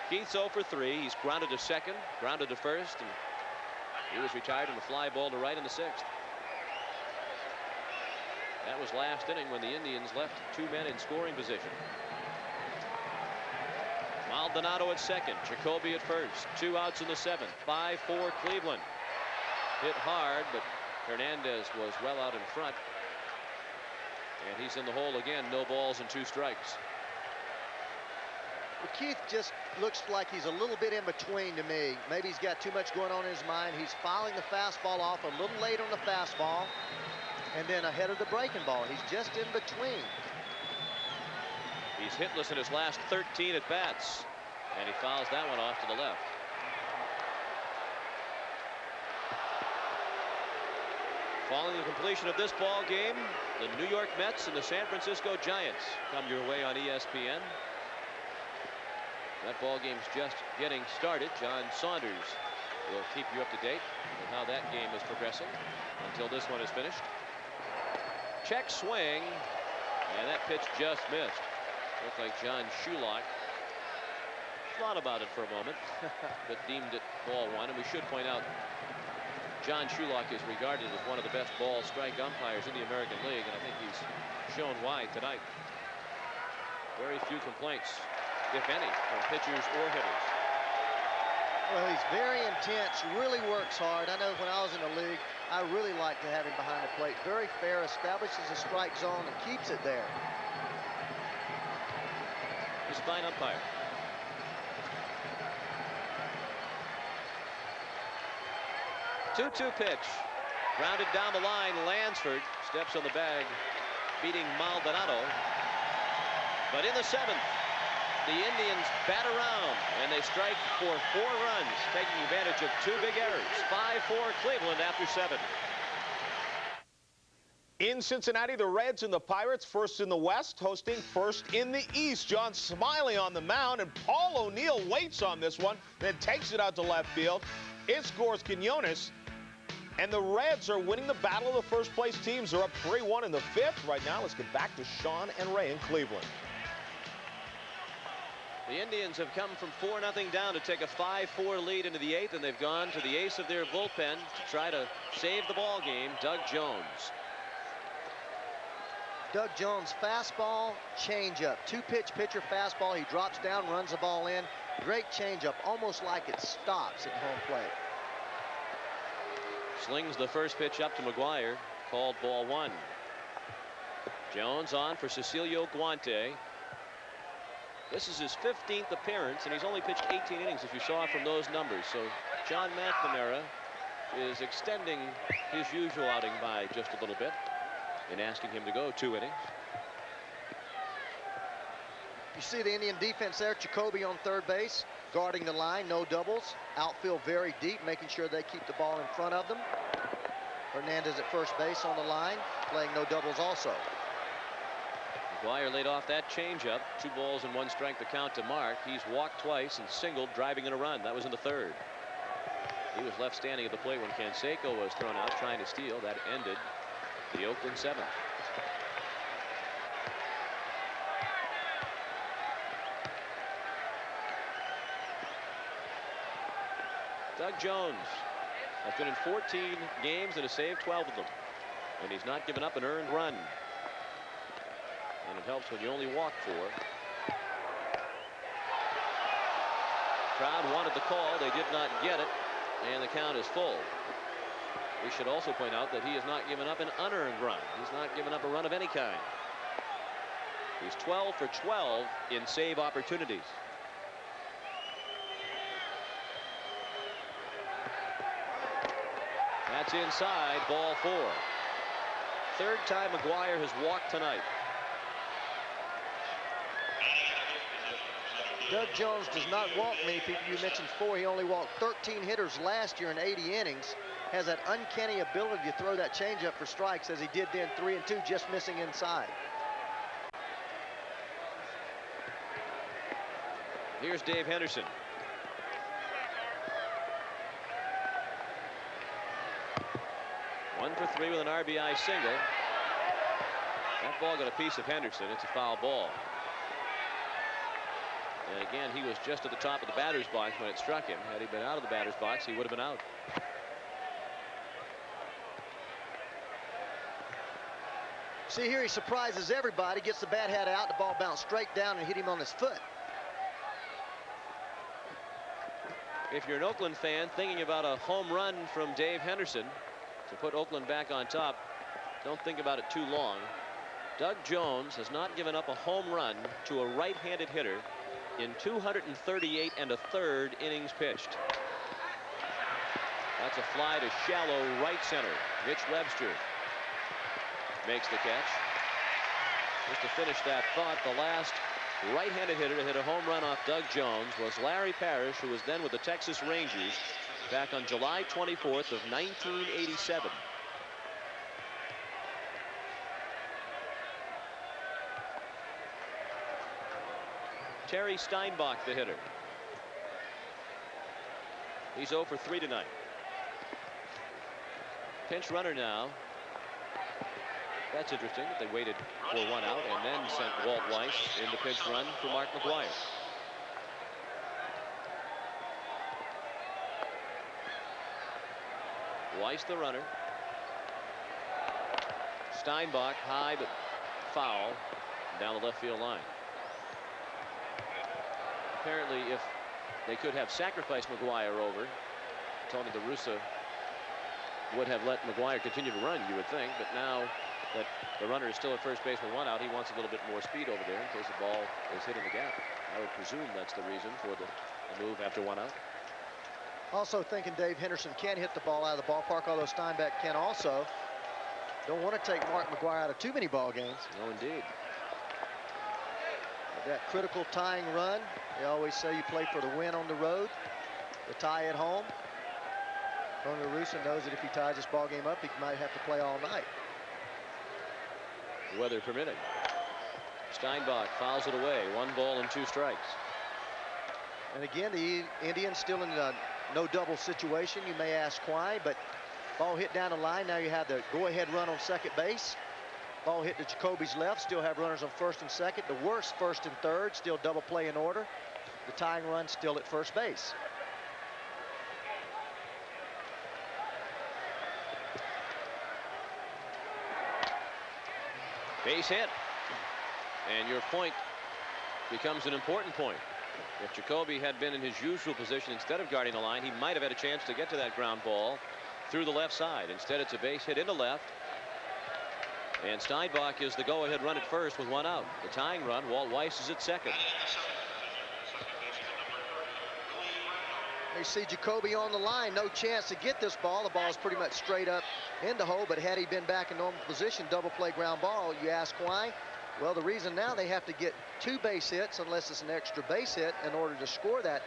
Keith's 0 for 3. He's grounded to second, grounded to first, and he was retired on a fly ball to right in the 6th. That was last inning when the Indians left 2 men in scoring position. Maldonado at second, Jacoby at first, 2 outs in the 7th, 5-4 Cleveland. Hit hard, but Hernandez was well out in front. And he's in the hole again, no balls and 2 strikes. Well, Keith just looks like he's a little bit in between to me. Maybe he's got too much going on in his mind. He's fouling the fastball off a little late on the fastball, and then ahead of the breaking ball. He's just in between. He's hitless in his last 13 at bats. And he fouls that one off to the left. Following the completion of this ball game, the New York Mets and the San Francisco Giants come your way on ESPN. That ball game's just getting started. John Saunders will keep you up to date on how that game is progressing until this one is finished. Check swing, and that pitch just missed. Looked like John Shulock thought about it for a moment, but deemed it ball one. And we should point out, John Shulock is regarded as one of the best ball strike umpires in the American League, and I think he's shown why tonight. Very few complaints, if any, from pitchers or hitters. Well, he's very intense, really works hard. I know when I was in the league, I really liked to have him behind the plate. Very fair, establishes a strike zone and keeps it there. He's a fine umpire. 2-2 pitch. Grounded down the line. Lansford steps on the bag, beating Maldonado. But in the 7th, the Indians bat around, and they strike for 4 runs, taking advantage of 2 big errors. 5-4 Cleveland after 7. In Cincinnati, the Reds and the Pirates, first in the West, hosting first in the East. John Smiley on the mound, and Paul O'Neill waits on this one, then takes it out to left field. It scores Quinones, and the Reds are winning the battle of the first-place teams. They're up 3-1 in the 5th. Right now, let's get back to Sean and Ray in Cleveland. The Indians have come from 4-0 down to take a 5-4 lead into the 8th, and they've gone to the ace of their bullpen to try to save the ball game, Doug Jones. Doug Jones, fastball, changeup. 2-pitch pitcher fastball. He drops down, runs the ball in. Great changeup, almost like it stops at home plate. Slings the first pitch up to McGuire, called ball 1. Jones on for Cecilio Guante. This is his 15th appearance, and he's only pitched 18 innings, if you saw from those numbers. So John McNamara is extending his usual outing by just a little bit in asking him to go 2 innings. You see the Indian defense there. Jacoby on third base, guarding the line, no doubles. Outfield very deep, making sure they keep the ball in front of them. Hernandez at first base on the line, playing no doubles also. McGuire laid off that changeup. 2 balls and 1 strike the count to Mark. He's walked twice and singled, driving in a run. That was in the 3rd. He was left standing at the plate when Canseco was thrown out trying to steal. That ended the Oakland 7th. Doug Jones has been in 14 games and has saved 12 of them, and he's not given up an earned run. And it helps when you only walk 4. Crowd wanted the call. They did not get it, and the count is full. We should also point out that he has not given up an unearned run. He's not given up a run of any kind. He's 12 for 12 in save opportunities. That's inside, ball 4. 3rd time McGuire has walked tonight. Doug Jones does not walk many people. You mentioned 4. He only walked 13 hitters last year in 80 innings. Has that uncanny ability to throw that changeup for strikes, as he did then 3-2, just missing inside. Here's Dave Henderson. One for 3 with an RBI single. That ball got a piece of Henderson. It's a foul ball. And again, he was just at the top of the batter's box when it struck him. Had he been out of the batter's box, he would have been out. See here, he surprises everybody, gets the bat hat out, the ball bounced straight down and hit him on his foot. If you're an Oakland fan thinking about a home run from Dave Henderson to put Oakland back on top, don't think about it too long. Doug Jones has not given up a home run to a right-handed hitter in 238 1/3 innings pitched. That's a fly to shallow right center. Mitch Webster makes the catch. Just to finish that thought, the last right-handed hitter to hit a home run off Doug Jones was Larry Parrish, who was then with the Texas Rangers back on July 24th of 1987. Terry Steinbach, the hitter. He's 0 for 3 tonight. Pinch runner now. That's interesting. They waited for 1 out and then sent Walt Weiss in the pinch run for Mark McGwire. Weiss the runner. Steinbach high but foul down the left field line. Apparently, if they could have sacrificed McGwire over, Tony La Russa would have let McGwire continue to run, you would think. But now that the runner is still at first base with 1 out, he wants a little bit more speed over there in case the ball is hit in the gap. I would presume that's the reason for the move after 1 out. Also thinking Dave Henderson can hit the ball out of the ballpark, although Steinbach can also. Don't want to take Mark McGwire out of too many ball games. No, indeed. But that critical tying run, they always say you play for the win on the road, the tie at home. Tony La Russa knows that if he ties this ball game up, he might have to play all night. Weather permitting. Steinbach fouls it away. 1 ball and 2 strikes. And again, the Indians still in a no double situation. You may ask why, but ball hit down the line. Now you have the go-ahead run on second base. Ball hit to Jacoby's left. Still have runners on first and second. The worst first and third. Still double play in order. The tying run still at first base. Base hit. And your point becomes an important point. If Jacoby had been in his usual position instead of guarding the line, he might have had a chance to get to that ground ball through the left side. Instead, it's a base hit into left. And Steinbach is the go-ahead run at first with 1 out. The tying run, Walt Weiss is at second. You see Jacoby on the line. No chance to get this ball. The ball is pretty much straight up in the hole, but had he been back in normal position, double play ground ball. You ask why? Well, the reason now they have to get 2 base hits unless it's an extra base hit in order to score that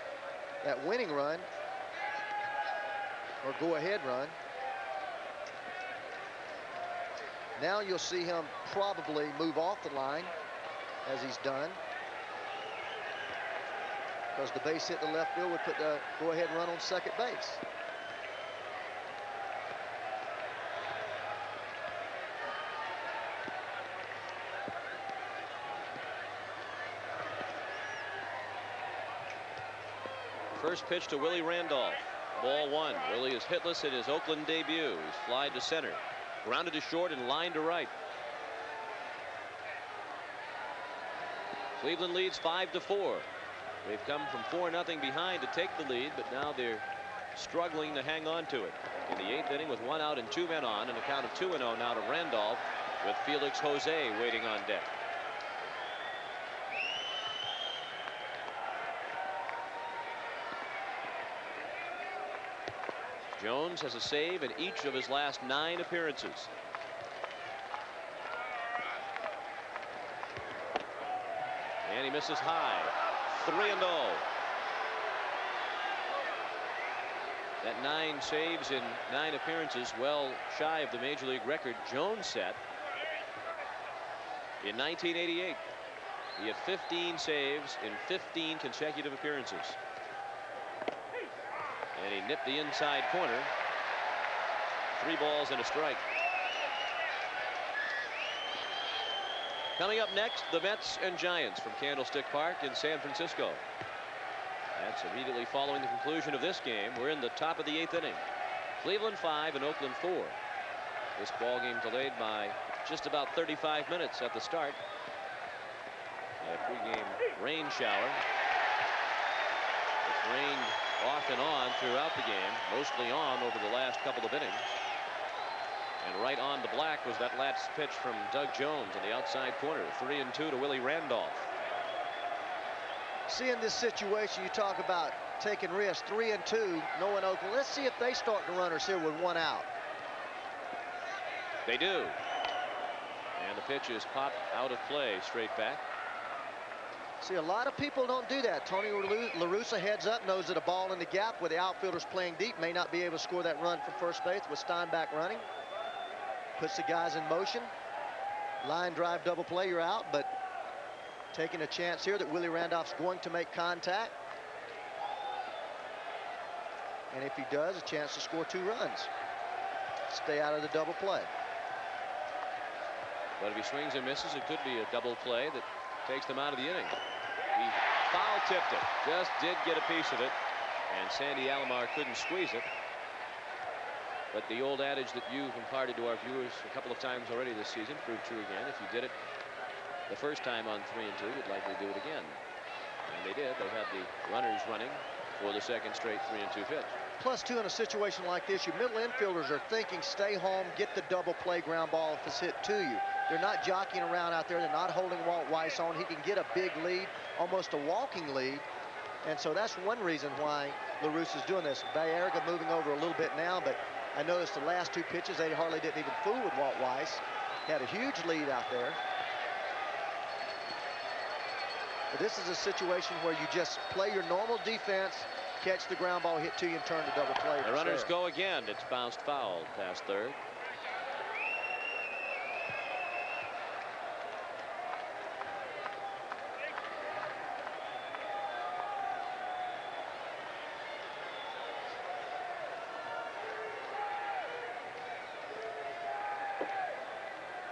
winning run or go-ahead run. Now you'll see him probably move off the line as he's done, because the base hit to left field would put the go-ahead run on second base. First pitch to Willie Randolph. Ball 1. Willie is hitless in his Oakland debut. He's flied to center. Grounded to short and lined to right. Cleveland leads 5-4. They've come from 4-0 behind to take the lead, but now they're struggling to hang on to it. In the 8th inning with 1 out and 2 men on, and a count of 2-0 now to Randolph, with Felix Jose waiting on deck. Jones has a save in each of his last 9 appearances. And he misses high. 3-0. That 9 saves in 9 appearances, well shy of the Major League record Jones set in 1988. He had 15 saves in 15 consecutive appearances. And he nipped the inside corner. 3 balls and a strike. Coming up next, the Mets and Giants from Candlestick Park in San Francisco. That's immediately following the conclusion of this game. We're in the top of the 8th inning. Cleveland 5 and Oakland 4. This ball game delayed by just about 35 minutes at the start. A pregame rain shower. It's rained off and on throughout the game, mostly on over the last couple of innings. And right on the black was that last pitch from Doug Jones in the outside corner. 3-2 to Willie Randolph. See, in this situation, you talk about taking risks. 3-2, knowing Oakland. Let's see if they start the runners here with 1 out. They do. And the pitch is popped out of play, straight back. See, a lot of people don't do that. Tony La Russa heads up, knows that a ball in the gap where the outfielder's playing deep may not be able to score that run from first base with Steinbach running. Puts the guys in motion. Line drive double play, you're out, but taking a chance here that Willie Randolph's going to make contact. And if he does, a chance to score 2 runs. Stay out of the double play. But if he swings and misses, it could be a double play that takes them out of the inning. He foul tipped it. Just did get a piece of it. And Sandy Alomar couldn't squeeze it. But the old adage that you've imparted to our viewers a couple of times already this season proved true again. If you did it the first time on 3-2, you'd likely do it again. And they did. They had the runners running for the second straight 3-2 pitch. Plus, too, in a situation like this, your middle infielders are thinking, stay home, get the double play ground ball if it's hit to you. They're not jockeying around out there. They're not holding Walt Weiss on. He can get a big lead, almost a walking lead. And so that's one reason why La Russa's doing this. Baerga moving over a little bit now, but I noticed the last 2 pitches, they hardly didn't even fool with Walt Weiss. He had a huge lead out there. But this is a situation where you just play your normal defense, catch the ground ball, hit to you, and turn to double play. The runners go again. It's bounced foul past third.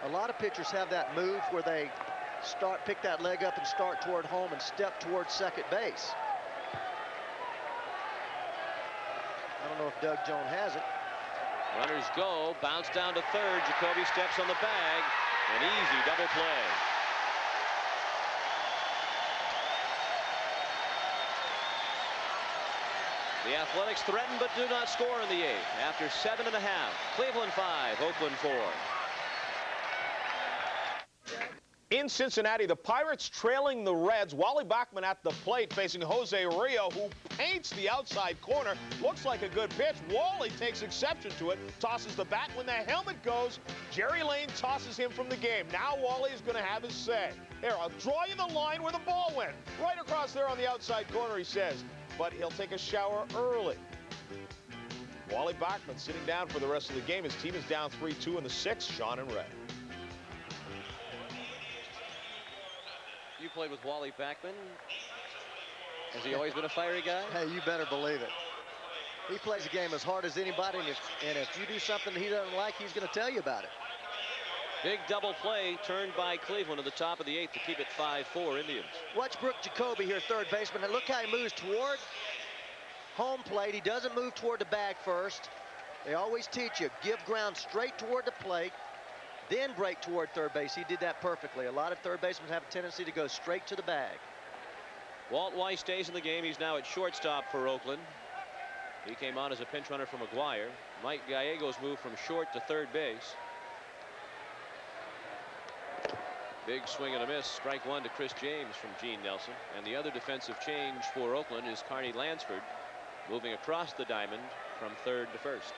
A lot of pitchers have that move where they pick that leg up and start toward home and step towards second base. I don't know if Doug Jones has it. Runners go, bounce down to third. Jacoby steps on the bag. An easy double play. The Athletics threaten but do not score in the 8th. After 7.5, Cleveland 5, Oakland 4. In Cincinnati, the Pirates trailing the Reds. Wally Bachman at the plate facing Jose Rio, who paints the outside corner. Looks like a good pitch. Wally takes exception to it, tosses the bat. When the helmet goes, Jerry Lane tosses him from the game. Now Wally is going to have his say. Here, I'll draw you the line where the ball went. Right across there on the outside corner, he says. But he'll take a shower early. Wally Bachman sitting down for the rest of the game. His team is down 3-2 in the 6th. Sean and Red. You played with Wally Bachman. Has he always been a fiery guy? Hey, you better believe it. He plays the game as hard as anybody, and if you do something that he doesn't like, he's going to tell you about it. Big double play turned by Cleveland at the top of the 8th to keep it 5-4 Indians. Watch Brooke Jacoby here, third baseman, and look how he moves toward home plate. He doesn't move toward the bag first. They always teach you, give ground straight toward the plate, then break toward third base. He did that perfectly. A lot of third basemen have a tendency to go straight to the bag. Walt Weiss stays in the game. He's now at shortstop for Oakland. He came on as a pinch runner for McGuire. Mike Gallegos moved from short to third base. Big swing and a miss. Strike one to Chris James from Gene Nelson. And the other defensive change for Oakland is Carney Lansford moving across the diamond from third to first.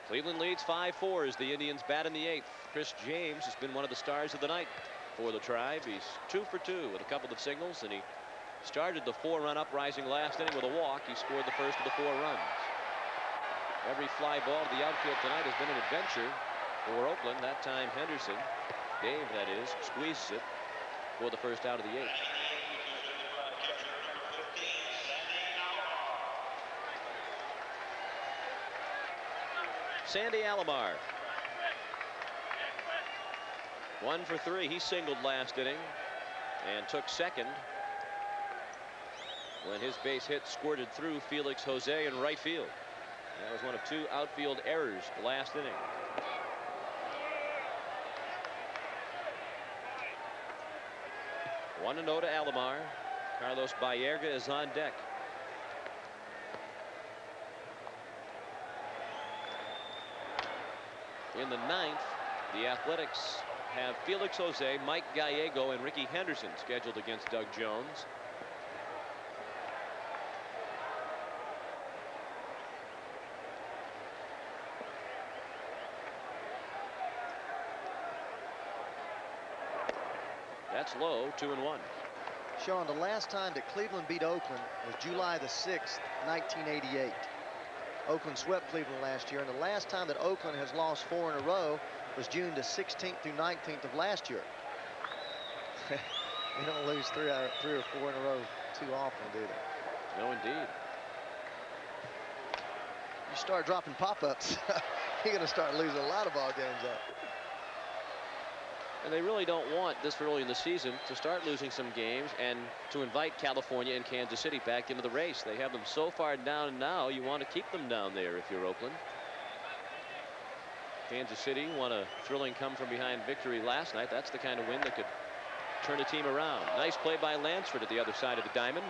Cleveland leads 5-4 as the Indians bat in the 8th. Chris James has been one of the stars of the night for the Tribe. He's 2 for 2 with a couple of singles, and he started the 4-run uprising last inning with a walk. He scored the first of the 4 runs. Every fly ball to the outfield tonight has been an adventure for Oakland. That time Henderson, Dave that is, squeezes it for the first out of the 8th. Sandy Alomar, 1 for 3. He singled last inning and took second when his base hit squirted through Felix Jose in right field. That was one of 2 outfield errors last inning. One to Alomar. Carlos Baerga is on deck. In the 9th, the Athletics have Felix Jose, Mike Gallego, and Ricky Henderson scheduled against Doug Jones. That's low, 2-1. Sean, the last time that Cleveland beat Oakland was July the 6th, 1988. Oakland swept Cleveland last year, and the last time that Oakland has lost 4 in a row was June the 16th through 19th of last year. They don't lose 3 or 4 in a row too often, do they? No, indeed. You start dropping pop-ups, you're going to start losing a lot of ball games up. And they really don't want this early in the season to start losing some games and to invite California and Kansas City back into the race. They have them so far down now, you want to keep them down there if you're Oakland. Kansas City won a thrilling come-from-behind victory last night. That's the kind of win that could turn a team around. Nice play by Lansford at the other side of the diamond.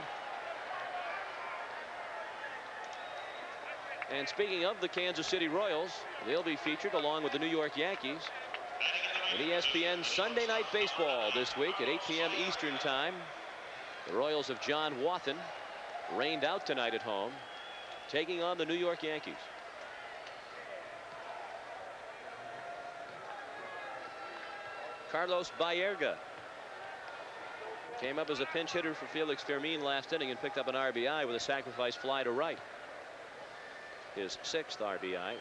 And speaking of the Kansas City Royals, they'll be featured along with the New York Yankees in ESPN Sunday Night Baseball this week at 8 p.m. Eastern Time. The Royals of John Wathan rained out tonight at home, taking on the New York Yankees. Carlos Baerga came up as a pinch hitter for Felix Fermin last inning and picked up an RBI with a sacrifice fly to right. His 6th RBI.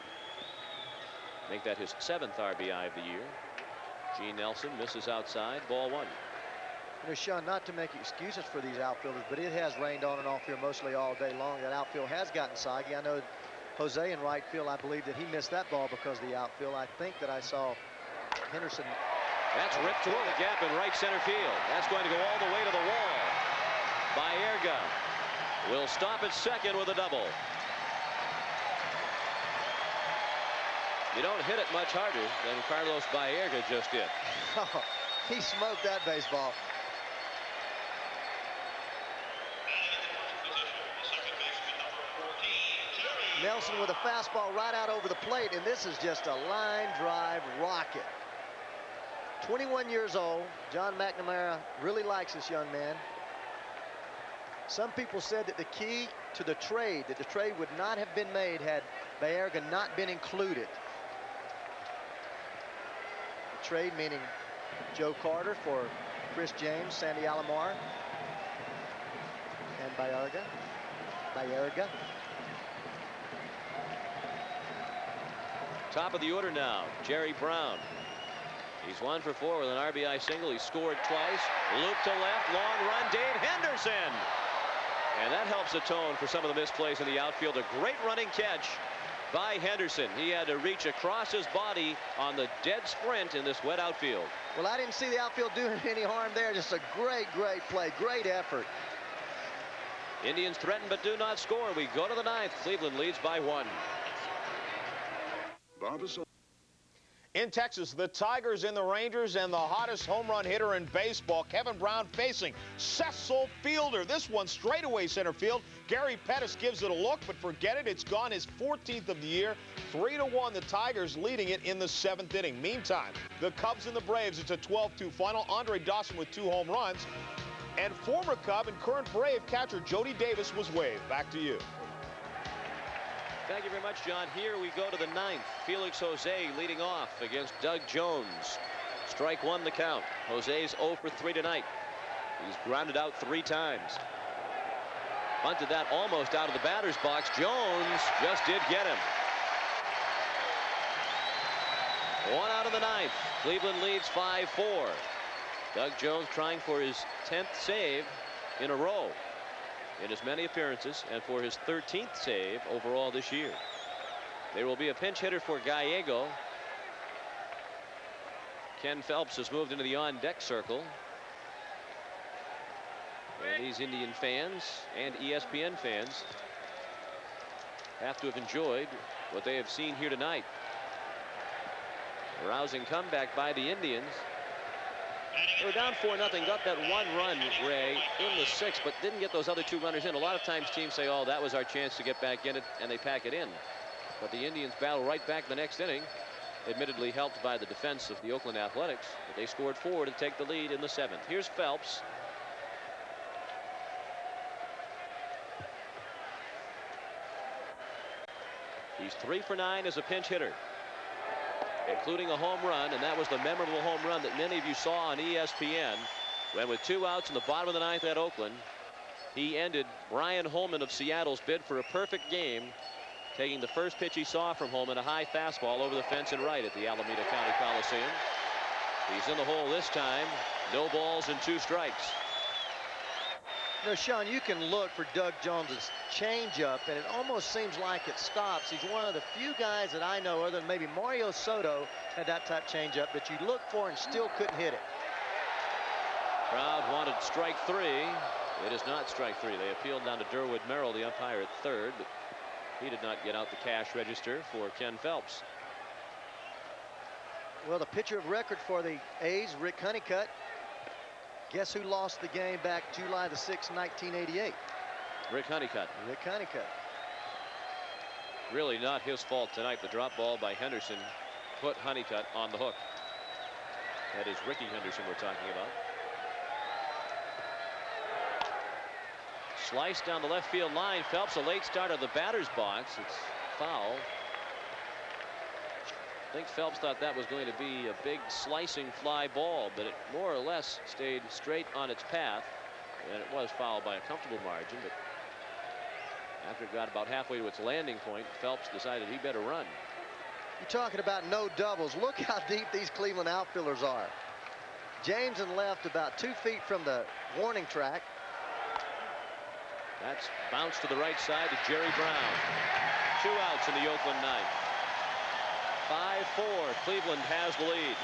Make that his 7th RBI of the year. Gene Nelson misses outside, ball 1. You know, Sean, not to make excuses for these outfielders, but it has rained on and off here mostly all day long. That outfield has gotten soggy. I know Jose in right field, I believe that he missed that ball because of the outfield. I think that I saw Henderson. That's ripped toward the gap in right center field. That's going to go all the way to the wall. Baerga will stop at second with a double. You don't hit it much harder than Carlos Baerga just did. Oh, he smoked that baseball. Nelson with a fastball right out over the plate, and this is just a line drive rocket. 21 years old. John McNamara really likes this young man. Some people said that the key to the trade would not have been made had Baerga not been included. The trade meaning Joe Carter for Chris James, Sandy Alomar, and Baerga. Top of the order now, Jerry Brown. He's 1 for 4 with an RBI single. He scored twice. Loop to left, long run, Dave Henderson. And that helps atone for some of the misplays in the outfield. A great running catch by Henderson. He had to reach across his body on the dead sprint in this wet outfield. Well, I didn't see the outfield doing any harm there. Just a great play, great effort. Indians threaten but do not score. We go to the 9th. Cleveland leads by 1. In Texas, the Tigers and the Rangers, and the hottest home run hitter in baseball, Kevin Brown, facing Cecil Fielder. This one straightaway center field. Gary Pettis gives it a look, but forget it. It's gone his 14th of the year. 3-1, the Tigers leading it in the 7th inning. Meantime, the Cubs and the Braves, it's a 12-2 final. Andre Dawson with 2 home runs. And former Cub and current Brave catcher Jody Davis was waived. Back to you. Thank you very much, John. Here we go to the 9th. Felix Jose leading off against Doug Jones. Strike 1 the count. Jose's 0 for 3 tonight. He's grounded out 3 times. Bunted that almost out of the batter's box. Jones just did get him. 1 out of the 9th. Cleveland leads 5-4. Doug Jones trying for his 10th save in a row in as many appearances, and for his 13th save overall this year. There will be a pinch hitter for Gallego. Ken Phelps has moved into the on-deck circle. And these Indian fans and ESPN fans have to have enjoyed what they have seen here tonight. A rousing comeback by the Indians. They were down 4-0, got that 1 run, Ray, in the 6th, but didn't get those other 2 runners in. A lot of times teams say, oh, that was our chance to get back in it, and they pack it in. But the Indians battle right back the next inning, admittedly helped by the defense of the Oakland Athletics. But they scored 4 to take the lead in the 7th. Here's Phelps. He's 3 for 9 as a pinch hitter, including a home run, and that was the memorable home run that many of you saw on ESPN when with 2 outs in the bottom of the 9th at Oakland, he ended Brian Holman of Seattle's bid for a perfect game, taking the first pitch he saw from Holman, a high fastball over the fence and right at the Alameda County Coliseum. He's in the hole this time. No balls and 2 strikes. You know, Sean, you can look for Doug Jones's changeup, and it almost seems like it stops. He's one of the few guys that I know, other than maybe Mario Soto, had that type changeup that you look for and still couldn't hit it. Crowd wanted strike 3. It is not strike 3. They appealed down to Durwood Merrill, the umpire, at third, but he did not get out the cash register for Ken Phelps. Well, the pitcher of record for the A's, Rick Honeycutt. Guess who lost the game back July the 6th, 1988? Rick Honeycutt. Rick Honeycutt. Really not his fault tonight. The drop ball by Henderson put Honeycutt on the hook. That is Ricky Henderson we're talking about. Sliced down the left field line. Phelps, a late start of the batter's box. It's foul. I think Phelps thought that was going to be a big slicing fly ball, but it more or less stayed straight on its path, and it was fouled by a comfortable margin. But after it got about halfway to its landing point, Phelps decided he better run. You're talking about no doubles. Look how deep these Cleveland outfielders are. James and left about 2 feet from the warning track. That's bounced to the right side to Jerry Brown. 2 outs in the Oakland 9th. 5-4. Cleveland has the lead.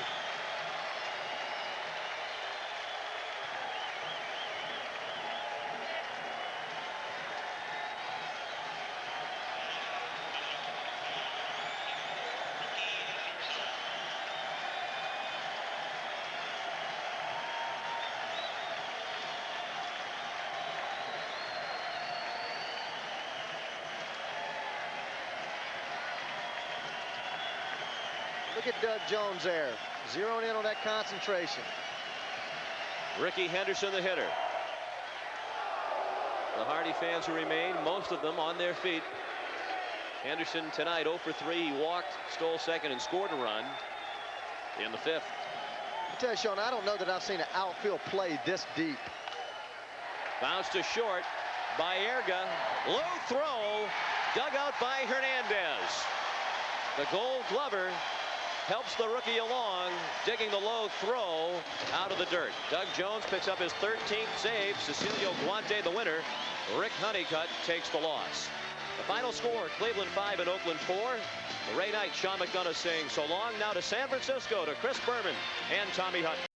Look at Doug Jones there, zeroing in on that concentration. Ricky Henderson, the hitter. The Hardy fans who remain, most of them on their feet. Henderson tonight 0 for 3. He walked, stole second, and scored a run in the 5th. I tell you, Sean, I don't know that I've seen an outfield play this deep. Bounce to short by Erga. Low throw, dug out by Hernandez. The Gold Glover helps the rookie along, digging the low throw out of the dirt. Doug Jones picks up his 13th save. Cecilio Guante the winner. Rick Honeycutt takes the loss. The final score, Cleveland 5 and Oakland 4. The Ray Knight, Sean McDonough saying so long now to San Francisco, to Chris Berman and Tommy Hutton.